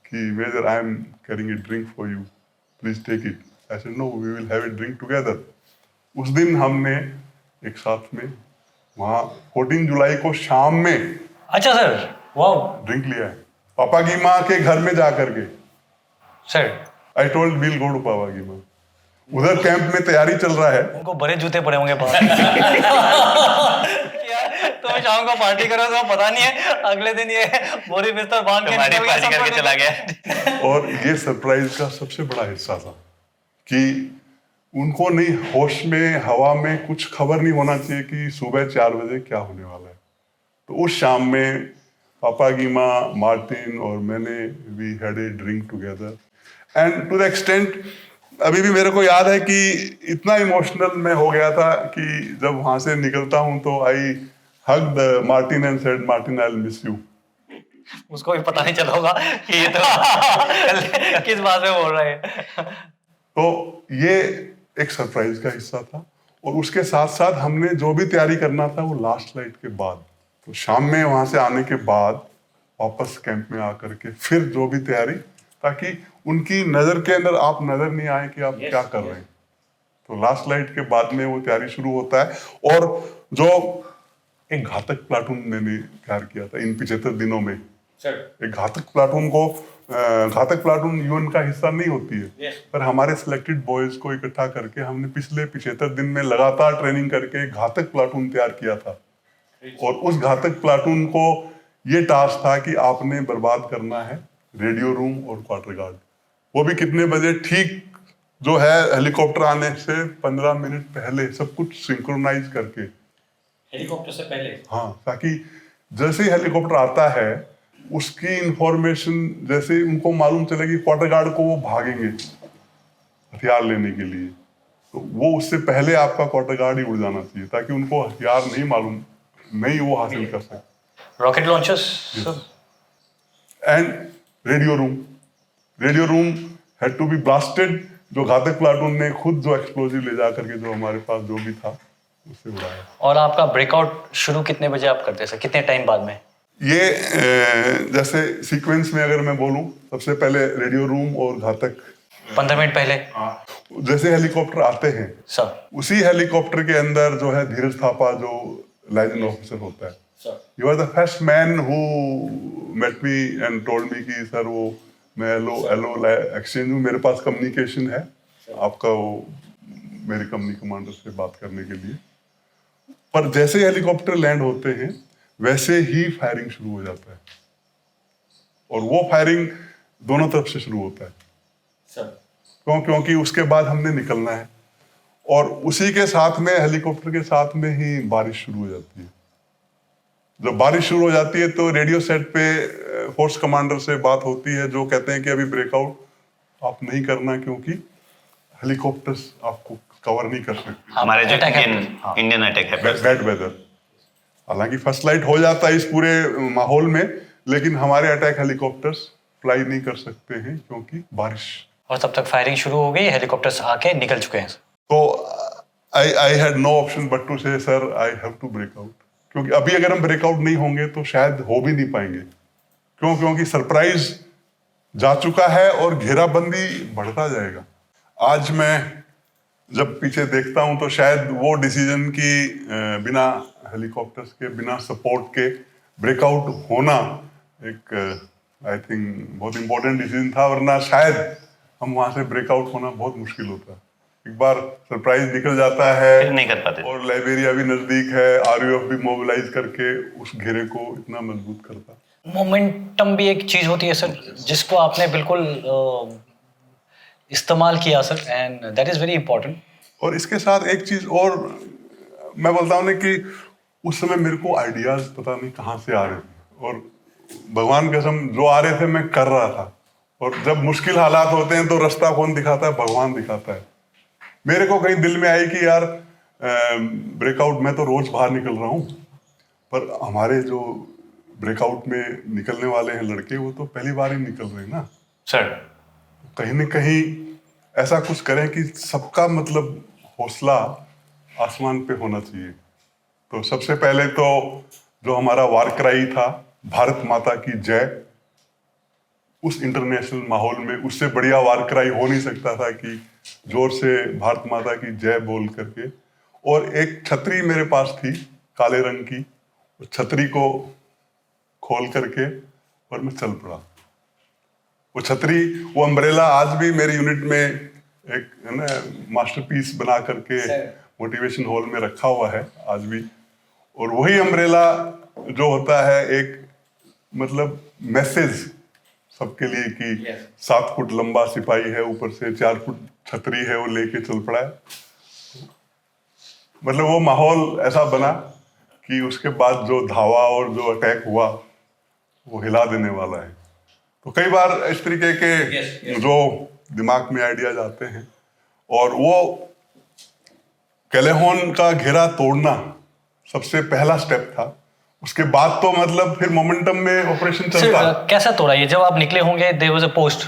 कि major I am carrying a drink for you, please take it. I said no, we will have a drink together. उस दिन हमने एक साथ में वहाँ 14 जुलाई को शाम में
अच्छा सर, वाओ
ड्रिंक लिया है पापा की माँ के घर में जा करके।
Sir,
I told will go to पापा की माँ। उधर कैंप में तैयारी चल रहा है।
उनको बड़े जूते पड़े होंगे बाहर। यार तुम शाम को पार्टी करो तो पता नहीं है अगले दिन ये बोरी बिस्तर बांध के
तुम्हारी
निकल गया
पार्टी
सब
करके चला गया।
और ये सरप्राइज का सबसे बड़ा हिस्सा था कि उनको नहीं, होश में हवा में कुछ खबर नहीं होना चाहिए कि सुबह 4 बजे क्या होने वाला है। तो उस शाम में पापा की माँ, मार्टिन और मैंने we had a drink together and to the extent अभी भी मेरे को याद है कि इतना इमोशनल मैं हो गया था कि जब वहां से निकलता हूं तो I hugged Martin and said Martin I will miss you.
उसको भी पता नहीं चला होगा कि ये तो किस बात में बोल रहे हैं।
तो ये एक सरप्राइज का हिस्सा था। और उसके साथ साथ हमने जो भी तैयारी करना था वो लास्ट लाइट के बाद, तो शाम में वहां से आने के बाद वापस कैंप में आकर के फिर जो भी तैयारी, ताकि उनकी नजर के अंदर आप नजर नहीं आए कि आप क्या कर रहे हैं। तो लास्ट लाइट के बाद में वो तैयारी शुरू होता है। और जो एक घातक प्लाटून मैंने तैयार किया था इन 75 दिनों में। एक घातक प्लाटून को घातक प्लाटून यूएन का हिस्सा नहीं होती है, पर हमारे सिलेक्टेड बॉयज को इकट्ठा करके हमने पिछले 75 दिन में लगातार ट्रेनिंग करके एक घातक प्लाटून तैयार किया था। और उस घातक प्लाटून को ये टास्क था कि आपने बर्बाद करना है रेडियो रूम और क्वार्टर गार्ड। वो भी कितने बजे, ठीक जो है हेलीकॉप्टर आने से 15 मिनट पहले सब कुछ सिंक्रोनाइज करके,
हेलीकॉप्टर से पहले।
हाँ, ताकि जैसे ही हेलीकॉप्टर आता है उसकी इंफॉर्मेशन जैसे उनको मालूम चलेगी, क्वार्टर गार्ड को वो भागेंगे हथियार लेने के लिए, तो वो उससे पहले आपका क्वार्टर गार्ड ही उड़ जाना चाहिए ताकि उनको हथियार नहीं मालूम, नहीं वो हासिल कर सके।
Rocket launchers
and radio room had to be blasted. जो घातक प्लाटून ने खुद जो एक्सप्लोजिव ले जा करके जो हमारे पास जो भी था उससे उड़ाया।
और आपका ब्रेकआउट शुरू कितने बजे आप करते थे, कितने टाइम बाद में?
ये जैसे सीक्वेंस में अगर मैं बोलूं, सबसे पहले रेडियो रूम और घातक
15 मिनट पहले
जैसे हेलीकॉप्टर आते हैं
सर,
उसी हेलीकॉप्टर के अंदर जो है धीरज थापा जो लाइजन ऑफिसर होता है, you are the first man who met me and told me कि सर वो मैं एलो एक्सचेंज हूँ, मेरे पास कम्युनिकेशन है आपका वो मेरे कंपनी कमांडर से बात करने के लिए। पर जैसे हेलीकॉप्टर लैंड होते हैं वैसे ही फायरिंग शुरू हो जाता है और वो फायरिंग दोनों तरफ से शुरू होता है। क्योंकि उसके बाद हमने निकलना है और उसी के साथ में हेलीकॉप्टर के साथ में ही बारिश शुरू हो जाती है। जब बारिश शुरू हो जाती है तो रेडियो सेट पे फोर्स कमांडर से बात होती है जो कहते हैं कि अभी ब्रेकआउट आप नहीं करना क्योंकि हेलीकॉप्टर्स आपको कवर नहीं कर सकते,
हमारे जो
Attack
इंडियन अटैक है।
Bad weather. हालांकि फर्स्ट लाइट हो जाता है इस पूरे माहौल में, लेकिन हमारे अटैक हेलीकॉप्टर्स फ्लाई नहीं कर सकते हैं क्योंकि बारिश।
और तब तक फायरिंग शुरू हो गई, हेलीकॉप्टर्स आके निकल चुके हैं।
तो I had no option but to say sir I have to break out, क्योंकि अभी अगर हम ब्रेकआउट नहीं होंगे तो शायद हो भी नहीं पाएंगे। क्योंकि सरप्राइज जा चुका है और घेराबंदी बढ़ता जाएगा। आज मैं जब पीछे देखता हूं तो शायद वो डिसीजन की बिना हेलीकॉप्टर्स के, बिना सपोर्ट के ब्रेकआउट होना एक आई थिंक बहुत इंपॉर्टेंट डिसीजन था, वरना शायद हम वहां से ब्रेकआउट होना बहुत मुश्किल होता। एक बार सरप्राइज निकल जाता है
फिर नहीं कर पाते।
और लाइबेरिया भी नजदीक है, आरयूएफ भी मोबिलाइज करके उस घेरे को इतना मजबूत करता।
मोमेंटम भी एक चीज होती है सर जिसको आपने बिल्कुल इस्तेमाल किया sir, and that is very important.
और इसके साथ एक चीज और मैं बोलता हूँ ना कि उस समय मेरे को आइडियाज पता नहीं कहाँ से आ रहे थे और भगवान कसम जो आ रहे थे मैं कर रहा था। और जब मुश्किल हालात होते हैं तो रास्ता कौन दिखाता है? भगवान दिखाता है। मेरे को कहीं दिल में आई कि यार ब्रेकआउट में तो रोज बाहर निकल रहा हूँ, पर हमारे जो ब्रेकआउट में निकलने वाले हैं लड़के, वो तो पहली बार ही निकल रहे हैं ना
सर।
कहीं न कहीं ऐसा कुछ करें कि सबका मतलब हौसला आसमान पे होना चाहिए। तो सबसे पहले तो जो हमारा वार क्राई था, भारत माता की जय, उस इंटरनेशनल माहौल में उससे बढ़िया वार क्राई हो नहीं सकता था कि जोर से भारत माता की जय बोल करके। और एक छतरी मेरे पास थी काले रंग की, उस छतरी को खोल करके और मैं चल पड़ा। वो छतरी, वो अम्ब्रेला आज भी मेरी यूनिट में एक है ना मास्टरपीस बना करके मोटिवेशन हॉल में रखा हुआ है आज भी। और वही अम्ब्रेला जो होता है एक मतलब मैसेज सबके लिए कि 7 फुट लंबा सिपाही है, ऊपर से 4 फुट छतरी है, वो लेके चल पड़ा है। मतलब वो माहौल ऐसा बना कि उसके बाद जो धावा और जो अटैक हुआ वो हिला देने वाला है। तो कई बार इस तरीके के जो दिमाग में आइडियाज आते हैं, और वो कैलेहोन का घेरा तोड़ना सबसे पहला स्टेप था। उसके बाद तो मतलब फिर मोमेंटम में ऑपरेशन चलता।
कैसा तोड़ा ये? जब आप निकले होंगे, देयर वाज अ पोस्ट,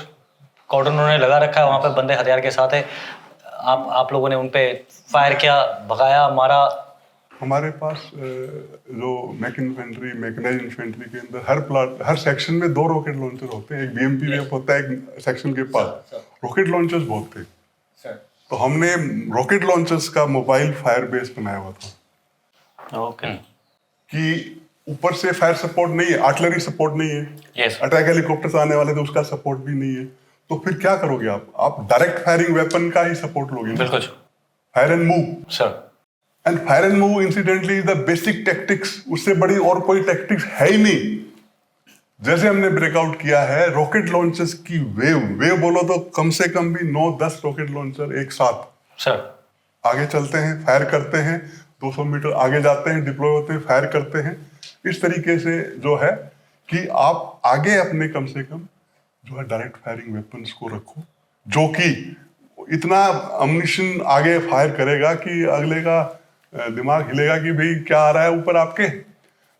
कॉर्डन उन्होंने लगा रखा है, वहां पे बंदे हथियार के साथ है, आप लोगों ने उन पे फायर किया, भगाया, मारा?
हमारे पास जो मैकेनाइज्ड इन्फेंट्री के अंदर हर सेक्शन में 2 रॉकेट लॉन्चर होते हैं। एक बीएमपी वेप होता है एक सेक्शन के पास। रॉकेट लॉन्चर्स बहुत थे, तो हमने रॉकेट लॉन्चर्स का मोबाइल फायर बेस बनाया हुआ था।
ओके।
कि ऊपर से फायर सपोर्ट नहीं है, आर्टिलरी सपोर्ट नहीं है,
यस।
अटैक हेलीकॉप्टर आने वाले तो उसका सपोर्ट भी नहीं है। तो फिर क्या करोगे आप डायरेक्ट फायरिंग वेपन का ही सपोर्ट लोगे।
बिल्कुल
fire and move
sir.
And fire and move incidentally the basic tactics, उससे बड़ी और कोई टैक्टिक्स है ही नहीं। जैसे हमने ब्रेकआउट किया है, रॉकेट लॉन्चर्स की वेव बोलो तो कम से कम भी 9-10 रॉकेट लॉन्चर एक साथ
सर
आगे चलते हैं, फायर करते हैं, 200 मीटर आगे जाते हैं, डिप्लॉय होते हैं, फायर करते हैं। इस तरीके से जो है कि आप आगे अपने कम से कम जो है डायरेक्ट फायरिंग वेपन्स को रखो, जो कि इतना अम्युनिशन आगे फायर करेगा कि अगले का दिमाग हिलेगा कि भाई क्या आ रहा है ऊपर आपके।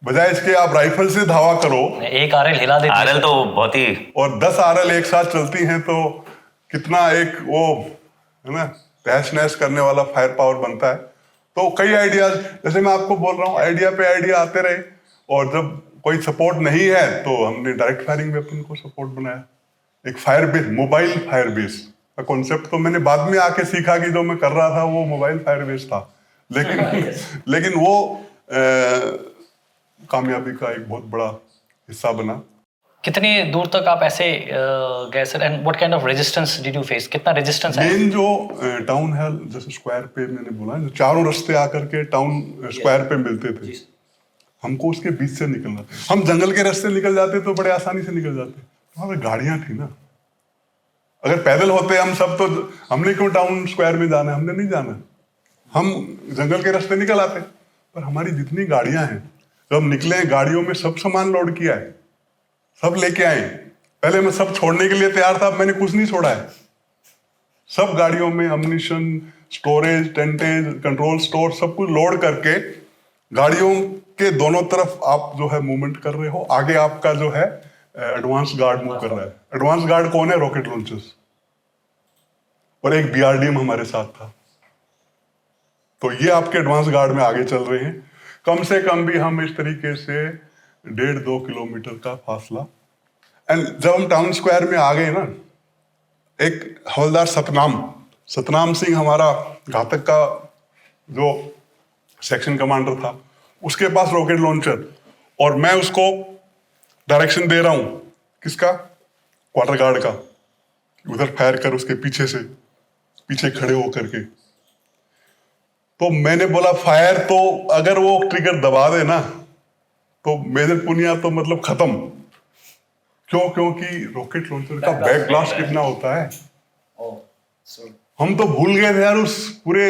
बजाय इसके आप राइफल से धावा करो,
एक आरएल हिला देती है
आरएल
सर।
तो बहुत ही,
और 10 आरएल एक साथ चलती हैं तो कितना एक वो है ना तहस नहस करने वाला फायर पावर बनता है। तो कई आइडियाज, जैसे मैं आपको बोल रहा हूँ, आइडिया पे आइडिया आते रहे, और जब कोई सपोर्ट नहीं है तो हमने डायरेक्ट फायरिंग वेपन को सपोर्ट बनाया। एक fire base, mobile fire base का कॉन्सेप्ट तो मैंने बाद में आके सीखा कि जो मैं कर रहा था वो मोबाइल फायर बेस था, लेकिन वो कामयाबी का एक बहुत बड़ा हिस्सा बना।
कितनी दूर तक आप ऐसे गए sir, and what kind of resistance did you face? कितना रेजिस्टेंस है?
मेन जो टाउन है, जैसे स्क्वायर पे मैंने बोला, जो चारों रास्ते आकर के टाउन स्क्वायर पे मिलते थे, हमको उसके बीच से निकलना था। हम जंगल के रास्ते निकल जाते तो बड़े आसानी से निकल जाते, वहां पे गाड़ियां थी ना। अगर पैदल होते हम सब तो हमने क्यों टाउन स्क्वायर में जाना है, हमने नहीं जाना, हम जंगल के रास्ते निकल आते। पर हमारी जितनी गाड़ियां हैं, जब हम निकले गाड़ियों में सब सामान लोड किया है, सब लेके आए। पहले मैं सब छोड़ने के लिए तैयार था, मैंने कुछ नहीं छोड़ा है। सब गाड़ियों में अम्युनिशन, स्टोरेज, टेंटेज, कंट्रोल स्टोर, सब कुछ लोड करके गाड़ियों के दोनों तरफ आप जो है मूवमेंट कर रहे हो। आगे आपका जो है एडवांस गार्ड मूव कर रहा है। एडवांस गार्ड कौन है? रॉकेट लॉन्चर्स, और एक बीआरडीएम हमारे साथ था। तो ये आपके एडवांस गार्ड में आगे चल रहे हैं। कम से कम भी हम इस तरीके से 1.5-2 किलोमीटर का फासला। एंड जब हम टाउन स्क्वायर में आ गए ना, एक हवलदार सतनाम सिंह हमारा घातक का जो सेक्शन कमांडर था, उसके पास रॉकेट लॉन्चर, और मैं उसको डायरेक्शन दे रहा हूं किसका? क्वार्टर गार्ड का, उधर फायर कर उसके पीछे से, पीछे खड़े होकर के। तो मैंने बोला फायर, तो अगर वो ट्रिगर दबा दे ना तो मेजर पुनिया तो मतलब खत्म। क्यों? क्योंकि रॉकेट लॉन्चर का बैक ब्लास्ट कितना होता है, हम तो भूल गए थे यार उस पूरे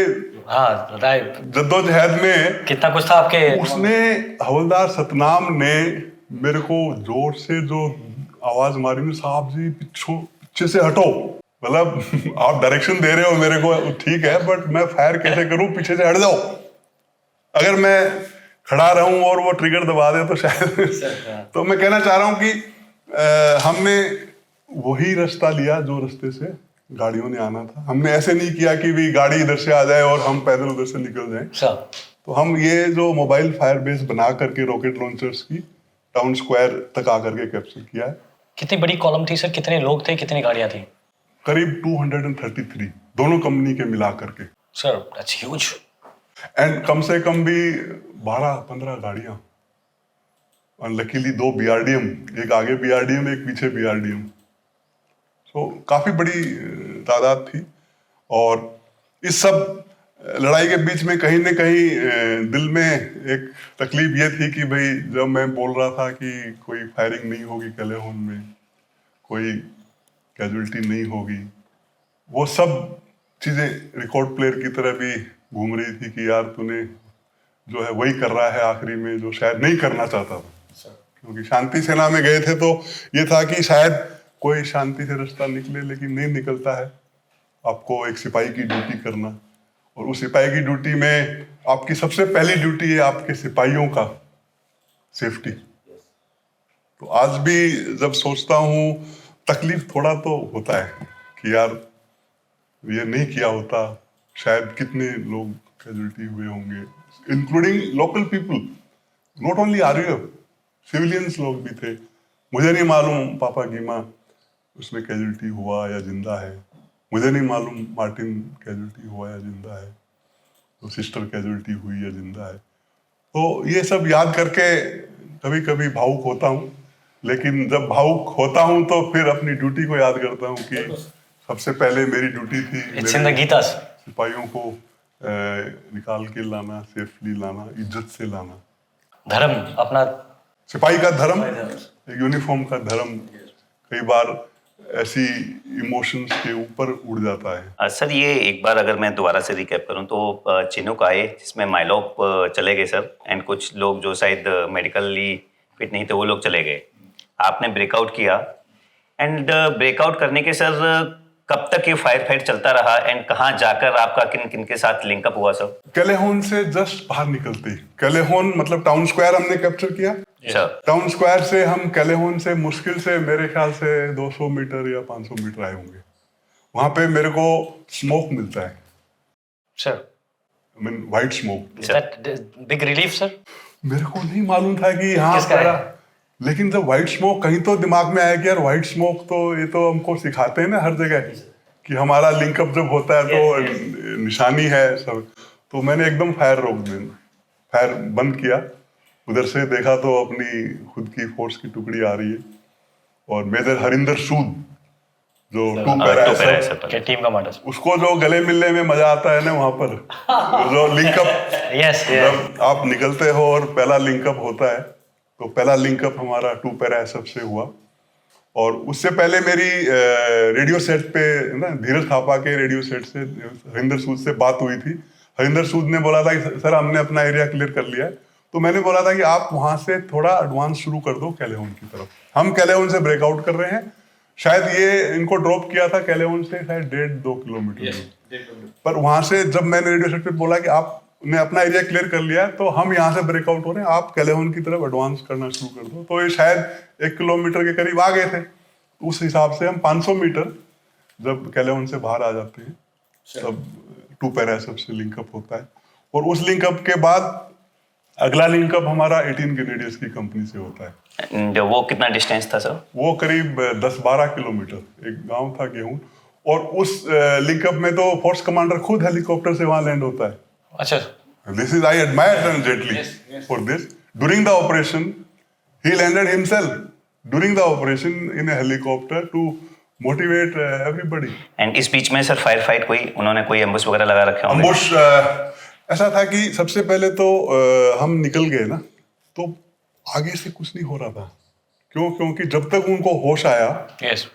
हाँ राइट,
जद्दोजहद में
कितना कुछ था आपके।
उसने, हवलदार सतनाम ने मेरे को जोर से जो आवाज मारी, साहब जी पीछे से हटो। मतलब आप डायरेक्शन दे रहे हो मेरे को, ठीक है, बट मैं फायर कैसे करूं? पीछे से हट जाओ। अगर मैं खड़ा रहूं और वो ट्रिगर दबा दे तो शायद तो मैं कहना चाह रहा हूं कि हमने वही रास्ता लिया जो रास्ते से गाड़ियों ने आना था। हमने ऐसे नहीं किया कि भी गाड़ी इधर से आ जाए और हम पैदल उधर से निकल जाएं।
सर
तो हम ये जो मोबाइल फायर बेस बना करके रॉकेट लॉन्चर्स की टाउन स्क्वायर तक आकर के कैप्चर किया है।
कितनी बड़ी कॉलम थी सर? कितने लोग थे, कितनी गाड़ियां थी?
करीब 233 दोनों कंपनी के मिला करके।
Sir that's huge.
And come से कम भी 12-15 गाड़ियां, और लकीली 2 BRDM, एक आगे BRDM एक पीछे BRDM। तो काफी बड़ी तादाद थी। और इस सब लड़ाई के बीच में कहीं न कहीं दिल में एक तकलीफ ये थी कि भाई जब मैं बोल रहा था कि कोई फायरिंग नहीं होगी कैलेहोन में, कोई कैजुअलिटी नहीं होगी, वो सब चीजें रिकॉर्ड प्लेयर की तरह भी घूम रही थी कि यार तूने जो है वही कर रहा है आखिरी में जो शायद नहीं करना चाहता था। क्योंकि शांति सेना में गए थे तो ये था कि शायद कोई शांति से रास्ता निकले, लेकिन नहीं निकलता है। आपको एक सिपाही की ड्यूटी करना, और उस सिपाही की ड्यूटी में आपकी सबसे पहली ड्यूटी है आपके सिपाहियों का सेफ्टी। तो आज भी जब सोचता हूँ तकलीफ थोड़ा तो होता है कि यार ये नहीं किया होता शायद कितने लोग कैजुअलिटी हुए होंगे, including local people, not only RUF, civilians लोग भी थे। मुझे नहीं मालूम पापा की माँ उसमें कैजुअलिटी हुआ या जिंदा है, मुझे नहीं मालूम मार्टिन कैजुअलिटी हुआ या जिंदा है, तो सिस्टर कैजुअलिटी हुई या जिंदा है। तो ये सब याद करके कभी कभी भावुक होता हूँ, लेकिन जब भावुक होता हूँ तो फिर अपनी ड्यूटी को याद करता हूँ कि सबसे पहले मेरी ड्यूटी थी
इट्स इन द गीतास।
सिपाहियों को निकाल के लाना, सेफली लाना, इज्जत से लाना।
धर्म अपना,
सिपाही का धर्म, एक यूनिफॉर्म का धर्म कई बार ऐसी इमोशंस के ऊपर उड़ जाता है।
सर ये एक बार अगर मैं दोबारा से रिकैप करूं तो चिनूक आए जिसमें माइलॉप चले गए सर, एंड कुछ लोग जो शायद मेडिकली फिट नहीं थे वो लोग चले गए। आपने ब्रेकआउट किया, एंड ब्रेकआउट करने के सर कब तक ये फायर फाइट चलता रहा, एंड कहाँ जाकर आपका किन किन के साथ लिंकअप हुआ सर?
कैलेहोन से जस्ट बाहर निकलते ही, कैलेहोन मतलब टाउन स्क्वायर हमने कैप्चर किया। टाउन स्क्वायर से हम कैलेहोन से मुश्किल से मेरे ख्याल से 200 मीटर या 500 मीटर आए होंगे। वहां पे मेरे को स्मोक मिलता है
sir,
I mean white smoke.
Is that big relief sir?
मेरे को नहीं मालूम था कि यहाँ
किसका है?
लेकिन जब व्हाइट स्मोक, कहीं तो दिमाग में आया कि यार व्हाइट स्मोक तो ये तो हमको सिखाते हैं ना हर जगह कि हमारा लिंकअप जब होता है तो निशानी है सब। तो मैंने एकदम फायर रोक दिया, फायर बंद किया। उधर से देखा तो अपनी खुद की फोर्स की टुकड़ी आ रही है, और मेजर हरिंदर सूद जो 2 पैरा है सब,
क्या टीम कमांडर,
उसको जो गले मिलने में मजा आता है ना वहां पर जो लिंकअप,
यस
जब आप निकलते हो और पहला लिंकअप होता है, तो पहला लिंकअप हमारा 2 पैरा एसएफ से हुआ। और उससे पहले मेरी रेडियो सेट पे ना धीरज थापा के रेडियो सेट से हरिंदर सूद से बात हुई थी। हरिंदर सूद ने बोला था कि सर हमने अपना एरिया क्लियर कर लिया है। तो मैंने बोला था कि आप वहां से थोड़ा एडवांस शुरू कर दो कैलेहोन की तरफ, हम कैलेहोन से ब्रेकआउट कर रहे हैं। शायद ये इनको ड्रॉप किया था कैलेहोन से शायद 1.5-2 किलोमीटर पर वहां से जब मैंने रेडियो सेट पे बोला कि आपने अपना एरिया क्लियर कर लिया है तो हम यहाँ से ब्रेकआउट हो रहे हैं, आप कैलेहोन की तरफ एडवांस करना शुरू कर दो, तो ये शायद 1 किलोमीटर के करीब आ गए थे। उस हिसाब से हम 500 मीटर जब कैलेहोन से बाहर आ जाते हैं तब 2 पैरा एसएफ से लिंकअप होता है। और उस लिंकअप के बाद अगला लिंकअप हमारा 18 ग्रेनेडियर्स की कंपनी से होता है।
एंड वो कितना डिस्टेंस था सर?
वो करीब 10-12 किलोमीटर, एक गांव था गेहूं, और उस लिंकअप में तो फोर्स कमांडर खुद हेलीकॉप्टर से वहां लैंड होता है।
अच्छा,
this is I admire Colonel Jetli for this. During the operation, he landed himself during the operation in a helicopter to motivate everybody.
And इस बीच में सर फायर फाइट कोई उन्होंने कोई एम्बुश वगैरह लगा रखे होंगे?
अम्बुश ऐसा था कि सबसे पहले तो हम निकल गए ना, तो आगे से कुछ नहीं हो रहा था। क्यों? क्योंकि जब तक उनको होश आया
यस,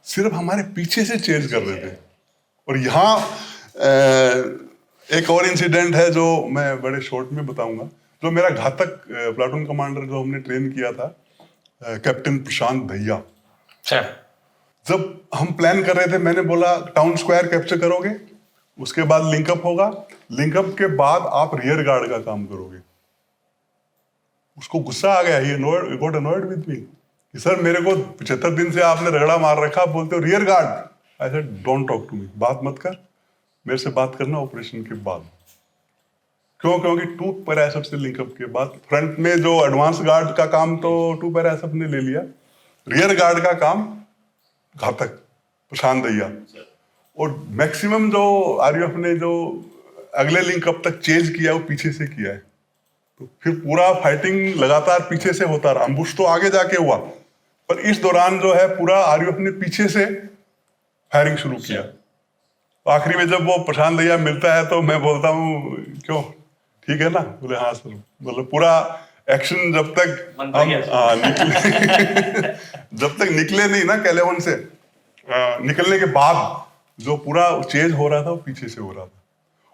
सिर्फ हमारे पीछे से चेज कर रहे थे। और यहाँ एक और इंसिडेंट है जो मैं बड़े शॉर्ट में बताऊंगा। जो मेरा घातक प्लाटून कमांडर जो हमने ट्रेन किया था, कैप्टन प्रशांत भैया,
सर
जब हम प्लान कर रहे थे मैंने बोला टाउन स्क्वायर कैप्चर करोगे, उसके बाद लिंकअप होगा, लिंकअप के बाद आप रियर गार्ड का काम करोगे। उसको गुस्सा आ गया, he got annoyed with me कि सर मेरे को 75 दिन से आपने रगड़ा मार रखा, आप बोलते हो rear guard. I said don't talk to me, बात मत कर मेरे से, बात करना ऑपरेशन के बाद। क्यों? क्योंकि टू पैराएसप से लिंकअप के बाद फ्रंट में जो एडवांस गार्ड का काम तो टू पैराएसप ने ले लिया, रियर गार्ड का काम घातक प्रशांत दैया। और मैक्सिमम जो आरयूएफ ने जो अगले लिंकअप तक चेज किया वो पीछे से किया है, तो फिर पूरा फाइटिंग लगातार पीछे से होता रहा। अम्बुश तो आगे जाके हुआ, पर इस दौरान जो है पूरा आरयूएफ ने पीछे से फायरिंग शुरू किया। तो आखिरी में जब वो प्रशांत दैया मिलता है तो मैं बोलता हूँ क्यों ठीक है ना, बोले हाँ सर। मतलब पूरा एक्शन जब तक हम निकले जब तक निकले नहीं ना कैलेवन से, निकलने के बाद जो पूरा चेंज हो रहा था वो पीछे से हो रहा था।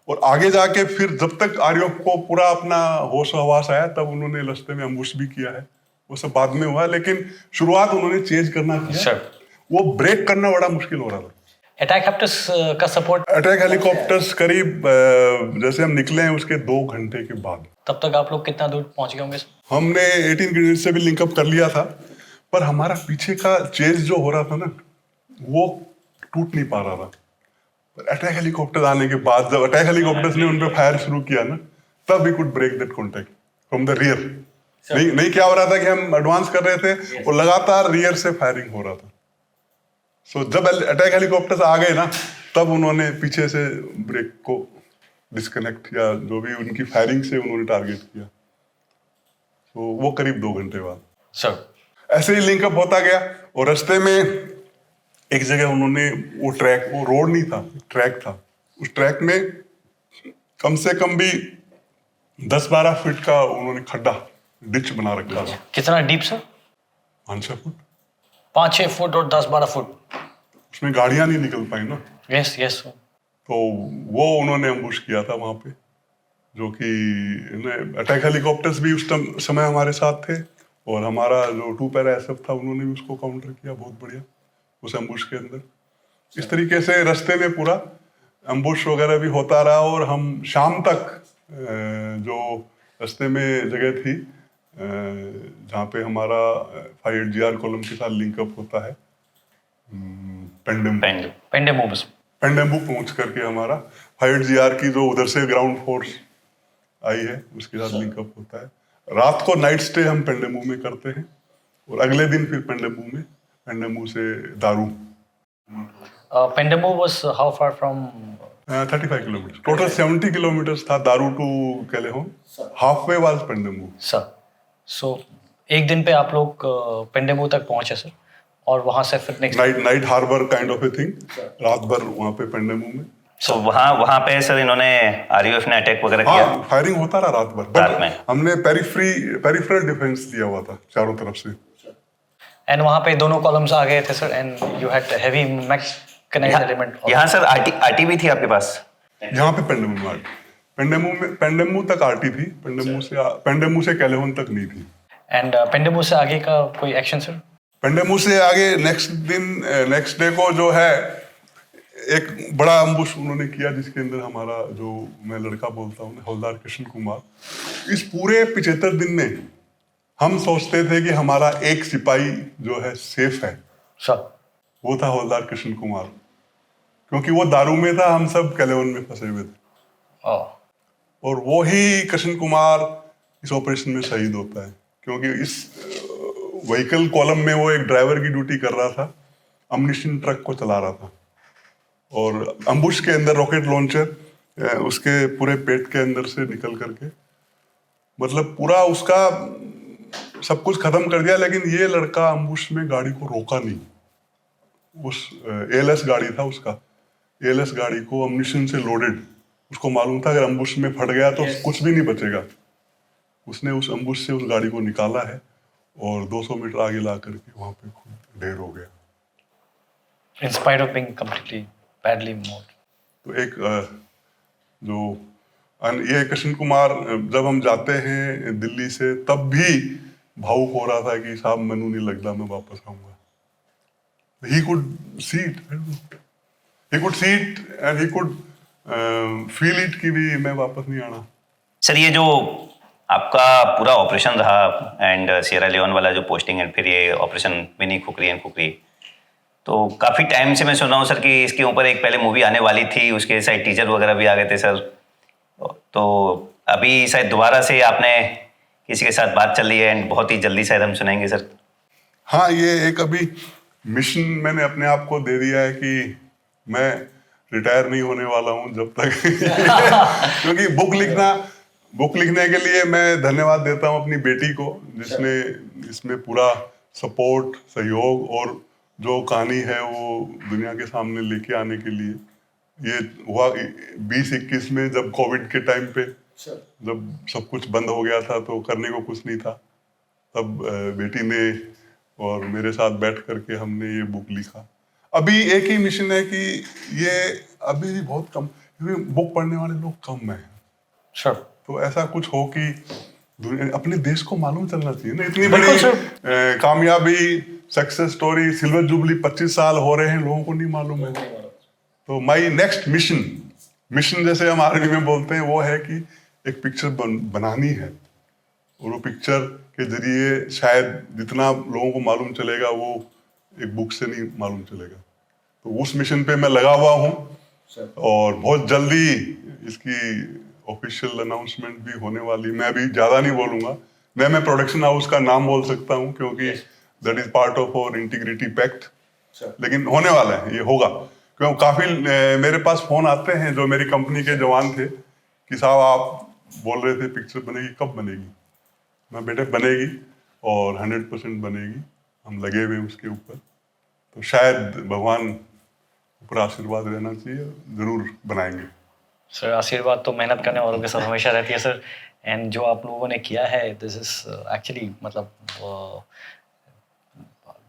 और आगे जाके फिर जब तक आरयूएफ को पूरा अपना होश हवास आया तब उन्होंने रास्ते में अम्बुश भी किया है, वो सब बाद में हुआ, लेकिन शुरुआत उन्होंने चेंज करना किया। वो ब्रेक करना बड़ा मुश्किल हो रहा था।
अटैक हेलिकॉप्टर्स का सपोर्ट,
अटैक हेलीकॉप्टर्स करीब जैसे हम निकले हैं उसके 2 घंटे के बाद।
तब तक आप लोग कितना दूर पहुंच गए होंगे?
हमने 18 ग्रेनेड से भी लिंकअप कर लिया था, पर हमारा पीछे का चेज जो हो रहा था ना वो टूट नहीं पा रहा था। पर अटैक हेलीकॉप्टर आने के बाद जब अटैक हेलीकॉप्टर्स ने उन पे फायर शुरू किया ना, तब we could break that contact from the rear. नहीं क्या हो रहा था कि हम एडवांस कर रहे थे और लगातार रियर से फायरिंग हो रहा था। सो जब अटैक हेलीकॉप्टर्स आ गए ना तब उन्होंने पीछे से ब्रेक को डिस्कनेक्ट या जो भी उनकी फायरिंग से उन्होंने टारगेट किया। तो वो करीब 2 घंटे बाद
सर
ऐसे ही लिंकअप होता गया। और रास्ते में एक जगह उन्होंने वो ट्रैक, वो रोड नहीं था, ट्रैक था, उस ट्रैक में कम से कम भी 10-12 फीट का उन्होंने खड्डा डिच बना रखा था।
कितना डीप सर?
5-6 फुट।
5-6 फुट और 10-12 फुट।
उसमें गाड़ियां नहीं निकल पाई ना।
Yes yes.
तो वो उन्होंने अम्बुश किया था वहां पे, जो कि अटैक हेलीकॉप्टर्स भी उस समय हमारे साथ थे और हमारा जो टू पैरा एसएफ था उन्होंने भी उसको काउंटर किया बहुत बढ़िया उस अम्बुश के अंदर। इस तरीके से रास्ते में पूरा अम्बुश वगैरह भी होता रहा और हम शाम तक जो रास्ते में जगह थी जहाँ पे हमारा 5GR कॉलम के साथ लिंकअप होता है, पेंडेम्बू पहुंच करके हमारा 5GR की जो उधर से ग्राउंड फोर्स आई है उसके साथ लिंकअप होता है। रात को नाइट स्टे हम पेंडेम्बू में करते हैं और अगले दिन फिर पेंडेम्बू से Daru.
Pendembu was how far from?
35 kilometre, total 70 kilometre था Daru to Kailahun, halfway was Pendembu.
Sir so एक दिन पे आप लोग पेंडेम्बू तक पहुंचे सर, और वहां से फिर next
night harbour kind of a thing, रात भर वहां पे पेंडेम्बू में।
तो वहाँ पे सर इन्होंने आरयूएफ ने अटैक वगैरह किया?
हाँ, फायरिंग होता रहा रात भर,
रात में
हमने पेरिफेरल डिफेंस दिया हुआ था चारों तरफ से।
एंड वहां पे दोनों कॉलम्स आ गए थे sir, and you had heavy mechanised element.
यहाँ सर आरटी भी थी आपके पास?
यहाँ पे पेंडेम्बू तक आरटी थी, पेंडेम्बू से कैलेहोन तक नहीं थी।
एंड पेंडेम्बू से आगे का कोई एक्शन सर?
पेंडेम्बू से आगे नेक्स्ट डे को जो है एक बड़ा अम्बुश उन्होंने किया जिसके अंदर हमारा जो मैं लड़का बोलता हूँ हवलदार कृष्ण कुमार, इस पूरे 75 दिन में हम सोचते थे कि हमारा एक सिपाही जो है सेफ है
सर,
वो था हवलदार कृष्ण कुमार, क्योंकि वो दारू में था, हम सब कैलेवन में फंसे हुए थे। और वो ही कृष्ण कुमार इस ऑपरेशन में शहीद होता है, क्योंकि इस व्हीकल कॉलम में वो एक ड्राइवर की ड्यूटी कर रहा था, अम्युनिशन ट्रक को चला रहा था, और अम्बुश के अंदर रॉकेट लॉन्चर उसके पूरे पेट के अंदर से निकल करके मतलब पूरा उसका सब कुछ खत्म कर दिया। लेकिन ये लड़का अम्बुश में गाड़ी को रोका नहीं। उस एएलएस गाड़ी था उसका, एएलएस गाड़ी को अम्युनिशन से लोडेड, उसको मालूम था अगर अम्बुश में फट गया तो कुछ भी नहीं बचेगा। उसने उस अम्बुश से उस गाड़ी को निकाला है और 200 मीटर आगे ला करके वहां पे खुद ढेर हो गया।
In spite of being completely badly mauled.
तो एक जो ये कृष्ण कुमार जब हम जाते हैं दिल्ली से तब भी भावुक हो रहा था कि साहब मैनू नहीं लगता मैं वापस आऊंगा। he could see it. He could see it and he could feel it कि भी मैं वापस नहीं आना.
सर ये जो आपका पूरा ऑपरेशन रहा एंड सियरा लियोन वाला जो पोस्टिंग एंड फिर ये operation mini khukri and khukri, तो काफ़ी टाइम से मैं सुना हूँ सर कि इसके ऊपर एक पहले मूवी आने वाली थी, उसके शायद टीजर वगैरह भी आ गए थे सर. तो अभी शायद दोबारा से आपने किसी के साथ बात चल रही है एंड बहुत ही जल्दी शायद हम सुनाएंगे सर.
हाँ, ये एक अभी मिशन मैंने अपने आप को दे दिया है कि मैं रिटायर नहीं होने वाला हूँ जब तक क्योंकि बुक लिखने के लिए मैं धन्यवाद देता हूँ अपनी बेटी को, जिसने इसमें पूरा सपोर्ट, सहयोग और जो कहानी है वो दुनिया के सामने लेके आने के लिए. ये हुआ 2021 में जब कोविड के टाइम पे, जब सब कुछ बंद हो गया था तो करने को कुछ नहीं था, तब बेटी ने और मेरे साथ बैठ करके हमने ये बुक लिखा. अभी एक ही मिशन है कि ये अभी भी बहुत कम, क्योंकि बुक पढ़ने वाले लोग कम हैं.
Sure.
तो ऐसा कुछ हो कि अपने देश को मालूम चलना चाहिए ना. इतनी बड़ी कामयाबी, सक्सेस स्टोरी, सिल्वर जुबली 25 साल हो रहे हैं, लोगों को नहीं मालूम है. तो माई नेक्स्ट मिशन जैसे हम आर्मी में बोलते हैं, वो है कि एक पिक्चर बनानी है और वो पिक्चर के जरिए शायद जितना लोगों को मालूम चलेगा वो एक बुक से नहीं मालूम चलेगा. तो उस मिशन पे मैं लगा हुआ हूँ और बहुत जल्दी इसकी ऑफिशियल अनाउंसमेंट भी होने वाली. मैं अभी ज़्यादा नहीं बोलूँगा, मैं प्रोडक्शन हाउस का नाम बोल सकता हूँ क्योंकि that is part of our integrity pact. लेकिन होने वाला है, ये होगा. क्यों काफ़ी मेरे पास फ़ोन आते हैं जो मेरी कंपनी के जवान थे कि साहब आप बोल रहे थे पिक्चर बनेगी, कब बनेगी? मैं बेटे बनेगी और 100% बनेगी, हम लगे हुए उसके ऊपर. तो शायद भगवान ऊपर आशीर्वाद रहना चाहिए, ज़रूर बनाएंगे.
सर आशीर्वाद तो मेहनत करने वालों के साथ हमेशा रहती है सर. एंड जो आप लोगों ने किया है, दिस इज एक्चुअली मतलब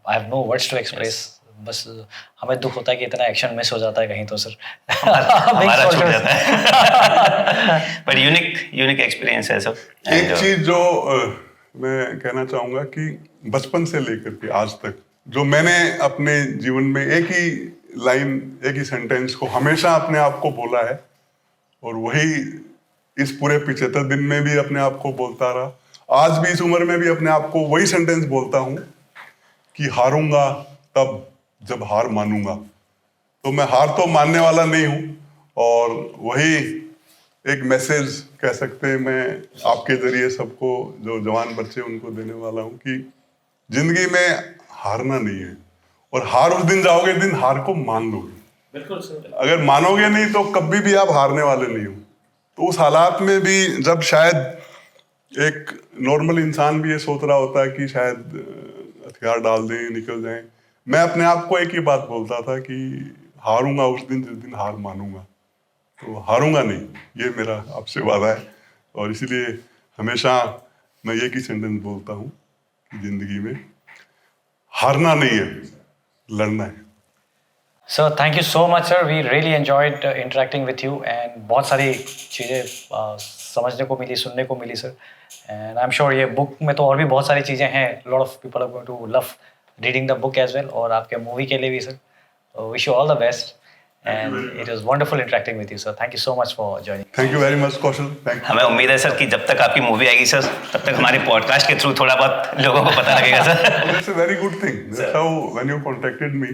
I have no words to express. बस हमें दुख होता है कि इतना एक्शन मिस हो जाता है कहीं तो सर.
हमारा छूट जाता है. बट यूनिक एक्सपीरियंस है सर.
एक चीज जो मैं कहना चाहूंगा कि बचपन से लेकर के आज तक जो मैंने अपने जीवन में एक ही लाइन, एक ही सेंटेंस को हमेशा अपने आप को बोला है और वही इस पूरे 75 दिन में भी अपने आप को बोलता रहा. आज भी इस उम्र में भी अपने आप को वही सेंटेंस बोलता हूँ कि हारूंगा तब जब हार मानूंगा. तो मैं हार तो मानने वाला नहीं हूँ और वही एक मैसेज कह सकते हैं मैं आपके जरिए सबको, जो जवान बच्चे उनको देने वाला हूँ कि जिंदगी में हारना नहीं है और हार उस दिन जाओगे दिन हार को मान लोगे.
बिल्कुल सर.
अगर मानोगे नहीं तो कभी भी आप हारने वाले नहीं हो. तो उस हालात में भी जब शायद एक नॉर्मल इंसान भी ये सोच रहा होता है कि शायद हथियार डाल दें, निकल जाएं, मैं अपने आप को एक ही बात बोलता था कि हारूंगा उस दिन जिस दिन हार मानूंगा. तो हारूंगा नहीं, ये मेरा आपसे वादा है. और इसीलिए हमेशा मैं एक ही सेंटेंस बोलता हूँ कि जिंदगी में हारना नहीं है, लड़ना है.
Sir thank you so much sir. We really enjoyed interacting with you and बहुत सारी चीज़ें समझने को मिली, सुनने को मिली सर. एंड आई एम श्योर ये बुक में तो और भी बहुत सारी चीज़ें हैं. Lot of people are going to love reading the book as well. और आपके मूवी के लिए भी sir. Wish you all the best and it was wonderful interacting with you sir. Thank you so much for joining.
Thank you very much Kaushal. Thank you.
हमें उम्मीद है सर कि जब तक आपकी मूवी आएगी सर, तब तक हमारे पॉडकास्ट के थ्रू थोड़ा बहुत लोगों को पता लगेगा sir.
That's a very good thing. That's how when you contacted me,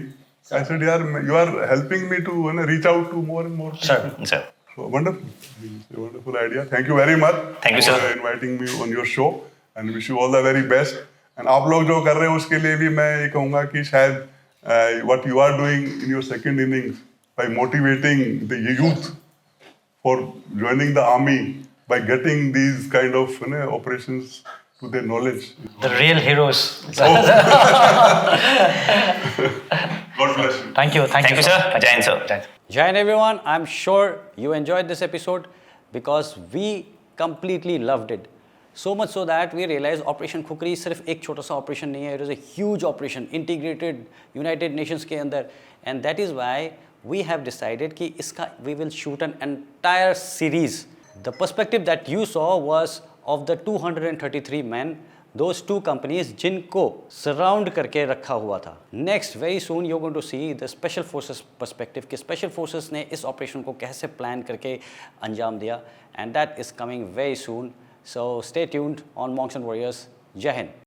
I said, "Yaar, you are helping me to reach out to more and more people."
Sir.
Sir
So wonderful. It's a wonderful idea. Thank you very much.
Thank you,
for
sir.
inviting me on your show and wish you all the very best. And आप लोग जो कर रहे हैं उसके लिए भी मैं ये कहूँगा कि शायद what you are doing in your second innings by motivating the youth for joining the army by getting these kind of operations to their knowledge.
The real heroes.
God bless you.
Thank you.
Thank you, sir. Jai Hind, sir.
Jai Hind.
Jai Hind everyone. I'm sure you enjoyed this episode because we completely loved it. So much so that we realized Operation Khukri सिर्फ एक छोटा सा ऑपरेशन नहीं है. It is a huge operation, integrated United Nations के अंदर. And that is why we have decided कि इसका we will shoot an entire series. The perspective that you saw was of the 233 men those two companies जिनको सराउंड करके रखा हुआ था. Next very soon you going to see the special forces perspective कि स्पेशल फोर्सेस ने इस ऑपरेशन को कैसे प्लान करके अंजाम दिया, and that is coming very soon. So stay tuned on Monks and Warriors. जय हिंद.